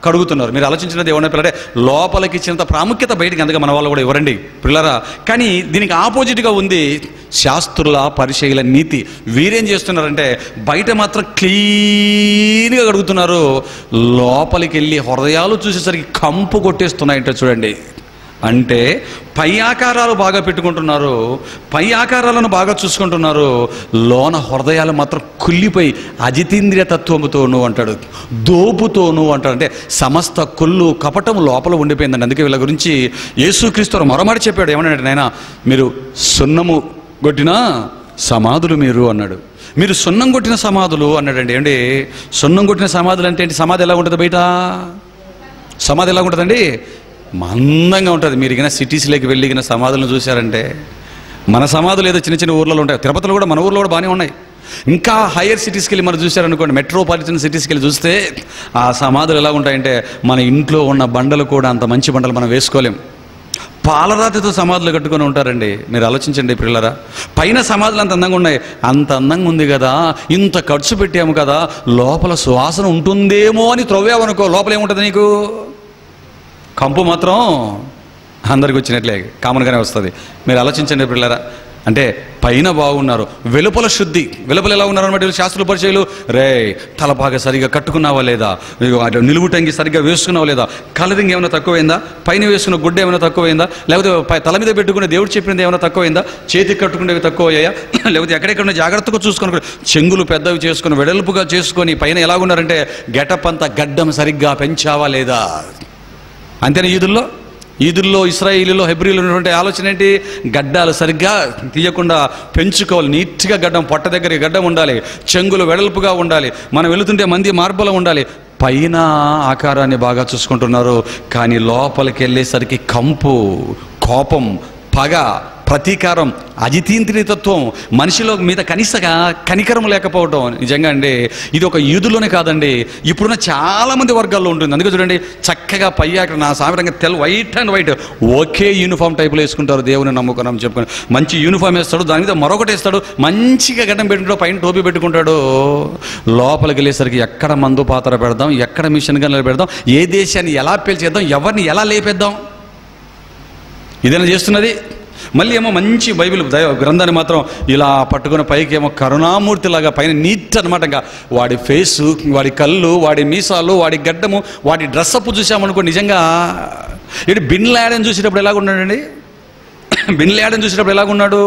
కడుగుతున్నారు. మీరు ఆలోచించినది ఏమన్నా పిల్లడే, లోపలికి ఇచ్చినంత ప్రాముఖ్యత బయటకి అందుకే మన వాళ్ళు కూడా ఇవ్వరండి పిల్లరా. కానీ దీనికి ఆపోజిట్గా ఉంది శాస్త్రుల పరిచయుల నీతి. వీరేం చేస్తున్నారంటే బయట మాత్రం క్లీన్గా కడుగుతున్నారు, లోపలికి వెళ్ళి హృదయాలు చూసేసరికి కంపు కొట్టేస్తున్నాయంటే చూడండి. అంటే పై ఆకారాలు బాగా పెట్టుకుంటున్నారు, పై ఆకారాలను బాగా చూసుకుంటున్నారు, లోన హృదయాలు మాత్రం కుళ్ళిపోయి అజితేంద్రియ తత్వముతోను అంటాడు, దోపుతోను అంటాడు. అంటే సమస్త కుళ్ళు కపటం లోపల ఉండిపోయిందండి. అందుకే వీళ్ళ గురించి యేసుక్రీస్తు మరొమారి చెప్పాడు. ఏమన్నాడు? నాయనా, మీరు సున్నము కొట్టిన సమాధులు మీరు అన్నాడు. మీరు సున్నం కొట్టిన సమాధులు అన్నాడండి. ఏంటి సున్నం కొట్టిన సమాధులు అంటే ఏంటి? సమాధి ఎలా ఉంటుంది? బయట సమాధి ఎలా ఉంటుందండి? మందంగా ఉంటుంది. మీరు ఇక సిటీస్లోకి వెళ్ళిన సమాధులను చూశారంటే, మన సమాధులు ఏదో చిన్న చిన్న ఊర్లలో ఉంటాయి, తిరుపతిలో కూడా, మన ఊర్లో కూడా బాగానే ఉన్నాయి. ఇంకా హైయర్ సిటీస్కి వెళ్ళి మనం చూశారనుకోండి, మెట్రోపాలిటన్ సిటీస్కి వెళ్ళి చూస్తే ఆ సమాధులు ఎలా ఉంటాయంటే, మన ఇంట్లో ఉన్న బండలు కూడా అంత మంచి బండలు మనం వేసుకోలేం. పాలరాతితో సమాధులు కట్టుకొని ఉంటారండి. మీరు ఆలోచించండి పిల్లరా, పైన సమాధులు అంత అందంగా ఉన్నాయి, అంత అందంగా ఉంది కదా, ఇంత ఖర్చు పెట్టాము కదా, లోపల సువాసన ఉంటుందేమో అని త్రవ్వామనుకో, లోపల ఏముంటుంది నీకు? కంపు మాత్రం అందరికి వచ్చినట్లే కామన్గానే వస్తుంది. మీరు ఆలోచించండి పిల్లరా. అంటే పైన బాగున్నారు, వెలుపల శుద్ధి. వెలుపల ఎలా ఉన్నారు అన్నమాట శాస్త్రుల పరిచయాలు? రే, తలపాగా సరిగా కట్టుకున్నావా లేదా, నిలువుటంగి సరిగ్గా వేసుకున్నావా లేదా, కలరింగ్ ఏమైనా తక్కువైందా, పైన వేసుకున్న గుడ్డ ఏమైనా తక్కువైందా, లేకపోతే తల మీద పెట్టుకునే దేవుడు చెప్పింది ఏమైనా తక్కువైందా, చేతికి కట్టుకునేవి తక్కువయ్యాయా, లేకపోతే ఎక్కడెక్కడ జాగ్రత్తగా చూసుకొని చెంగులు పెద్దవి చేసుకొని వెడల్పుగా చేసుకొని పైన ఎలాగున్నారంటే గెటప్ అంతా గడ్డం సరిగ్గా పెంచావా లేదా? అంతేనా? ఈదుల్లో ఇశ్రాయేలీలో హెబ్రీలో ఉన్నటువంటి ఆలోచన ఏంటి? గడ్డాలు సరిగ్గా తీయకుండా పెంచుకోవాలి, నీట్గా గడ్డం, పొట్ట దగ్గర గడ్డం ఉండాలి, చెంగులు వెడల్పుగా ఉండాలి, మనం వెళుతుంటే మంది మార్పులో ఉండాలి. పైన ఆకారాన్ని బాగా చూసుకుంటున్నారు, కానీ లోపలికి వెళ్ళేసరికి కంపు, కోపం, పగ, ప్రతీకారం, అజితీంద్రియతత్వం, మనిషిలో మీద కనీసగా కనికరం లేకపోవడం. నిజంగా అండి, ఇది ఒక యూదులోనే కాదండి, ఇప్పుడున్న చాలామంది వర్గాల్లో ఉంటుంది. అందుకే చూడండి, చక్కగా పై అక్కడ నా సామిరంగా వైట్ అండ్ వైట్ ఒకే యూనిఫామ్ టైపులో వేసుకుంటారు. దేవుని నమ్ముకున్నాం చెప్పుకొని మంచి యూనిఫామ్ వేస్తాడు, దాని మీద మరొకటి వేస్తాడు, మంచిగా గడ్డం పెట్టుకుంటాడు, పైన టోపీ పెట్టుకుంటాడు. లోపలికి వెళ్ళేసరికి ఎక్కడ మందు పాత్ర పెడదాం, ఎక్కడ మిషన్ గన్లు పెడదాం, ఏ దేశాన్ని ఎలా పేల్చేద్దాం, ఎవరిని ఎలా లేపేద్దాం, ఇదేనా చేస్తున్నది. మళ్ళీ ఏమో మంచి బైబిల్ గ్రంథాన్ని మాత్రం ఇలా పట్టుకుని పైకి ఏమో కరుణామూర్తిలాగా పైన నీట్ అనమాట. ఇంకా వాడి ఫేసు, వాడి కళ్ళు, వాడి మీసాలు, వాడి గడ్డము, వాడి డ్రెస్అప్ చూసామనుకో, నిజంగా ఇటు బిన్ లాడెన్ చూసేటప్పుడు ఎలాగున్నాడండి? బిన్ లాడెన్ చూసేటప్పుడు ఎలాగున్నాడు?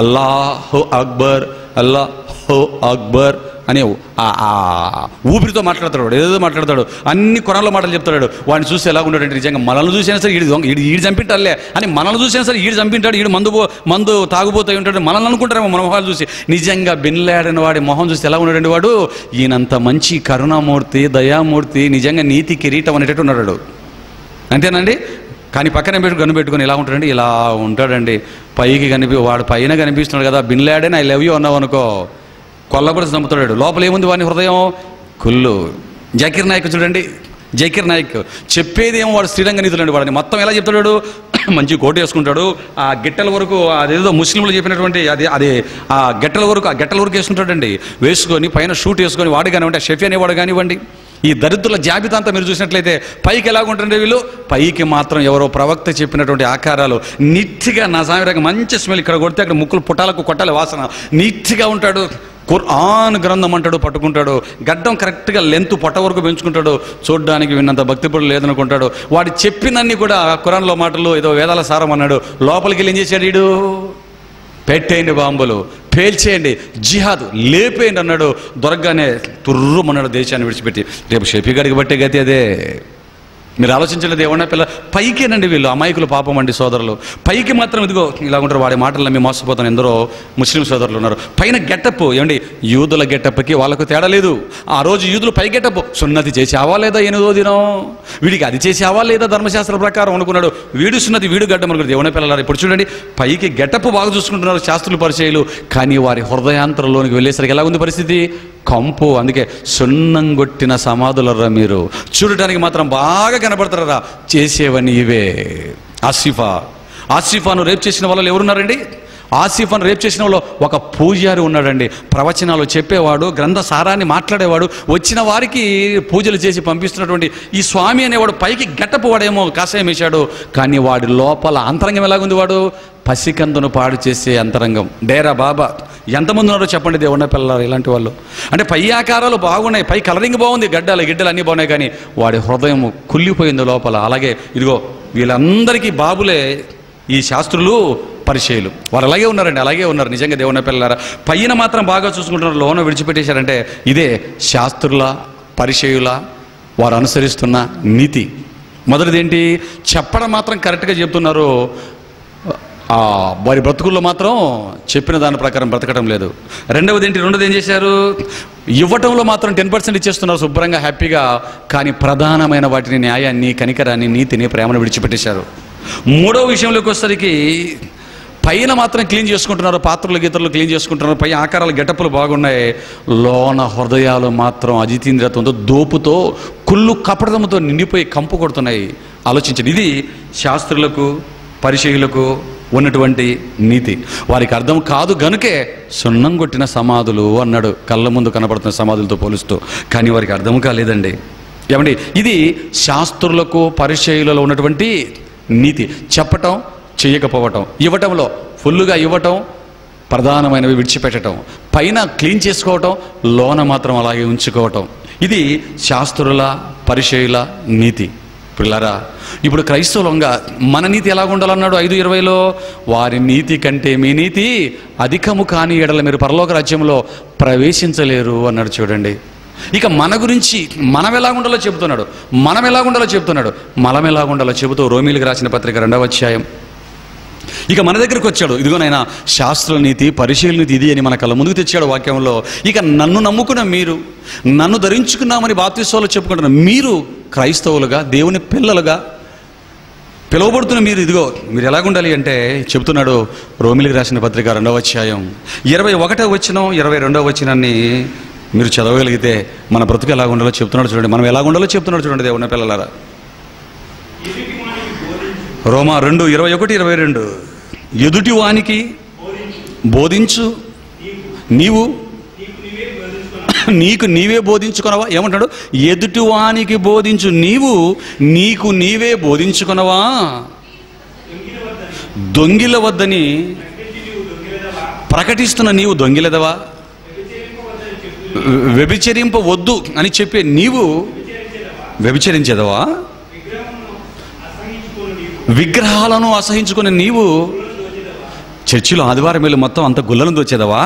అల్లాహు అక్బర్, అల్లాహు అక్బర్ అని ఊపిరితో మాట్లాడతాడు, ఏదో మాట్లాడతాడు, అన్ని కొనాల మాటలు చెప్తాడు. వాడిని చూసి ఎలా ఉన్నాడంటే నిజంగా మనల్ని చూసినా సరే ఈడు చంపింటాడులే అని, మనల్ని చూసినా సరే ఈడు చంపింటాడు, ఈడు మందు తాగుబోతూ ఉంటాడు, మనల్ని అనుకుంటారేమో మన మొహాలు చూసి. నిజంగా బిన్ లాడెన్ వాడి మొహం చూసి ఎలా ఉన్నాడండి వాడు? ఈయనంత మంచి కరుణామూర్తి, దయామూర్తి, నిజంగా నీతి కిరీటం అనేటట్టు ఉన్నాడు. అంతేనండి. కానీ పక్కన గన్ను పెట్టుకుని ఎలా ఉంటాడండి? ఇలా ఉంటాడండి. పైకి వాడు పైన కనిపిస్తున్నాడు కదా, Bin Laden I love you అన్నావు అనుకో, కొల్లబడి చంపుతాడు. లోపల ఏముంది వాని హృదయం? కుళ్ళు. జకీర్ నాయక్ చూడండి, జకీర్ నాయక్ చెప్పేదేమో వాడు శ్రీరంగ నీతులండి. వాడిని మొత్తం ఎలా చెప్తాడు? మంచి కోటు వేసుకుంటాడు, ఆ గిట్టల వరకు అదేదో ముస్లింలు చెప్పినటువంటి అది ఆ గెట్టల వరకు వేసుకుంటాడండి. వేసుకొని పైన షూట్ వేసుకొని వాడు కానివ్వండి, ఆ షెఫీ అనేవాడు కానివ్వండి, ఈ దరిద్రుల జాబితా అంతా మీరు చూసినట్లయితే పైకి ఎలాగుంటుండే వీళ్ళు? పైకి మాత్రం ఎవరో ప్రవక్త చెప్పినటువంటి ఆకారాలు, నీట్గా నా సామిరంగా మంచి స్మెల్, ఇక్కడ కొడితే అక్కడ ముక్కులు పుట్టాలకు కొట్టాలి వాసన, నీట్గా ఉంటాడు. ఖురాన్ గ్రంథం అంటాడు, పట్టుకుంటాడు, గడ్డం కరెక్ట్గా లెంత్ పొట్ట వరకు పెంచుకుంటాడు, చూడ్డానికి విన్నంత భక్తిపడు లేదనుకుంటాడు. వాడు చెప్పినన్ని కూడా ఖురాన్లో మాటలు, ఏదో వేదాల సారం అన్నాడు, లోపలికి వెళ్ళి ఏం చేశాడు వీడు? పెట్టేయండి బాంబులు, పేల్చేయండి, జిహాద్ లేపేయండి అన్నాడు. దొరకగానే తుర్రుమన్నాడు దేశాన్ని విడిచిపెట్టి. రేపు షఫీగాడికి బట్టే గతి అదే. మీరు ఆలోచించలేదు ఏమన్నా పిల్ల పైకేనండి వీళ్ళు అమాయకులు పాపం అండి సోదరులు. పైకి మాత్రం ఇదిగో ఇలా ఉంటారు. వాడి మాటలు నమ్మి మోసపోతాను ఎందరో ముస్లిం సోదరులు ఉన్నారు. పైన గెటప్ ఏమండి, యూదుల గెటప్కి వాళ్ళకు తేడా లేదు. ఆ రోజు యూదులు పై గెటప్ సున్నతి చేసావా లేదా 8వ దినం, వీడికి అది చేసావా లేదా ధర్మశాస్త్ర ప్రకారం అనుకున్నాడు. వీడు సున్నతి వీడు గడ్డం అనుకున్నాడు. దేవుని పిల్లలారు ఇప్పుడు చూడండి, పైకి గెటప్ బాగా చూసుకుంటున్నారు శాస్త్రులు పరిచయాలు, కానీ వారి హృదయాంతరంలోనికి వెళ్ళేసరికి ఎలా ఉంది పరిస్థితి? కంపు. అందుకే సున్నం కొట్టిన సమాధులరా మీరు, చూడటానికి మాత్రం బాగా కనబడతారా, చేసేవన్నీ ఇవే. ఆసిఫాను రేప్ చేసిన వాళ్ళు ఎవరున్నారండి? ఆసిఫాను రేప్ చేసిన వాళ్ళు ఒక పూజారి ఉన్నాడండి. ప్రవచనాలు చెప్పేవాడు, గ్రంథ సారాన్ని మాట్లాడేవాడు, వచ్చిన వారికి పూజలు చేసి పంపిస్తున్నటువంటి ఈ స్వామి అనేవాడు పైకి గెటప్ వాడేమో కాషాయం వేశాడు, కానీ వాడి లోపల అంతరంగం ఎలాగుంది? వాడు పసికందును పాడు చేసే అంతరంగం. డేరా బాబా ఎంతమంది ఉన్నారో చెప్పండి దేవున్న పిల్లలు ఇలాంటి వాళ్ళు. అంటే పై ఆకారాలు బాగున్నాయి, పై కలరింగ్ బాగుంది, గిడ్డలు అన్నీ బాగున్నాయి, కానీ వాడి హృదయం కుళ్ళిపోయింది లోపల. అలాగే ఇదిగో వీళ్ళందరికీ బాబులే ఈ శాస్త్రులు పరిచయులు. వారు అలాగే ఉన్నారండి, అలాగే ఉన్నారు నిజంగా దేవున్న పిల్లలారా. పైన మాత్రం బాగా చూసుకుంటున్నారు, లోన విడిచిపెట్టేశారంటే ఇదే శాస్త్రుల పరిచయుల వారు అనుసరిస్తున్న నీతి. మొదటిది ఏంటి? చెప్పడం మాత్రం కరెక్ట్గా చెప్తున్నారు, వారి బ్రతుకుల్లో మాత్రం చెప్పిన దాని ప్రకారం బ్రతకడం లేదు. రెండవది ఏం చేశారు? ఇవ్వటంలో మాత్రం 10% ఇచ్చేస్తున్నారు శుభ్రంగా హ్యాపీగా, కానీ ప్రధానమైన వాటిని, న్యాయాన్ని, కనికరాన్ని, నీతిని, ప్రేమను విడిచిపెట్టేశారు. మూడవ విషయంలోకి వచ్చేసరికి పైన మాత్రం క్లీన్ చేసుకుంటున్నారు, పాత్రలు గీతలు క్లీన్ చేసుకుంటున్నారు, పై ఆకారాలు గెటప్పులు బాగున్నాయి, లోన హృదయాలు మాత్రం అజితీంద్రియతంతో, దోపుతో, కుళ్ళు కపటంతో నిండిపోయి కంపు కొడుతున్నాయి. ఆలోచించండి, ఇది శాస్త్రులకు పరిచయులకు ఉన్నటువంటి నీతి. వారికి అర్థం కాదు గనుకే సున్నం కొట్టిన సమాధులు అన్నాడు, కళ్ళ ముందు కనపడుతున్న సమాధులతో పోలుస్తూ. కానీ వారికి అర్థం కాలేదండి. ఏమండి, ఇది శాస్త్రులకు పరిచయులలో ఉన్నటువంటి నీతి. చెప్పటం, చేయకపోవటం, ఇవ్వటంలో ఫుల్లుగా ఇవ్వటం, ప్రధానమైనవి విడిచిపెట్టడం, పైన క్లీన్ చేసుకోవటం, లోన మాత్రం అలాగే ఉంచుకోవటం. ఇది శాస్త్రుల పరిచయుల నీతి. పిల్లరా, ఇప్పుడు క్రైస్తవులంగా మన నీతి ఎలా ఉండాలన్నాడు 5:20లో? వారి నీతి కంటే మీ నీతి అధికము కాని ఎడల మీరు పరలోక రాజ్యంలో ప్రవేశించలేరు అన్నాడు. చూడండి, ఇక మన గురించి మనం ఎలాగుండాలో చెబుతున్నాడు. మనం ఎలాగుండాలో చెబుతూ రోమీలకు రాసిన పత్రిక 2వ అధ్యాయం. ఇక మన దగ్గరికి వచ్చాడు. ఇదిగో నాయన శాస్త్రుల నీతి, పరిశీలన నీతి ఇది అని మన కళ్ళ ముందుకు తెచ్చాడు వాక్యంలో. ఇక నన్ను నమ్ముకున్న మీరు, నన్ను ధరించుకున్నామని బాప్తిస్వాలు చెప్పుకుంటున్న మీరు, క్రైస్తవులుగా, దేవుని పిల్లలుగా పిలువబడుతున్న మీరు, ఇదిగో మీరు ఎలాగుండాలి అంటే చెబుతున్నాడు రోమీలకు రాసిన పత్రిక 2వ అధ్యాయం 21వ వచనం 22వ వచనాన్ని మీరు చదవగలిగితే మన బ్రతుకు ఎలాగుండాలో చెప్తున్నాడు. చూడండి, మనం ఎలాగుండాలో చెప్తున్నాడు. చూడండి దేవుని పిల్లలారా, రోమా 2:21-22. ఎదుటి వానికి బోధించు, నీకు నీవే బోధించుకునవా? ఏమంటాడు? ఎదుటి వానికి బోధించు, నీకు నీవే బోధించుకునవా? దొంగిల వద్దని ప్రకటిస్తున్న నీవు దొంగిలదవా? వ్యభిచరింపవద్దు అని చెప్పే నీవు వ్యభిచరించేదవా? విగ్రహాలను అసహించుకుని నీవు చర్చిలో ఆదివారం వేళ మొత్తం అంత గుళ్ళను దోచేదవా?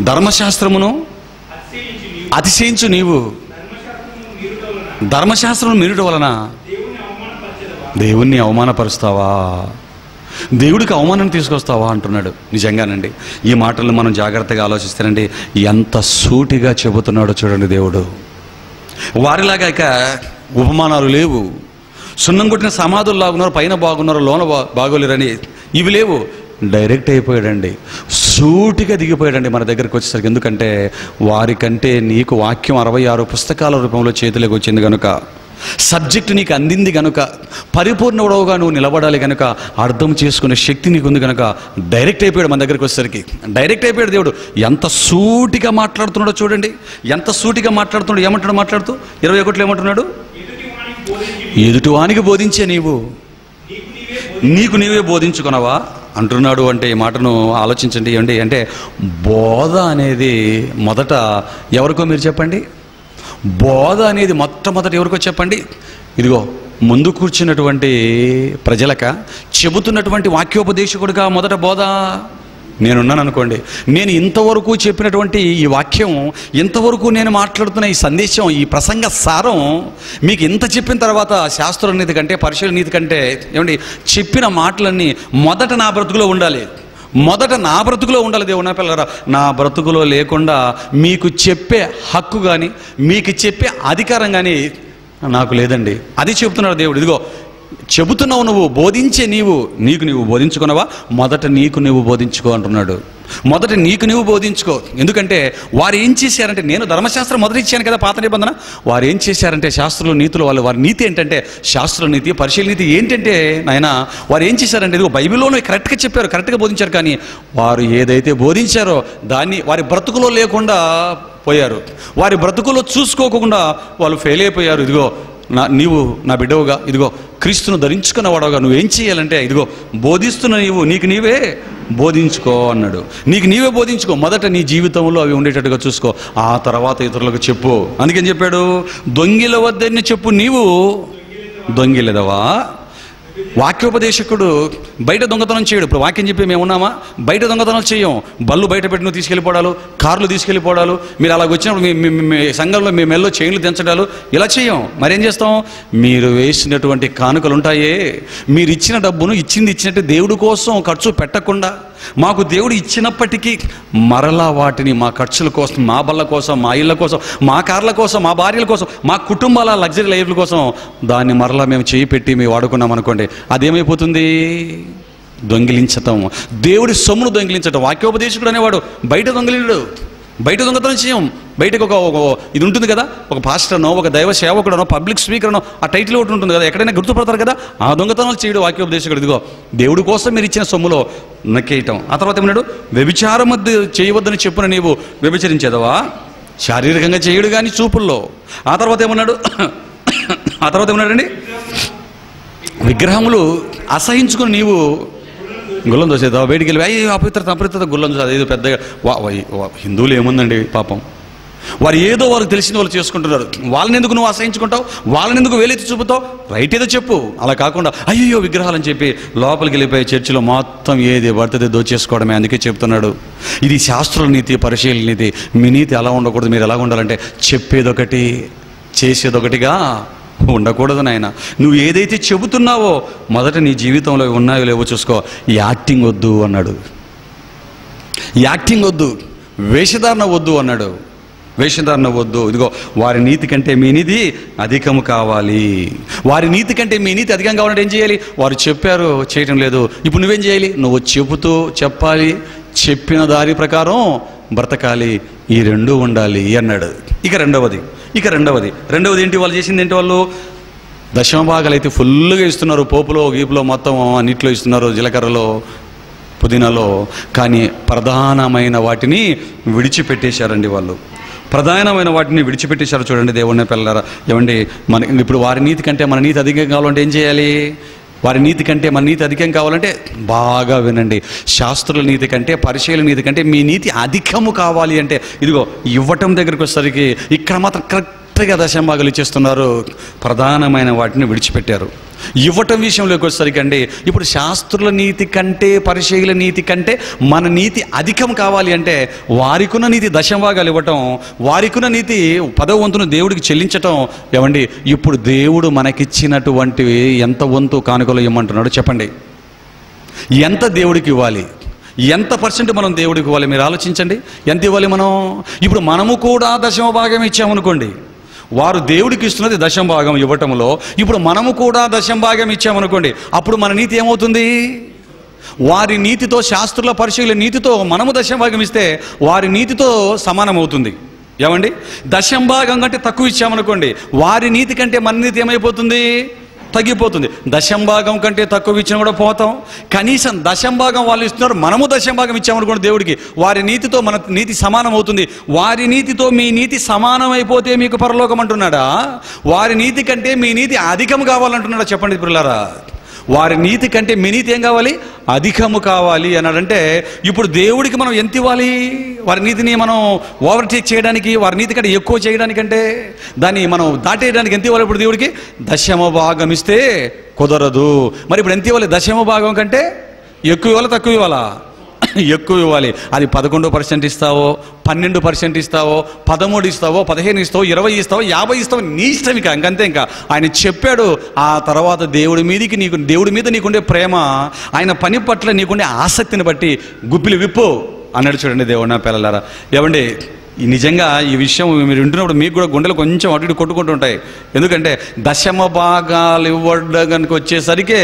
ధర్మశాస్త్రమును అతిశయించు నీవు ధర్మశాస్త్రం మీరుట వలన దేవుణ్ణి అవమానపరుస్తావా? దేవుడికి అవమానం తీసుకొస్తావా అంటున్నాడు. నిజంగానండి, ఈ మాటలను మనం జాగ్రత్తగా ఆలోచిస్తానండి, ఎంత సూటిగా చెబుతున్నాడో చూడండి దేవుడు. వారిలాగా ఇక ఉపమానాలు లేవు. సున్నం కొట్టిన సమాధులు లాగున్నారు, పైన బాగున్నారు, లోన బాగోలేరని ఇవి లేవు. డైరెక్ట్ అయిపోయాడండి, సూటిగా దిగిపోయాడండి మన దగ్గరికి వచ్చేసరికి. ఎందుకంటే వారికంటే నీకు వాక్యం 66 పుస్తకాల రూపంలో చేతిలోకి వచ్చింది కనుక, సబ్జెక్టు నీకు అందింది కనుక, పరిపూర్ణుడవుగా నువ్వు నిలబడాలి కనుక, అర్థం చేసుకునే శక్తి నీకు ఉంది కనుక డైరెక్ట్ అయిపోయాడు మన దగ్గరికి వచ్చేసరికి. డైరెక్ట్ అయిపోయాడు దేవుడు. ఎంత సూటిగా మాట్లాడుతున్నాడో చూడండి, ఎంత సూటిగా మాట్లాడుతున్నాడు. ఏమంటాడు మాట్లాడుతూ 21లో ఏమంటున్నాడు? ఎదుటివానికి బోధించే నీకు నీవే బోధించుకున్నావా అంటున్నాడు. అంటే ఈ మాటను ఆలోచించండి. ఏమండి అంటే బోధ అనేది మొదట ఎవరికో మీరు చెప్పండి. బోధ అనేది మొట్టమొదట ఎవరికో చెప్పండి. ఇదిగో ముందు కూర్చున్నటువంటి ప్రజలక, చెబుతున్నటువంటి వాక్యోపదేశకుడిగా మొదట బోధ నేనున్నాను అనుకోండి. నేను ఇంతవరకు చెప్పినటువంటి ఈ వాక్యం, ఇంతవరకు నేను మాట్లాడుతున్న ఈ సందేశం, ఈ ప్రసంగ సారం మీకు ఇంత చెప్పిన తర్వాత శాస్త్ర నీతి కంటే, పరిశీలన నీతి కంటే ఏమండి చెప్పిన మాటలన్నీ మొదట నా బ్రతుకులో ఉండాలి. మొదట నా బ్రతుకులో ఉండాలి. దేవుని పిల్లరా, నా బ్రతుకులో లేకుండా మీకు చెప్పే హక్కు కానీ, మీకు చెప్పే అధికారం కానీ నాకు లేదండి. అది చెబుతున్నాడు దేవుడు. ఇదిగో చెబుతున్నావు, నువ్వు బోధించే నీకు బోధించుకున్నావా? మొదట నీకు నువ్వు బోధించుకో అంటున్నాడు. మొదట నీకు నువ్వు బోధించుకో. ఎందుకంటే వారు ఏం చేశారంటే, నేను ధర్మశాస్త్రం మొదటి ఇచ్చాను కదా పాత నిబంధన. వారు ఏం చేశారంటే శాస్త్రులు నీతులు, వారి నీతి ఏంటంటే శాస్త్రుల నీతి, పరిశీలన నీతి ఏంటంటే నాయన వారు ఏం చేశారంటే ఇదిగో బైబిల్లోనే కరెక్ట్గా చెప్పారు, కరెక్ట్గా బోధించారు. కానీ వారు ఏదైతే బోధించారో దాన్ని వారి బ్రతుకులో లేకుండా పోయారు. వారి బ్రతుకులో చూసుకోకుండా వాళ్ళు ఫెయిల్ అయిపోయారు. ఇదిగో నీవు నా బిడ్డవుగా, ఇదిగో క్రీస్తును ధరించుకున్నవాడవుగా నువ్వేం చేయాలంటే ఇదిగో బోధిస్తున్న నీకు నీవే బోధించుకో అన్నాడు. నీకు నీవే బోధించుకో. మొదట నీ జీవితంలో అవి ఉండేటట్టుగా చూసుకో, ఆ తర్వాత ఇతరులకు చెప్పు. అందుకని చెప్పాడు, దొంగిల వద్దని చెప్పు, నీవు దొంగిలెదవా. వాక్యోపదేశకుడు బయట దొంగతనం చేయడు. ఇప్పుడు వాక్యం చెప్పి మేము ఉన్నామా? బయట దొంగతనం చేయం. బళ్ళు బయట పెట్టి నువ్వు తీసుకెళ్ళిపోవడాలు, కార్లు తీసుకెళ్ళిపోవడాలు, మీరు అలాగ వచ్చినప్పుడు మీ సంఘంలో మీ మెల్లో చైన్లు దించడాలు ఇలా చేయం. మరేం చేస్తాం? మీరు వేసినటువంటి కానుకలు ఉంటాయే, మీరు ఇచ్చిన డబ్బును ఇచ్చినట్టు దేవుడి కోసం ఖర్చు పెట్టకుండా, మాకు దేవుడు ఇచ్చినప్పటికీ మరలా వాటిని మా ఖర్చుల కోసం, మా బళ్ళ కోసం, మా ఇళ్ళ కోసం, మా కార్ల కోసం, మా భార్యల కోసం, మా కుటుంబాల లగ్జరీ లైఫ్ల కోసం దాన్ని మరలా మేము చేయి పెట్టి మేము వాడుకున్నాం అనుకోండి, అదేమైపోతుంది? దొంగిలించటం. దేవుడి సొమ్మును దొంగిలించటం. వాక్యోపదేశకుడు అనేవాడు బయట దొంగిలిండు. బయట దొంగతనం చేయం. బయటకు ఒక ఇది ఉంటుంది కదా, ఒక పాస్టర్నో, ఒక దైవ సేవకుడనో, పబ్లిక్ స్పీకర్నో ఆ టైటిల్ ఒకటి ఉంటుంది కదా, ఎక్కడైనా గుర్తుపడతారు కదా, ఆ దొంగతనాలు చేయడు వాక్యోపదేశకుడు. ఇదిగో దేవుడి కోసం మీరు ఇచ్చిన సొమ్ములో నక్కేయటం. ఆ తర్వాత ఏమన్నాడు? వ్యభిచారం చేయవద్దని చెప్పున నీవు వ్యభిచరించేదవా? శారీరకంగా చేయడు కానీ చూపుల్లో. ఆ తర్వాత ఏమన్నాడండి? విగ్రహములు అసహించుకుని నీవు గుల్లం దోసేదావు. బయటికి వెళ్ళి అయ్యో అపవిత్రత గుల్లం దోసేది. అదేదో పెద్దగా హిందువులు ఏముందండి పాపం, వారు ఏదో వారికి తెలిసింది వాళ్ళు చేసుకుంటున్నారు. వాళ్ళని ఎందుకు నువ్వు అసహించుకుంటావు? వాళ్ళని ఎందుకు వేలెత్తి చూపుతావు? రైట్ ఏదో చెప్పు. అలా కాకుండా అయ్యో విగ్రహాలని చెప్పి లోపలికి వెళ్ళిపోయి చర్చిలో మొత్తం ఏది పడితే దోచేసుకోవడమే. అందుకే చెప్తున్నాడు, ఇది శాస్త్రుల నీతి, పరిశీలన నీతి. మీ నీతి అలా ఉండకూడదు. మీరు ఎలా ఉండాలంటే చెప్పేదొకటి చేసేదొకటిగా ఉండకూడదు నాయన. నువ్వు ఏదైతే చెబుతున్నావో మొదట నీ జీవితంలో ఉన్నాయో లేవో చూసుకో. యాక్టింగ్ వద్దు అన్నాడు. యాక్టింగ్ వద్దు, వేషధారణ వద్దు అన్నాడు. వేషధారణ వద్దు. ఇదిగో వారి నీతి కంటే మీ నీతి అధికము కావాలి. వారి నీతి కంటే మీ నీతి అధికం కావాలంటే ఏం చేయాలి? వారు చెప్పారు, చేయటం లేదు. ఇప్పుడు నువ్వేం చేయాలి? నువ్వు చెబుతూ చెప్పాలి, చెప్పిన దారి ప్రకారం బ్రతకాలి. ఈ రెండు ఉండాలి అన్నాడు. ఇక రెండవది ఏంటి? వాళ్ళు చేసింది ఏంటి? వాళ్ళు దశమ భాగాలు అయితే ఫుల్గా ఇస్తున్నారు. పోపులో గీపులో మొత్తం అన్నిట్లో ఇస్తున్నారు, జీలకర్రలో, పుదీనాలో. కానీ ప్రధానమైన వాటిని విడిచిపెట్టేశారండి వాళ్ళు. ప్రధానమైన వాటిని విడిచిపెట్టేశారు. చూడండి దేవుని పిల్లలారా, ఏమండి ఇప్పుడు వారి నీతి కంటే మన నీతి అధికం కావాలంటే ఏం చేయాలి? వారి నీతి కంటే మన నీతి అధికం కావాలంటే బాగా వినండి. శాస్త్రుల నీతి కంటే, పరిశీలన నీతి కంటే మీ నీతి అధికము కావాలి అంటే ఇదిగో ఇవ్వటం దగ్గరికి వచ్చేసరికి ఇక్కడ మాత్రం కరెక్ట్గా దశంభాగాలు ఇచ్చేస్తున్నారు. ప్రధానమైన వాటిని విడిచిపెట్టారు. ఇవ్వటం విషయంలోకి వచ్చేసరికి అండి, ఇప్పుడు శాస్త్రుల నీతి కంటే, పరిశీలన నీతి కంటే మన నీతి అధికం కావాలి అంటే వారికున్న నీతి దశంభాగాలు ఇవ్వటం, వారికున్న నీతి 10వ వంతును దేవుడికి చెల్లించటం. ఏమండి ఇప్పుడు దేవుడు మనకిచ్చినటువంటివి ఎంత వంతు కానుకలు ఇవ్వమంటున్నాడు చెప్పండి. ఎంత దేవుడికి ఇవ్వాలి? ఎంత పర్సెంట్ మనం దేవుడికి ఇవ్వాలి? మీరు ఆలోచించండి. ఎంత ఇవ్వాలి మనం? ఇప్పుడు మనము కూడా దశమ భాగం ఇచ్చామనుకోండి, వారు దేవుడికి ఇస్తున్నది దశమ భాగం ఇవ్వటంలో, ఇప్పుడు మనము కూడా దశమ భాగం ఇచ్చామనుకోండి, అప్పుడు మన నీతి ఏమవుతుంది? వారి నీతితో, శాస్త్రుల పరిశీలన నీతితో మనము దశమ భాగం ఇస్తే వారి నీతితో సమానం అవుతుంది. ఏమండి దశమ భాగం కంటే తక్కువ ఇచ్చామనుకోండి, వారి నీతి కంటే మన నీతి ఏమైపోతుంది? తగ్గిపోతుంది. దశంభాగం కంటే తక్కువ ఇచ్చినా కూడా పోతాం. కనీసం దశంభాగం వాళ్ళు ఇస్తున్నారు, మనము దశంభాగం ఇచ్చామనుకోండి దేవుడికి, వారి నీతితో మన నీతి సమానం అవుతుంది. వారి నీతితో మీ నీతి సమానం అయిపోతే మీకు పరలోకం అంటున్నాడా? వారి నీతి కంటే మీ నీతి అధికం కావాలంటున్నాడా? చెప్పండి పిల్లలారా. వారి నీతి కంటే మీ నీతి ఏం కావాలి? అధికము కావాలి అన్నాడంటే ఇప్పుడు దేవుడికి మనం ఎంత ఇవ్వాలి? వారి నీతిని మనం ఓవర్టేక్ చేయడానికి, వారి నీతి కంటే ఎక్కువ చేయడానికంటే, దాన్ని మనం దాటేయడానికి ఎంత ఇవ్వాలి? ఇప్పుడు దేవుడికి 10వ భాగం ఇస్తే కుదరదు. మరి ఇప్పుడు ఎంత ఇవ్వాలి? 10వ భాగం కంటే ఎక్కువ ఇవ్వాలా, తక్కువ ఇవ్వాలా? ఎక్కువ ఇవ్వాలి. అది 11% ఇస్తావో, 12% ఇస్తావో, 13 ఇస్తావో, 15 ఇస్తావో, 20 ఇస్తావో, 50 ఇస్తావో, నీ ఇష్టం. ఇంకంతే. ఇంకా ఆయన చెప్పాడు. ఆ తర్వాత దేవుడి మీద నీకుండే ప్రేమ, ఆయన పని పట్ల నీకుండే ఆసక్తిని బట్టి గుప్పిలు విప్పు అన్నాడు. చూడండి దేవుడు నా పిల్లలారా. ఏమండి, నిజంగా ఈ విషయం మీరు వింటున్నప్పుడు మీకు కూడా గుండెలు కొంచెం అటు ఇటు కొట్టుకుంటుంటాయి. ఎందుకంటే 10వ భాగాలు ఇవ్వడానికి వచ్చేసరికే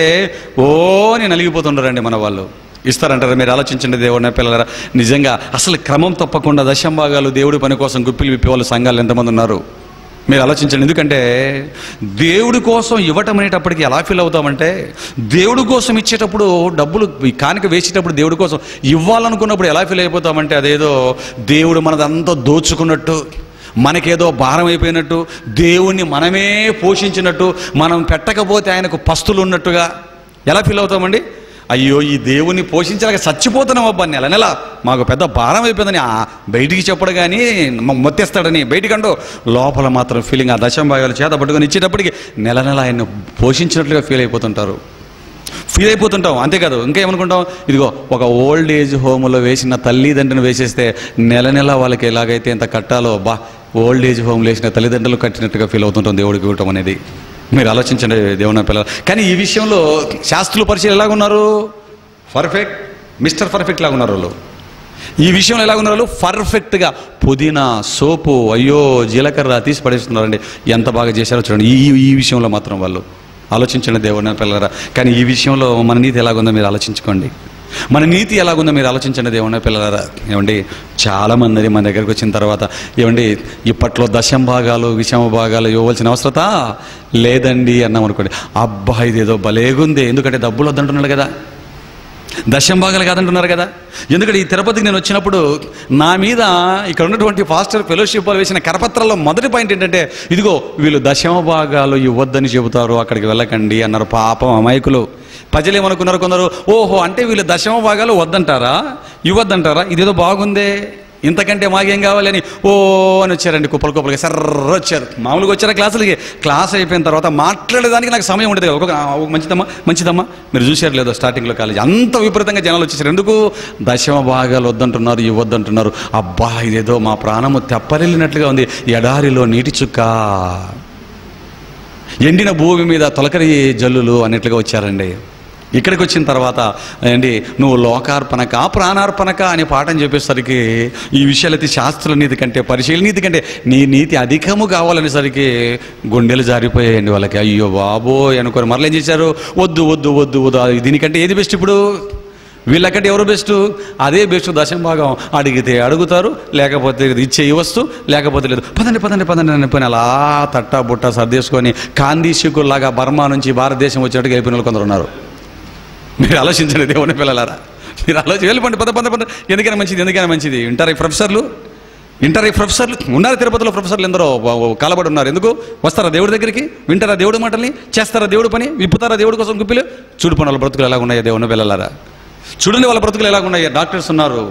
నేను నలిగిపోతుంటారండి మన వాళ్ళు. ఇస్తారంటారా? మీరు ఆలోచించండి దేవుడిన పిల్లలారా. నిజంగా అసలు క్రమం తప్పకుండా 10వ భాగాలు దేవుడి పని కోసం గుప్పిలు విప్పే వాళ్ళు సంఘాలు ఎంతమంది ఉన్నారు మీరు ఆలోచించండి. ఎందుకంటే దేవుడి కోసం ఇవ్వటం అనేటప్పటికి ఎలా ఫీల్ అవుతామంటే, దేవుడి కోసం ఇచ్చేటప్పుడు డబ్బులు కానుక వేసేటప్పుడు దేవుడి కోసం ఇవ్వాలనుకున్నప్పుడు ఎలా ఫీల్ అయిపోతామంటే, అదేదో దేవుడు మనదంతా దోచుకున్నట్టు, మనకేదో భారం అయిపోయినట్టు, దేవుణ్ణి మనమే పోషించినట్టు, మనం పెట్టకపోతే ఆయనకు పస్తులు ఉన్నట్టుగా ఎలా ఫీల్ అవుతామండి? అయ్యో, ఈ దేవుణ్ణి పోషించలేక చచ్చిపోతున్నాం అబ్బా, నెల మాకు పెద్ద భారం అయిపోయిందని బయటికి చెప్పడు కానీ మొత్తేస్తాడని బయటికంటూ, లోపల మాత్రం ఫీలింగ్ ఆ 10వ భాగాలు చేత పట్టుకొని ఇచ్చేటప్పటికి నెల ఆయన్ని పోషించినట్లుగా ఫీల్ అయిపోతుంటాం. అంతేకాదు, ఇంకా ఏమనుకుంటాం, ఇదిగో ఒక ఓల్డ్ ఏజ్ హోమ్లో వేసిన తల్లిదండ్రులను వేసేస్తే నెల వాళ్ళకి ఎలాగైతే ఎంత కట్టాలో, ఓల్డ్ ఏజ్ హోమ్లో వేసిన తల్లిదండ్రులు కట్టినట్టుగా ఫీల్ అవుతుంటాం దేవుడికి ఇవ్వటం అనేది. మీరు ఆలోచించండి దేవుని పిల్లలు. కానీ ఈ విషయంలో శాస్త్రుల పరిచయం ఎలాగున్నారు? పర్ఫెక్ట్, మిస్టర్ పర్ఫెక్ట్ లాగా ఉన్నారు వాళ్ళు. ఈ విషయంలో ఎలాగున్నారు వాళ్ళు? పర్ఫెక్ట్గా పుదీనా, సోపు, అయ్యో జీలకర్ర తీసి పడేస్తున్నారండి. ఎంత బాగా చేశారో చూడండి. ఈ విషయంలో మాత్రం వాళ్ళు ఆలోచించండి దేవుని పిల్లరా. కానీ ఈ విషయంలో మన నీతి ఎలాగుందో మీరు ఆలోచించుకోండి. మన నీతి ఎలాగుందో మీరు ఆలోచించండి దేవుని పిల్లలారా. ఏమండి, చాలామంది మన దగ్గరికి వచ్చిన తర్వాత, ఏమండి ఇప్పట్లో 10వ భాగాలు 20వ భాగాలు ఇవ్వాల్సిన అవసరత లేదండి అన్నాం అనుకోండి, అబ్బా ఇదేదో భలేగుంది. ఎందుకంటే డబ్బులు వద్దంటున్నాడు కదా, 10వ భాగాలు కాదంటున్నారు కదా. ఎందుకంటే ఈ తిరుపతికి నేను వచ్చినప్పుడు నా మీద ఇక్కడ ఉన్నటువంటి పాస్టర్ ఫెలోషిప్ వాళ్ళు వేసిన కరపత్రాల్లో మొదటి పాయింట్ ఏంటంటే, ఇదిగో వీళ్ళు 10వ భాగాలు ఇవ్వద్దని చెబుతారు, అక్కడికి వెళ్ళకండి అన్నారు. పాపం అమాయకులు. ప్రజలు ఏమనుకున్నారు కొందరు, ఓహో అంటే వీళ్ళు 10వ భాగాలు వద్దంటారా, ఇవ్వద్దంటారా, ఇదేదో బాగుందే, ఇంతకంటే మాకేం కావాలని అని వచ్చారండి. కుప్పలుగా సర్ర వచ్చారు. మామూలుగా వచ్చారా క్లాసులకి. క్లాస్ అయిపోయిన తర్వాత మాట్లాడేదానికి నాకు సమయం ఉండేది. ఒక మంచిదమ్మా మీరు చూసారు లేదో స్టార్టింగ్లో కాలేజీ అంత విపరీతంగా జనాలు వచ్చేసారు. ఎందుకు? 10వ భాగాలు వద్దంటున్నారు, ఇవ్వద్దంటున్నారు. అబ్బా ఇదేదో మా ప్రాణము తెప్పరిల్లినట్లుగా ఉంది. ఎడారిలో నీటి చుక్క, ఎండిన భూమి మీద తొలకరి జల్లులు అన్నట్లుగా వచ్చారండి. ఇక్కడికి వచ్చిన తర్వాత అండి, నువ్వు లోకార్పణక ప్రాణార్పణక అనే పాఠం చెప్పేసరికి ఈ విషయాలైతే శాస్త్రుల నీతి కంటే పరిశీలన నీతి కంటే నీ నీతి అధికము కావాలనేసరికి గుండెలు జారిపోయాయండి వాళ్ళకి. అయ్యో బాబోయ్ అనుకోని మరలా ఏం చేశారు? వద్దు దీనికంటే ఏది బెస్ట్? ఇప్పుడు వీళ్ళకంటే ఎవరు బెస్ట్? అదే బెస్ట్. 10వ భాగం అడిగితే అడుగుతారు, లేకపోతే ఇచ్చే ఇవ్వచ్చు, లేకపోతే లేదు. పదండి అని అలా తట్టా బుట్ట సర్దేసుకొని కాందీశకుల్లాగా బర్మా నుంచి భారతదేశం వచ్చేట్టుగా వెళ్ళిపోయిన వాళ్ళు కొందరు ఉన్నారు. మీరు ఆలోచించండి దేవుని పిల్లలారా. మీరు వెళ్ళిపోండి, పద. ఎందుకైనా మంచిది. ఇంటర్ ప్రొఫెసర్లు ఉన్నారు తిరుపతిలో. ప్రొఫెసర్లు ఎందరో కాలబడి ఉన్నారు. ఎందుకు? వస్తారా దేవుడి దగ్గరికి, వింటారా దేవుడి మాటల్ని, చేస్తారా దేవుడి పని, విప్పుతారా దేవుడి కోసం గుప్పిలు. చూడుపోయిన వాళ్ళ బ్రతుకులు ఎలా ఉన్నాయో దేవుని పిల్లలారా. చూడండి వాళ్ళ బ్రతుకులు ఎలా ఉన్నాయి. డాక్టర్స్ ఉన్నారు,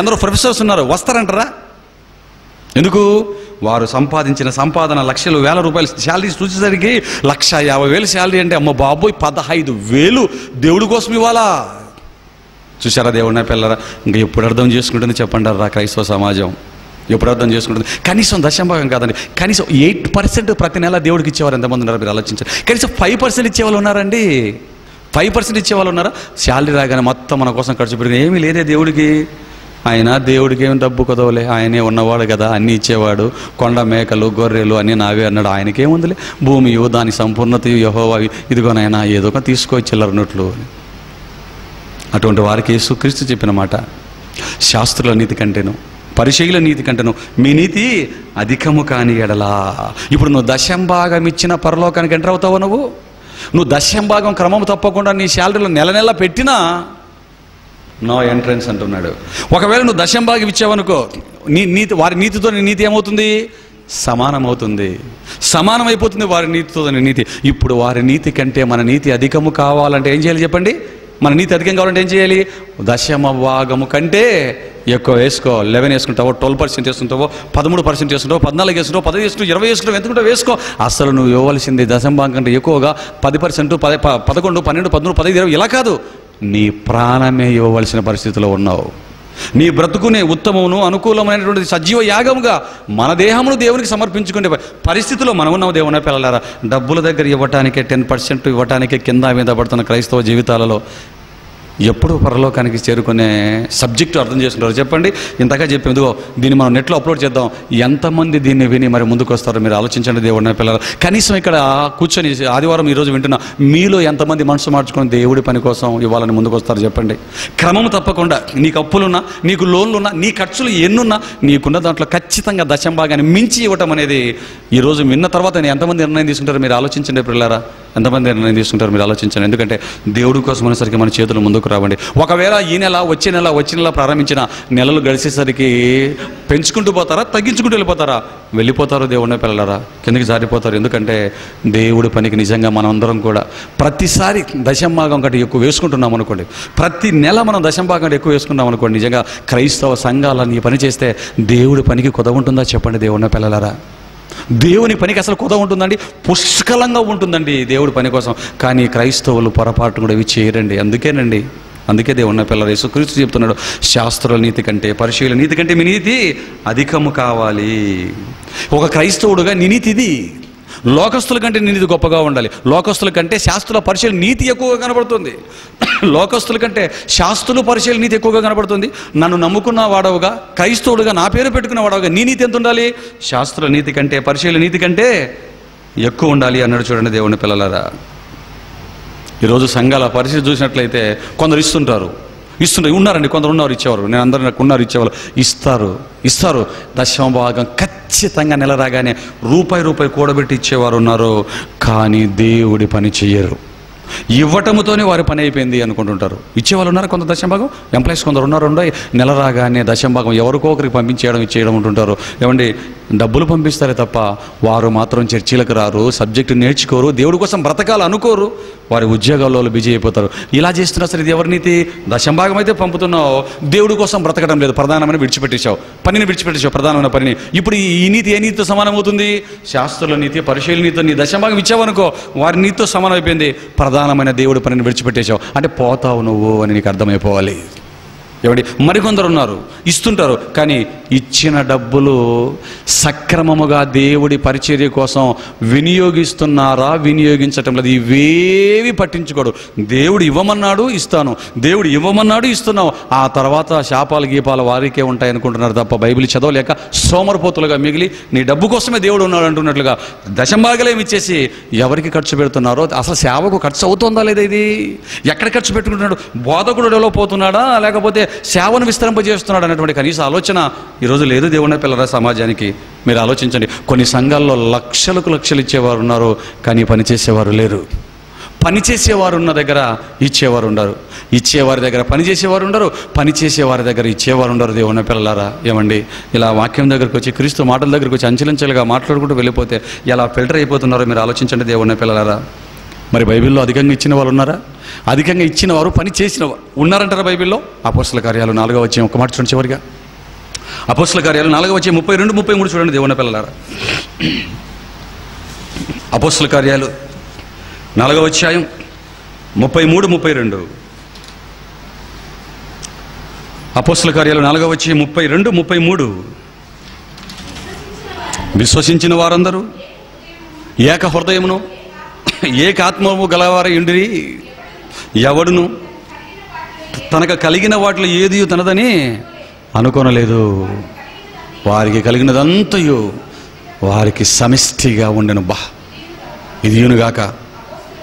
ఎందరో ప్రొఫెసర్స్ ఉన్నారు. వస్తారంటారా? ఎందుకు? వారు సంపాదించిన సంపాదన లక్షలు వేల రూపాయలు శాలరీ చూసేసరికి 1,50,000 శాలరీ అంటే అమ్మ బాబోయ్ 15,000 దేవుడి కోసం ఇవ్వాలా? చూసారా దేవుడిన పిల్లరా. ఇంకా ఎప్పుడు అర్థం చేసుకుంటుంది చెప్పండి రా క్రైస్తవ సమాజం? ఎప్పుడు అర్థం చేసుకుంటుంది? కనీసం 10వ భాగం కాదండి, కనీసం 8% ప్రతి నెల దేవుడికి ఇచ్చేవారు ఎంతమంది ఉన్నారు మీరు ఆలోచించారు. కనీసం 5% ఇచ్చేవాళ్ళు ఉన్నారండి. 5% ఇచ్చేవాళ్ళు ఉన్నారా? శాలరీ రాగానే మొత్తం మన కోసం ఖర్చు పెరిగింది. ఏమీ లేదే దేవుడికి. ఆయన దేవుడికి ఏమి డబ్బు కదవలే, ఆయనే ఉన్నవాడు కదా, అన్నీ ఇచ్చేవాడు. కొండ మేకలు గొర్రెలు అన్నీ నావే అన్నాడు. ఆయనకేముందిలే, భూమియు దాని సంపూర్ణతయు యెహోవా, ఇదిగోనైనా ఏదో ఒక తీసుకోవచ్చిల్లరన్నట్లు. అటువంటి వారికి యేసుక్రీస్తు చెప్పిన మాట, శాస్త్రుల నీతి కంటేను పరిచయుల నీతి కంటేను మీ నీతి అధికము కాని ఎడలా. ఇప్పుడు నువ్వు 10వ భాగం ఇచ్చిన పరలోకానికి ఎంటర్ అవుతావు. నువ్వు 10వ భాగం క్రమం తప్పకుండా నీ శాలరీలో నెల పెట్టినా నో ఎంట్రన్స్ అంటున్నాడు. ఒకవేళ నువ్వు 10వ భాగం ఇచ్చావనుకో, నీ నీతి వారి నీతితో నీ నీతి ఏమవుతుంది? సమానమవుతుంది, సమానమైపోతుంది వారి నీతితో నీతి. ఇప్పుడు వారి నీతి కంటే మన నీతి అధికము కావాలంటే ఏం చేయాలి చెప్పండి? మన నీతి అధికం కావాలంటే ఏం చేయాలి? దశమ భాగము కంటే ఎక్కువ వేసుకో. 11 వేసుకుంటావో, 12% వేసుకుంటావో, 13% వేసుకుంటావో, 14 వేసుకుంటావో, 15 వేసుకుంటావు, 20 వేసుకుంటావు, ఎంతకుంటావు వేసుకో. అసలు నువ్వు ఇవ్వవలసింది దశమ భాగం కంటే ఎక్కువగా 10%, 11, 12, 13, 15, 20 ఇలా కాదు, నీ ప్రాణమే ఇవ్వవలసిన పరిస్థితిలో ఉన్నావు. నీ బ్రతుకునే ఉత్తమమును అనుకూలమైనటువంటి సజీవ యాగముగా మన దేహమును దేవునికి సమర్పించుకునే పరిస్థితిలో మనం ఉన్నాము. దేవుని పిల్లలారా, డబ్బుల దగ్గర ఇవ్వటానికే 10% ఇవ్వటానికే కింద మీద పడుతున్న క్రైస్తవ జీవితాలలో ఎప్పుడు పరలోకానికి చేరుకునే సబ్జెక్టు అర్థం చేసుకుంటారు చెప్పండి? ఇంతగా చెప్పేందుకో దీన్ని మనం నెట్లో అప్లోడ్ చేద్దాం, ఎంతమంది దీన్ని విని మరి ముందుకు వస్తారో మీరు ఆలోచించండి. దేవుడి పిల్లలు, కనీసం ఇక్కడ కూర్చొని ఆదివారం ఈరోజు వింటున్నా మీలో ఎంతమంది మనసు మార్చుకొని దేవుడి పని కోసం ఇవ్వాలని ముందుకు వస్తారు చెప్పండి? క్రమం తప్పకుండా నీకు అప్పులున్నా, నీకు లోన్లున్నా, నీ ఖర్చులు ఎన్నున్నా నీకున్న దాంట్లో ఖచ్చితంగా దశమ భాగాన్ని మించి ఇవ్వటం అనేది ఈరోజు విన్న తర్వాత ఎంతమంది నిర్ణయం తీసుకుంటారో మీరు ఆలోచించండి. పిల్లలారా, ఎంతమంది నిర్ణయం తీసుకుంటారో మీరు ఆలోచించండి. ఎందుకంటే దేవుడి కోసం అనేసరికి మన చేతులు ముందుకు రావండి. ఒకవేళ ఈ నెల వచ్చే నెల ప్రారంభించిన నెలలు గడిచేసరికి పెంచుకుంటూ పోతారా, తగ్గించుకుంటూ వెళ్ళిపోతారా? వెళ్ళిపోతారు దేవుడిని పిల్లలారా, కిందకి జారిపోతారు. ఎందుకంటే దేవుడి పనికి నిజంగా మనం అందరం కూడా ప్రతిసారి దశమ భాగం కంటే ఎక్కువ వేసుకుంటున్నాం అనుకోండి, ప్రతి నెల మనం దశమ భాగం కంటే ఎక్కువ వేసుకున్నాం అనుకోండి, నిజంగా క్రైస్తవ సంఘాలని పని చేస్తే దేవుడి పనికి కుదవ ఉంటుందా చెప్పండి? దేవుడిని పిల్లలారా, దేవుని పనికి అసలు కుదవ ఉంటుందండి? పుష్కలంగా ఉంటుందండి దేవుడి పని కోసం. కానీ క్రైస్తవులు పొరపాటు కూడా ఇవి చేయరండి. అందుకే దేవుని పిల్లలు యేసుక్రీస్తు చెప్తున్నాడు, శాస్త్రుల నీతి కంటే, పరిశీలన నీతి కంటే మీ నీతి అధికము కావాలి. ఒక క్రైస్తవుడుగా నీ నీతి ఇది. లోకస్తుల కంటే నీ నీతి గొప్పగా ఉండాలి. లోకస్తుల కంటే శాస్త్రుల పరిశీలన నీతి ఎక్కువగా కనబడుతుంది. లోకస్తుల కంటే శాస్త్రుల పరిశీలన నీతి ఎక్కువగా కనబడుతుంది. నన్ను నమ్ముకున్న వాడవుగా, క్రైస్తవుడుగా నా పేరు పెట్టుకున్న వాడవుగా నీ నీతి ఎంత ఉండాలి? శాస్త్రుల నీతి కంటే, పరిశీలన నీతి కంటే ఎక్కువ ఉండాలి అన్నాడు. చూడండి దేవుని పిల్లలారా, ఈరోజు సంఘాల పరిస్థితి చూసినట్లయితే కొందరు ఇస్తుంటారు, ఉన్నారండి, కొందరు ఉన్నారు ఇచ్చేవారు, నేను అందరూ నాకు ఉన్నారు ఇచ్చేవాళ్ళు, ఇస్తారు దశమ భాగం ఖచ్చితంగా నెల రాగానే రూపాయి కూడబెట్టి ఇచ్చేవారు ఉన్నారు. కానీ దేవుడి పని చెయ్యరు. ఇవ్వటముతోనే వారి పని అయిపోయింది అనుకుంటుంటారు. ఇచ్చేవాళ్ళు ఉన్నారు కొంత దశమ భాగం, ఎంప్లాయీస్ కొందరు ఉన్నారు, నెల రాగానే దశమ భాగం ఎవరికో ఒకరికి ఇచ్చేయడం ఉంటుంటారు. ఏమండి, డబ్బులు పంపిస్తారే తప్ప వారు మాత్రం చర్చీలకు రారు, సబ్జెక్టు నేర్చుకోరు, దేవుడి కోసం బ్రతకాలు అనుకోరు, వారి ఉద్యోగాల్లో బిజీ అయిపోతారు. ఇలా చేస్తున్నా సరే ఇది ఎవరి నీతి? దశమ భాగం అయితే పంపుతున్నావు, దేవుడి కోసం బ్రతకడం లేదు, ప్రధానమైన పనిని విడిచిపెట్టేశావు, ప్రధానమైన పనిని. ఇప్పుడు ఈ నీతి ఏ నీతితో సమానమవుతుంది? శాస్త్రుల నీతి, పరిశీలన నీతితో నీ దశమ భాగం ఇచ్చావనుకో, వారి నీతితో సమానం అయిపోయింది. ప్రధానమైన దేవుడి పనిని విడిచిపెట్టేశావు అంటే పోతావు నువ్వు అని నీకు అర్థమైపోవాలి. ఏమండి, మరికొందరు ఉన్నారు ఇస్తుంటారు, కానీ ఇచ్చిన డబ్బులు సక్రమముగా దేవుడి పరిచర్య కోసం వినియోగిస్తున్నారా, వినియోగించటం లేదు, ఇవేవి పట్టించుకోడు. దేవుడు ఇవ్వమన్నాడు ఇస్తాను, దేవుడు ఇవ్వమన్నాడు ఇస్తున్నావు, ఆ తర్వాత శాపాలు గీపాలు వారికే ఉంటాయి అనుకుంటున్నారు తప్ప బైబిల్ చదవలేక సోమరపోతులుగా మిగిలి నీ డబ్బు కోసమే దేవుడు ఉన్నాడు అంటున్నట్లుగా దశంభాగాలేమి ఇచ్చేసి ఎవరికి ఖర్చు పెడుతున్నారో, అసలు సేవకు ఖర్చు అవుతుందా లేదా, ఇది ఎక్కడ ఖర్చు పెట్టుకుంటున్నాడు, బోధకుడు డెవలప్ అవుతున్నాడా లేకపోతే సేవను విస్తరింపజేస్తున్నాడు అనేటువంటి కనీస ఆలోచన ఈరోజు లేదు దేవుని పిల్లల సమాజానికి. మీరు ఆలోచించండి, కొన్ని సంఘాల్లో లక్షలు ఇచ్చేవారు ఉన్నారు, కానీ పనిచేసేవారు లేరు. పనిచేసేవారు ఉన్న దగ్గర ఇచ్చేవారు ఉండరు, ఇచ్చేవారి దగ్గర పనిచేసేవారు ఉండరు, పనిచేసేవారి దగ్గర ఇచ్చేవారు ఉండరు. దేవుని పిల్లలారా, ఏమండి, ఇలా వాక్యం దగ్గరకు వచ్చి, క్రీస్తు మాటల దగ్గరకు వచ్చి అంచెలంచెలుగా మాట్లాడుకుంటూ వెళ్ళిపోతే ఎలా ఫిల్టర్ అయిపోతున్నారో మీరు ఆలోచించండి. దేవుని పిల్లలారా, మరి బైబిల్లో అధికంగా ఇచ్చిన వాళ్ళు ఉన్నారా? అధికంగా ఇచ్చిన వారు, పని చేసిన ఉన్నారంటారా బైబిల్లో? అపోస్తల కార్యాలు 4వ అధ్యాయం ఒక మాట చూడండి చివరిగా. అపోస్తల కార్యాలు 4వ అధ్యాయం 32, 33 చూడండి దేవుని పిల్లలారా. అపోస్తల కార్యాలు 4వ అధ్యాయం 33, 32. అపోస్తల కార్యాలు 4వ అధ్యాయం 32, 33. విశ్వసించిన వారందరూ ఏక హృదయమును ఏకాత్మము గలవారై ఉండిరి, ఎవడును తనకు కలిగిన వాటిలో ఏది తనదని అనుకోనలేదు, వారికి కలిగినదంతయు వారికి సమిష్టిగా ఉండెను. ఇది యూనుగాక.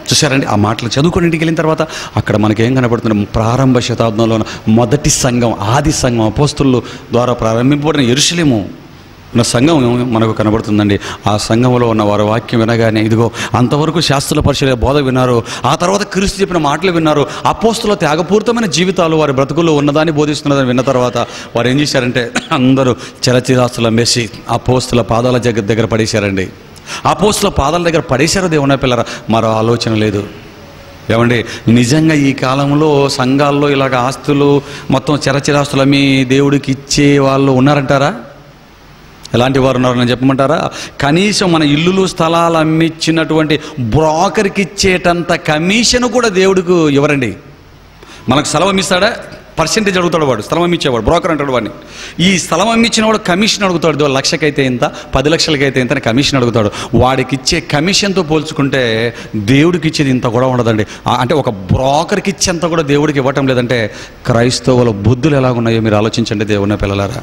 చూసారండి, ఆ మాటలు చదువుకొని ఇంటికి వెళ్ళిన తర్వాత అక్కడ మనకేం కనపడుతుంది? ప్రారంభ శతాబ్దంలో మొదటి సంఘం, ఆది సంఘం, అపోస్తలుల ద్వారా ప్రారంభింపబడిన యెరూషలేము నా సంఘం మనకు కనబడుతుందండి. ఆ సంఘంలో ఉన్న వారి వాక్యం వినగానే ఇదిగో అంతవరకు శాస్త్రుల పరిచయ బోధ విన్నారు, ఆ తర్వాత క్రీస్తు చెప్పిన మాటలు విన్నారు, అపోస్తుల త్యాగపూరితమైన జీవితాలు వారి బ్రతుకుల్లో ఉన్నదాన్ని బోధిస్తున్నదని విన్న తర్వాత వారు ఏం చేశారంటే అందరూ చలచిరాస్తులు అమ్మేసి అపోస్తుల పాదాల దగ్గర పడేశారండి. అపోస్తుల పాదాల దగ్గర పడేశారు దేవుని పిల్లరా. మరో ఆలోచన లేదు. ఏమండి, నిజంగా ఈ కాలంలో సంఘాల్లో ఇలాగ ఆస్తులు మొత్తం చరచిరాస్తులు అమ్మి దేవుడికి ఇచ్చే వాళ్ళు ఉన్నారంటారా? ఎలాంటి వారు ఉన్నారు నేను చెప్పమంటారా? కనీసం మన ఇల్లులు స్థలాలు అమ్మిచ్చినటువంటి బ్రోకర్కి ఇచ్చేటంత కమిషన్ కూడా దేవుడికి ఇవ్వరండి. మనకు స్థలం అమ్మిస్తాడా, పర్సెంటేజ్ అడుగుతాడు వాడు. స్థలం అమ్మించేవాడు బ్రోకర్ అంటాడు వాడిని. ఈ స్థలం అమ్మించిన వాడు కమిషన్ అడుగుతాడు. 1,00,000కి అయితే ఇంత, 10 లక్షలకి అయితే ఇంత అని కమిషన్ అడుగుతాడు. వాడికి ఇచ్చే కమిషన్తో పోల్చుకుంటే దేవుడికి ఇచ్చేది ఇంత కూడా ఉండదండి. అంటే ఒక బ్రోకర్కి ఇచ్చేంత కూడా దేవుడికి ఇవ్వటం లేదంటే క్రైస్తవుల బుద్ధులు ఎలాగున్నాయో మీరు ఆలోచించండి దేవుని పిల్లలారా.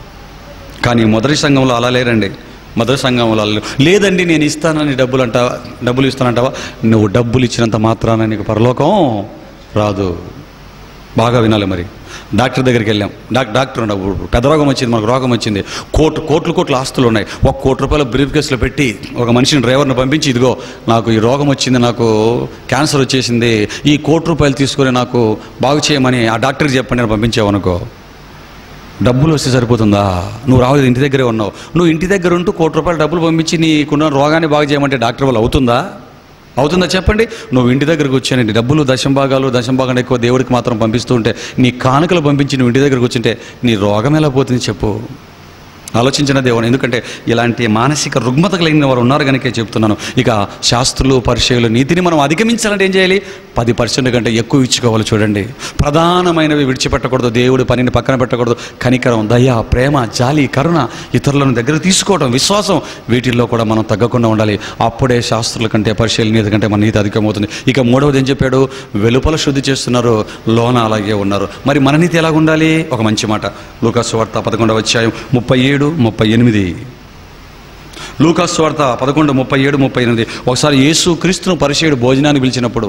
కానీ మొదటి సంఘంలో అలా లేరండి. మొదటి సంఘంలో లేదండి, నేను ఇస్తానని డబ్బులు ఇస్తానంటావా? నువ్వు డబ్బులు ఇచ్చినంత మాత్రాన నీకు పరలోకం రాదు. బాగా వినాలి. మరి డాక్టర్ దగ్గరికి వెళ్ళాం. డాక్టర్ పెద్ద రోగం వచ్చింది, మనకు రోగం వచ్చింది, కోట్లు ఆస్తులు ఉన్నాయి. 1 కోటి రూపాయలు బ్రీఫ్ కేసులో పెట్టి ఒక మనిషిని డ్రైవర్ని పంపించి ఇదిగో నాకు ఈ రోగం వచ్చింది, నాకు క్యాన్సర్ వచ్చేసింది, ఈ 1 కోటి రూపాయలు తీసుకొని నాకు బాగు చేయమని ఆ డాక్టర్కి చెప్పండి నేను పంపించావనుకో, డబ్బులు వస్తే సరిపోతుందా? నువ్వు రావాలి, ఇంటి దగ్గరే ఉన్నావు. నువ్వు ఇంటి దగ్గర ఉంటూ 1 కోటి రూపాయలు డబ్బులు పంపించి నీకున్న రోగాన్ని బాగు చేయమంటే డాక్టర్ వల్ల అవుతుందా చెప్పండి? నువ్వు ఇంటి దగ్గరకు వచ్చానండి, డబ్బులు దశంభాగం ఎక్కువ దేవుడికి మాత్రం పంపిస్తూ ఉంటే, నీ కానుకలు పంపించి నువ్వు ఇంటి దగ్గరకు వచ్చింటే నీ రోగం ఎలా పోతుంది చెప్పు? ఆలోచించిన దేవుని. ఎందుకంటే ఇలాంటి మానసిక రుగ్మత కలిగిన వారు ఉన్నారు కనుక చెప్తున్నాను. ఇక శాస్త్రులు పరిచయులు నీతిని మనం అధిగమించాలంటే ఏం చేయాలి? 10% కంటే ఎక్కువ ఇచ్చుకోవాలి. చూడండి, ప్రధానమైనవి విడిచిపెట్టకూడదు, దేవుడి పనిని పక్కన పెట్టకూడదు. కనికరం, దయ, ప్రేమ, జాలి, కరుణ, ఇతరులను దగ్గర తీసుకోవడం, విశ్వాసం, వీటిల్లో కూడా మనం తగ్గకుండా ఉండాలి. అప్పుడే శాస్త్రుల కంటే పరిచయుల నీతి కంటే మన నీతి అధికమవుతుంది. ఇక మూడవది ఏం చెప్పాడు? వెలుపల శుద్ధి చేస్తున్నారు, లోన అలాగే ఉన్నారు. మరి మన నీతి ఎలాగ ఉండాలి? ఒక మంచి మాట లూకా సువార్త 11వ అధ్యాయం 37-38. లూకా సువార్త 11:37-38. ఒకసారి యేసు క్రీస్తును పరిచయుడు భోజనాన్ని పిలిచినప్పుడు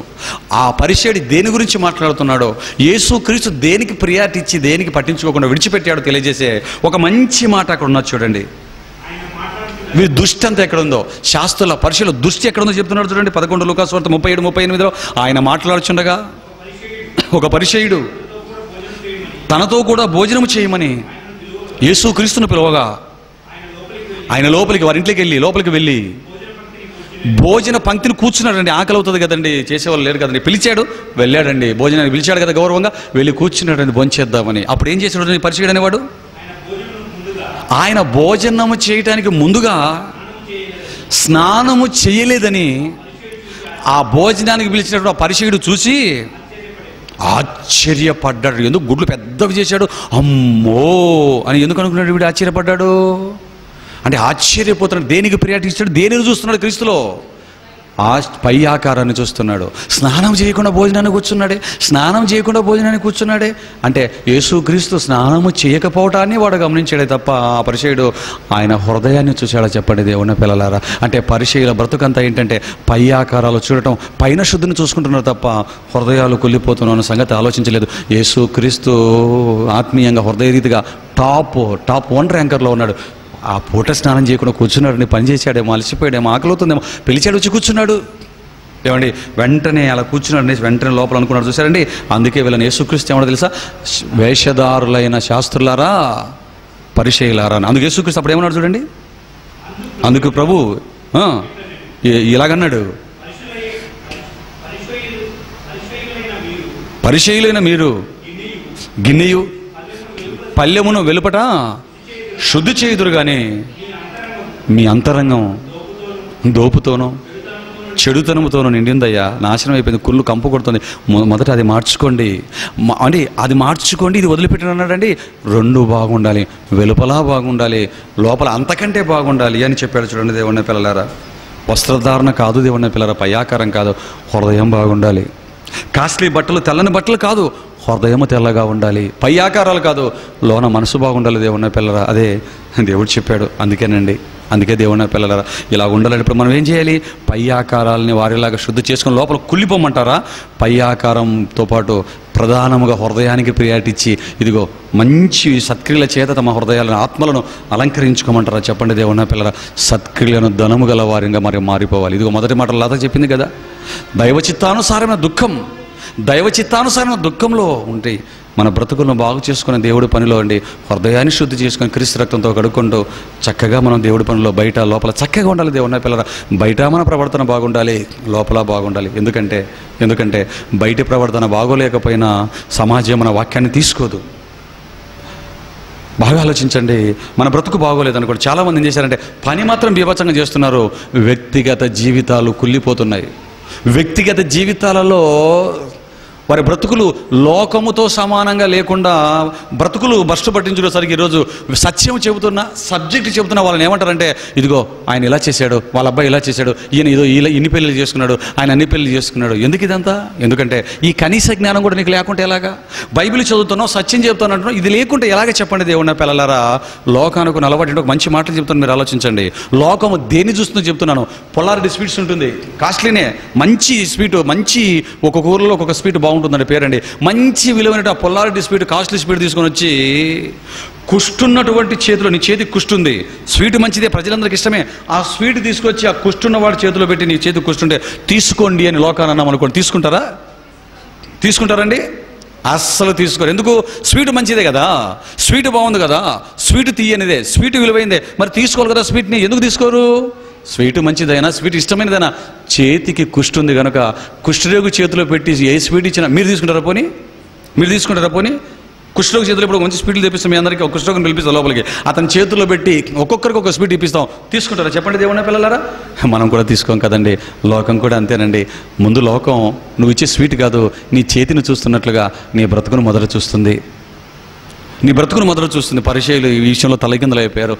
ఆ పరిచయుడు దేని గురించి మాట్లాడుతున్నాడో, యేసు క్రీస్తు దేనికి ప్రియారిటీ ఇచ్చి దేనికి పట్టించుకోకుండా విడిచిపెట్టాడో తెలియజేసే ఒక మంచి మాట అక్కడ ఉన్నది చూడండి. వీరి దృష్టి అంతా ఎక్కడుందో, శాస్త్రుల పరిచయుల దృష్టి ఎక్కడుందో చెప్తున్నాడు చూడండి. 11 లూకా సువార్త 37-38. ఆయన మాట్లాడుచుండగా ఒక పరిచయుడు తనతో కూడా భోజనము చేయమని యేసు క్రీస్తును పిలవగా ఆయన లోపలికి వెళ్ళి భోజన పంక్తిని కూర్చున్నాడండి. ఆకలి అవుతుంది కదండి, చేసేవాళ్ళు లేరు కదండి. పిలిచాడు, వెళ్ళాడండి. భోజనాన్ని పిలిచాడు కదా గౌరవంగా, వెళ్ళి కూర్చున్నాడండి భోంచేద్దామని. అప్పుడు ఏం చేశాడు పరిచయుడు అనేవాడు? ఆయన భోజనము చేయటానికి ముందుగా స్నానము చేయలేదని ఆ భోజనానికి పిలిచినప్పుడు ఆ పరిచయుడు చూసి ఆశ్చర్యపడ్డాడు. ఎందుకు? గుడ్లు పెద్దవి చేశాడు. అమ్మో అని ఎందుకు అనుకున్నాడు వీడు? ఆశ్చర్యపడ్డాడు అంటే ఆశ్చర్యపోతున్నాడు. దేనికి ప్రియారిటీ ఇచ్చాడు? దేనిని చూస్తున్నాడు? క్రీస్తులో పై ఆకారాన్ని చూస్తున్నాడు. స్నానం చేయకుండా భోజనానికి కూర్చున్నాడే అంటే యేసు క్రీస్తు స్నానము చేయకపోవటాన్ని వాడు గమనించాడే తప్ప ఆ పరిచయుడు ఆయన హృదయాన్ని చూశాడా? చెప్పండి దేవుని పిల్లలారా. అంటే పరిచయుల బ్రతుకంతా ఏంటంటే పై ఆకారాలు చూడటం, పైన శుద్ధిని చూసుకుంటున్నారు తప్ప హృదయాలు కుళ్ళిపోతున్న సంగతి ఆలోచించలేదు. యేసు క్రీస్తు ఆత్మీయంగా హృదయ రీతిగా టాప్ 1 ర్యాంకర్లో ఉన్నాడు. ఆ పూట స్నానం చేయకుండా కూర్చున్నాడు. పని చేశాడేమో, అలసిపోయాడేమో, ఆకలి అవుతుందేమో, పిలిచాడు, వచ్చి కూర్చున్నాడు. ఏమండి, వెంటనే అలా కూర్చున్నాడు, వెంటనే లోపల అనుకున్నాడు. చూసారండి, అందుకే వీళ్ళని యేసుక్రీస్తు ఏమన్నా తెలుసా? వేషధారులైన శాస్త్రులారా, పరిచయులారా. అందుకు యేసుక్రీస్తు అప్పుడు ఏమన్నాడు చూడండి. అందుకు ప్రభు ఇలాగన్నాడు, పరిచయులైన మీరు గిన్నెయు పల్లెమును వెలుపట శుద్ధి చేయుదురు కానీ మీ అంతరంగం దోపుతోనూ చెడుతనముతోనూ నిండిందయ్యా, నాశనం అయిపోయింది, కుళ్ళు కంపు కొడుతుంది. మొదట అది మార్చుకోండి, అంటే అది మార్చుకోండి, ఇది వదిలిపెట్టిన అన్నాడండి. 2 బాగుండాలి, వెలుపల బాగుండాలి, లోపల అంతకంటే బాగుండాలి అని చెప్పాడు. చూడండి దేవుని పిల్లలారా, వస్త్రధారణ కాదు దేవుని పిల్లరా, పై ఆకారం కాదు, హృదయం బాగుండాలి. కాస్ట్లీ బట్టలు, తెల్లని బట్టలు కాదు, హృదయము తెల్లగా ఉండాలి. పై ఆకారాలు కాదు, లోన మనసు బాగుండాలి దేవుని పిల్లరా. అదే దేవుడు చెప్పాడు. అందుకే దేవుని పిల్లలారా ఇలా ఉండాలని ఇప్పుడు మనం ఏం చేయాలి? పై ఆకారాలని వారిలాగా శుద్ధి చేసుకుని లోపల కుళ్ళిపోమంటారా? పై ఆకారంతో పాటు ప్రధానముగా హృదయానికి ప్రియారిటీ ఇచ్చి ఇదిగో మంచి సత్క్రియల చేత తమ హృదయాలను ఆత్మలను అలంకరించుకోమంటారా? చెప్పండి దేవుని పిల్లల, సత్క్రియలను ధనము గల వారిగా మరి మారిపోవాలి. ఇదిగో మొదటి మాట లత చెప్పింది కదా, దైవచిత్తానుసారమైన దుఃఖంలో ఉంటే మన బ్రతుకులను బాగు చేసుకునే దేవుడి పనిలో అండి హృదయాన్ని శుద్ధి చేసుకుని క్రీస్తు రక్తంతో కడుక్కుంటూ చక్కగా మనం దేవుడి పనిలో బయట లోపల చక్కగా ఉండాలి. దేవుని పిల్లల, బయట మన ప్రవర్తన బాగుండాలి, లోపల బాగుండాలి. ఎందుకంటే బయట ప్రవర్తన బాగోలేకపోయినా సమాజం మన వాక్యాన్ని తీసుకోదు. బాగా ఆలోచించండి, మన బ్రతుకు బాగోలేదు అనుకోండి, చాలామంది ఏం చేశారంటే పని మాత్రం బీభత్సంగా చేస్తున్నారు, వ్యక్తిగత జీవితాలు కుళ్ళిపోతున్నాయి. వ్యక్తిగత జీవితాలలో వారి బ్రతుకులు లోకముతో సమానంగా లేకుండా బ్రతుకులు బస్టు పట్టించుకునేసరికి ఈరోజు సత్యం చెబుతున్నా, సబ్జెక్ట్ చెబుతున్నా వాళ్ళని ఏమంటారంటే, ఇదిగో ఆయన ఇలా చేశాడు, వాళ్ళ అబ్బాయి ఇలా చేశాడు, ఈయన ఇన్ని పెళ్ళిళ్ళు చేసుకున్నాడు, ఆయన అన్ని పెళ్ళిళ్ళు చేసుకున్నాడు. ఎందుకు ఇదంతా? ఎందుకంటే ఈ కనీస జ్ఞానం కూడా నీకు లేకుంటే ఎలాగా? బైబిల్ చదువుతున్నావు, సత్యం చెబుతాను అంటున్నావు, ఇది లేకుంటే ఎలాగ చెప్పండి దేవుని పిల్లలారా. లోకానికి అలవాటు ఒక మంచి మాటలు చెప్తాను, మీరు ఆలోచించండి. లోకము దేన్ని చూస్తుందో చెప్తున్నాను. పొలారిటీ స్వీట్స్ ఉంటుంది, కాస్ట్లీనే, మంచి స్వీట్, మంచి ఒక్కొక్క ఊరిలో ఒక్కొక్క స్వీట్ బాగుంటుందండి పేరండి. మంచి విలువైన పొలారిటీ స్వీట్, కాస్ట్లీ స్వీట్ తీసుకొని వచ్చి కుష్టున్నటువంటి చేతిలో, నీ చేతికి కుష్టుంది, స్వీట్ మంచిదే, ప్రజలందరికీ ఇష్టమే, ఆ స్వీట్ తీసుకొచ్చి ఆ కుష్టున్న వాడి చేతిలో పెట్టి నీ చేతికి కుష్టుంటే తీసుకోండి అని లోకాన్ని అన్నాం అనుకోండి, తీసుకుంటారండి? అస్సలు తీసుకోరు. ఎందుకు? స్వీట్ మంచిదే కదా, స్వీట్ బాగుంది కదా, స్వీట్ తీయనిదే, స్వీట్ విలువైందే, మరి తీసుకోవాలి కదా స్వీట్ని. ఎందుకు తీసుకోరు? స్వీట్ మంచిదైనా, స్వీట్ ఇష్టమైనదైనా చేతికి కుష్టుంది కనుక కుష్ఠరోగి చేతిలో పెట్టి ఏ స్వీట్ ఇచ్చినా మీరు తీసుకుంటారా పోనీ? కుష్ఠరోగి చేతిలో ఇప్పుడు మంచి స్వీట్లు తెప్పిస్తాం, మీ అందరికీ ఒక కుష్ఠరోగిని పిలిపిస్తాం లోపలికి, అతని చేతుల్లో పెట్టి ఒక్కొక్కరికి ఒక స్వీట్ ఇప్పిస్తాం, తీసుకుంటారా? చెప్పండి దేవుని పిల్లలారా. మనం కూడా తీసుకోం కదండి. లోకం కూడా అంతేనండి. ముందు లోకం నువ్వు ఇచ్చే స్వీట్ కాదు, నీ చేతిని చూస్తున్నట్లుగా నీ బ్రతుకును మొదలు చూస్తుంది. పరిచయులు ఈ విషయంలో తలకిందులు అయిపోయారు,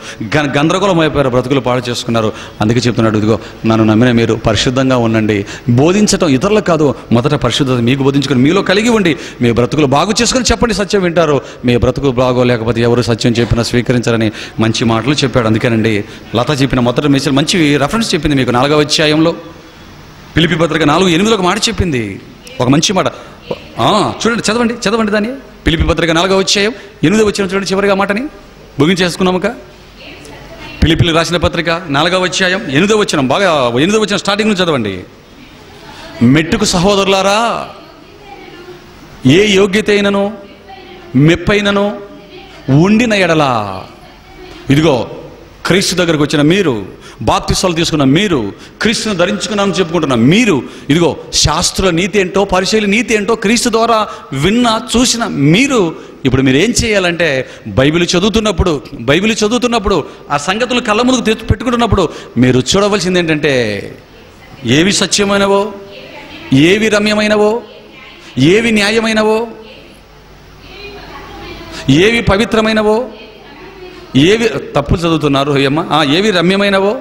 గందరగోళం అయిపోయారు, బ్రతుకులు పాడు చేసుకున్నారు. అందుకే చెప్తున్నాడు, ఇదిగో నన్ను నమ్మిన మీరు పరిశుద్ధంగా ఉండండి. బోధించటం ఇతరులకు కాదు, మొదట పరిశుద్ధత మీకు బోధించుకొని మీలో కలిగి ఉండి మీ బ్రతుకులు బాగు చేసుకొని చెప్పండి, సత్యం వింటారు. మీ బ్రతుకు బాగోలేకపోతే ఎవరు సత్యం చెప్పినా స్వీకరించారని మంచి మాటలు చెప్పాడు. అందుకేనండి లత చెప్పిన మొదటి మెసేజ్ మంచి రెఫరెన్స్ చెప్పింది మీకు 4వ అధ్యాయంలో ఫిలిప్పీ పత్రిక 4:8 మాట చెప్పింది, ఒక మంచి మాట. చూడండి, చదవండి దాన్ని. ఫిలిప్పీ పత్రిక 4వ అధ్యాయం 8వ వచనం చూడండి, చివరిగా మాటని ముగించేసుకున్నాముక. ఫిలిప్పీలకు రాసిన పత్రిక 4వ అధ్యాయం 8వ వచనం, బాగా 8వ వచనం స్టార్టింగ్ నుంచి చదవండి. మెట్టుకు సహోదరులారా, ఏ యోగ్యత అయినను మెప్పైనను ఉండిన ఎడలా, ఇదిగో క్రీస్తు దగ్గరకు వచ్చిన మీరు, బాప్తిసాలు తీసుకున్న మీరు, క్రీస్తును ధరించుకున్నామని చెప్పుకుంటున్న మీరు, ఇదిగో శాస్త్రుల నీతి ఏంటో, పరిచయుల నీతి ఏంటో క్రీస్తు ద్వారా విన్న చూసిన మీరు, ఇప్పుడు మీరు ఏం చేయాలంటే బైబిల్ చదువుతున్నప్పుడు ఆ సంగతులు కళ్ళ ముందుకు పెట్టుకుంటున్నప్పుడు మీరు చూడవలసింది ఏంటంటే, ఏవి సత్యమైనవో, ఏవి రమ్యమైనవో, ఏవి న్యాయమైనవో, ఏవి పవిత్రమైనవో, ఏవి తప్పులు చదువుతున్నారు అయ్యమ్మ, ఏవి రమ్యమైనవో,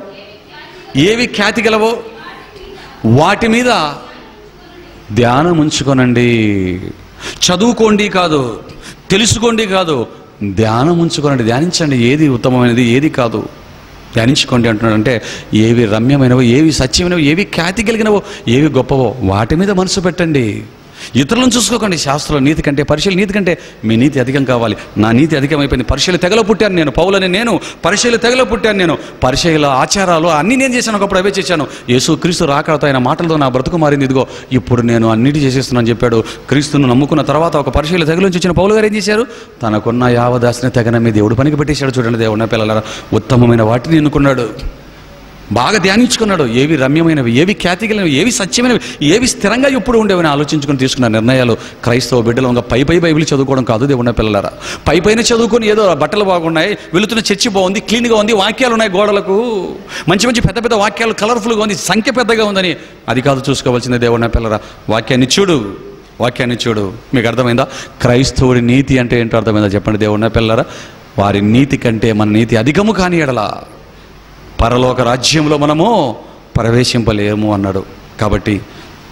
ఏవి ఖ్యాతి గలవో వాటి మీద ధ్యానం ఉంచుకోనండి. చదువుకోండి కాదు, తెలుసుకోండి కాదు, ధ్యానం ఉంచుకోనండి, ధ్యానించండి. ఏది ఉత్తమమైనది, ఏది కాదు ధ్యానించుకోండి అంటున్నాడు. అంటే ఏవి రమ్యమైనవో, ఏవి సత్యమైనవో, ఏవి ఖ్యాతి కలిగినవో, ఏవి గొప్పవో వాటి మీద మనసు పెట్టండి. ఇతరులను చూసుకోకండి. శాస్త్రం నీతి కంటే, పరిచయుల నీతి కంటే మీ నీతి అధికం కావాలి. నా నీతి అధికమైపోయింది. పరిచయుల తెగలో పుట్టాను నేను, పౌలని నేను పరిచయుల తెగలో పుట్టాను నేను. పరిచయుల ఆచారాలు అన్నీ నేను చేశాను, ఒకప్పుడు అవే చేశాను. యేసు క్రీస్తు రాకడతో ఆయన మాటలతో నా బ్రతుకు మారింది. ఇదిగో ఇప్పుడు నేను అన్నిటి చేసేస్తున్నాను చెప్పాడు. క్రీస్తును నమ్ముకున్న తర్వాత ఒక పరిచయుల తెగల నుంచి వచ్చిన పౌలు గారు ఏం చేశారు? తనకున్న యావదాస్ని తెగన మీ దేవుడు పనికి పెట్టేశాడు. చూడండి, దేవుడిన పిల్లల ఉత్తమమైన వాటిని ఎన్నుకున్నాడు, బాగా ధ్యానించుకున్నాడు. ఏవి రమ్యమైనవి, ఏవి ఖ్యాతి కలిగినవి, ఏవి సత్యమైనవి, ఏవి స్థిరంగా ఎప్పుడు ఉండేవని ఆలోచించుకొని తీసుకున్న నిర్ణయాలు. క్రైస్తవ బిడ్డలు ఇంకా పై బైబిల్ చదువుకోవడం కాదు దేవుని పిల్లలారా. పైన చదువుకొని ఏదో బట్టలు బాగున్నాయి, వెళుతున్న చర్చి బాగుంది, క్లీన్గా ఉంది, వాక్యాలు ఉన్నాయి గోడలకు, మంచి పెద్ద వాక్యాలు, కలర్ఫుల్గా ఉంది, సంఖ్య పెద్దగా ఉందని అది కాదు చూసుకోవాల్సిందే దేవుని పిల్లరా. వాక్యాన్ని చూడు. మీకు అర్థమైందా? క్రైస్తవుడి నీతి అంటే ఏంటో అర్థమైందా చెప్పండి దేవుని పిల్లలారా. వారి నీతి కంటే మన నీతి అధికము కాని ఎడలా పరలోక రాజ్యంలో మనము ప్రవేశింపలేము అన్నాడు. కాబట్టి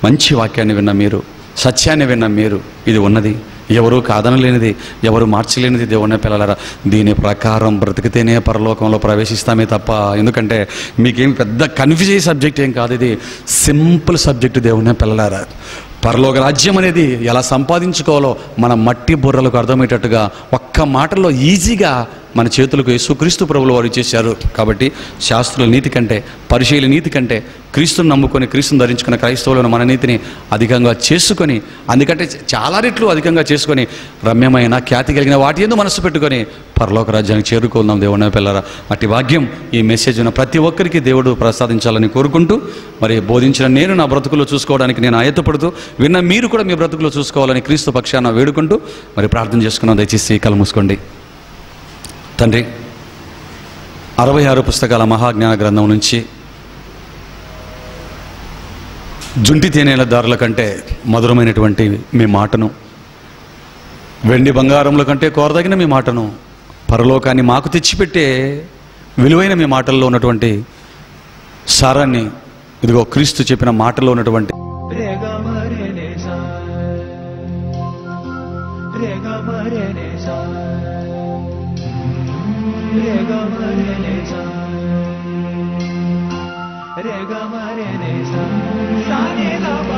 మంచి వాక్యాన్ని విన్న మీరు, సత్యాన్ని విన్న మీరు, ఇది ఉన్నది, ఎవరు కాదనలేనిది, ఎవరు మార్చలేనిది దేవుని పిల్లలారా. దీని ప్రకారం బ్రతికితేనే పరలోకంలో ప్రవేశిస్తామే తప్ప, ఎందుకంటే మీకేం పెద్ద కన్ఫ్యూజ్ అయ్యే సబ్జెక్ట్ ఏం కాదు, ఇది సింపుల్ సబ్జెక్టు దేవుని పిల్లలారా. పరలోక రాజ్యం అనేది ఎలా సంపాదించుకోవాలో మన మట్టి బుర్రలకు అర్థమయ్యేటట్టుగా ఒక్క మాటలో ఈజీగా మన చేతులకు యేసుక్రీస్తు ప్రభువుల వారు ఇచ్చేశారు. కాబట్టి శాస్త్రుల నీతి కంటే, పరిశీలి నీతి కంటే, క్రీస్తుని నమ్ముకొని క్రీస్తుని ధరించుకున్న క్రైస్తవులను మన నీతిని అధికంగా చేసుకొని, అందుకంటే చాలా రెట్లు అధికంగా చేసుకొని, రమ్యమైన ఖ్యాతి కలిగిన వాటి యందు మనసు పెట్టుకొని పరలోక రాజ్యానికి చేరుకుందాం దేవుని పిల్లరా. అట్టి భాగ్యం ఈ మెసేజ్ ఉన్న ప్రతి ఒక్కరికి దేవుడు ప్రసాదించాలని కోరుకుంటూ, మరి బోధించిన నేను నా బ్రతుకులో చూసుకోవడానికి నేను ఆయత్తపడుతూ, విన్న మీరు కూడా మీ బ్రతుకులో చూసుకోవాలని క్రీస్తు పక్షాన వేడుకుంటూ మరి ప్రార్థన చేసుకున్నాం. దయచేసి కళ్ళు మూసుకోండి. తండ్రి, 66 పుస్తకాల మహాజ్ఞాన గ్రంథం నుంచి జుంటి తేనెల దారుల కంటే మధురమైనటువంటి మీ మాటను, వెండి బంగారముల కంటే కోరదగిన మీ మాటను, పరలోకాన్ని మాకు తెచ్చిపెట్టే విలువైన మీ మాటల్లో ఉన్నటువంటి సారాన్ని, ఇదిగో క్రీస్తు చెప్పిన మాటలో ఉన్నటువంటి Sa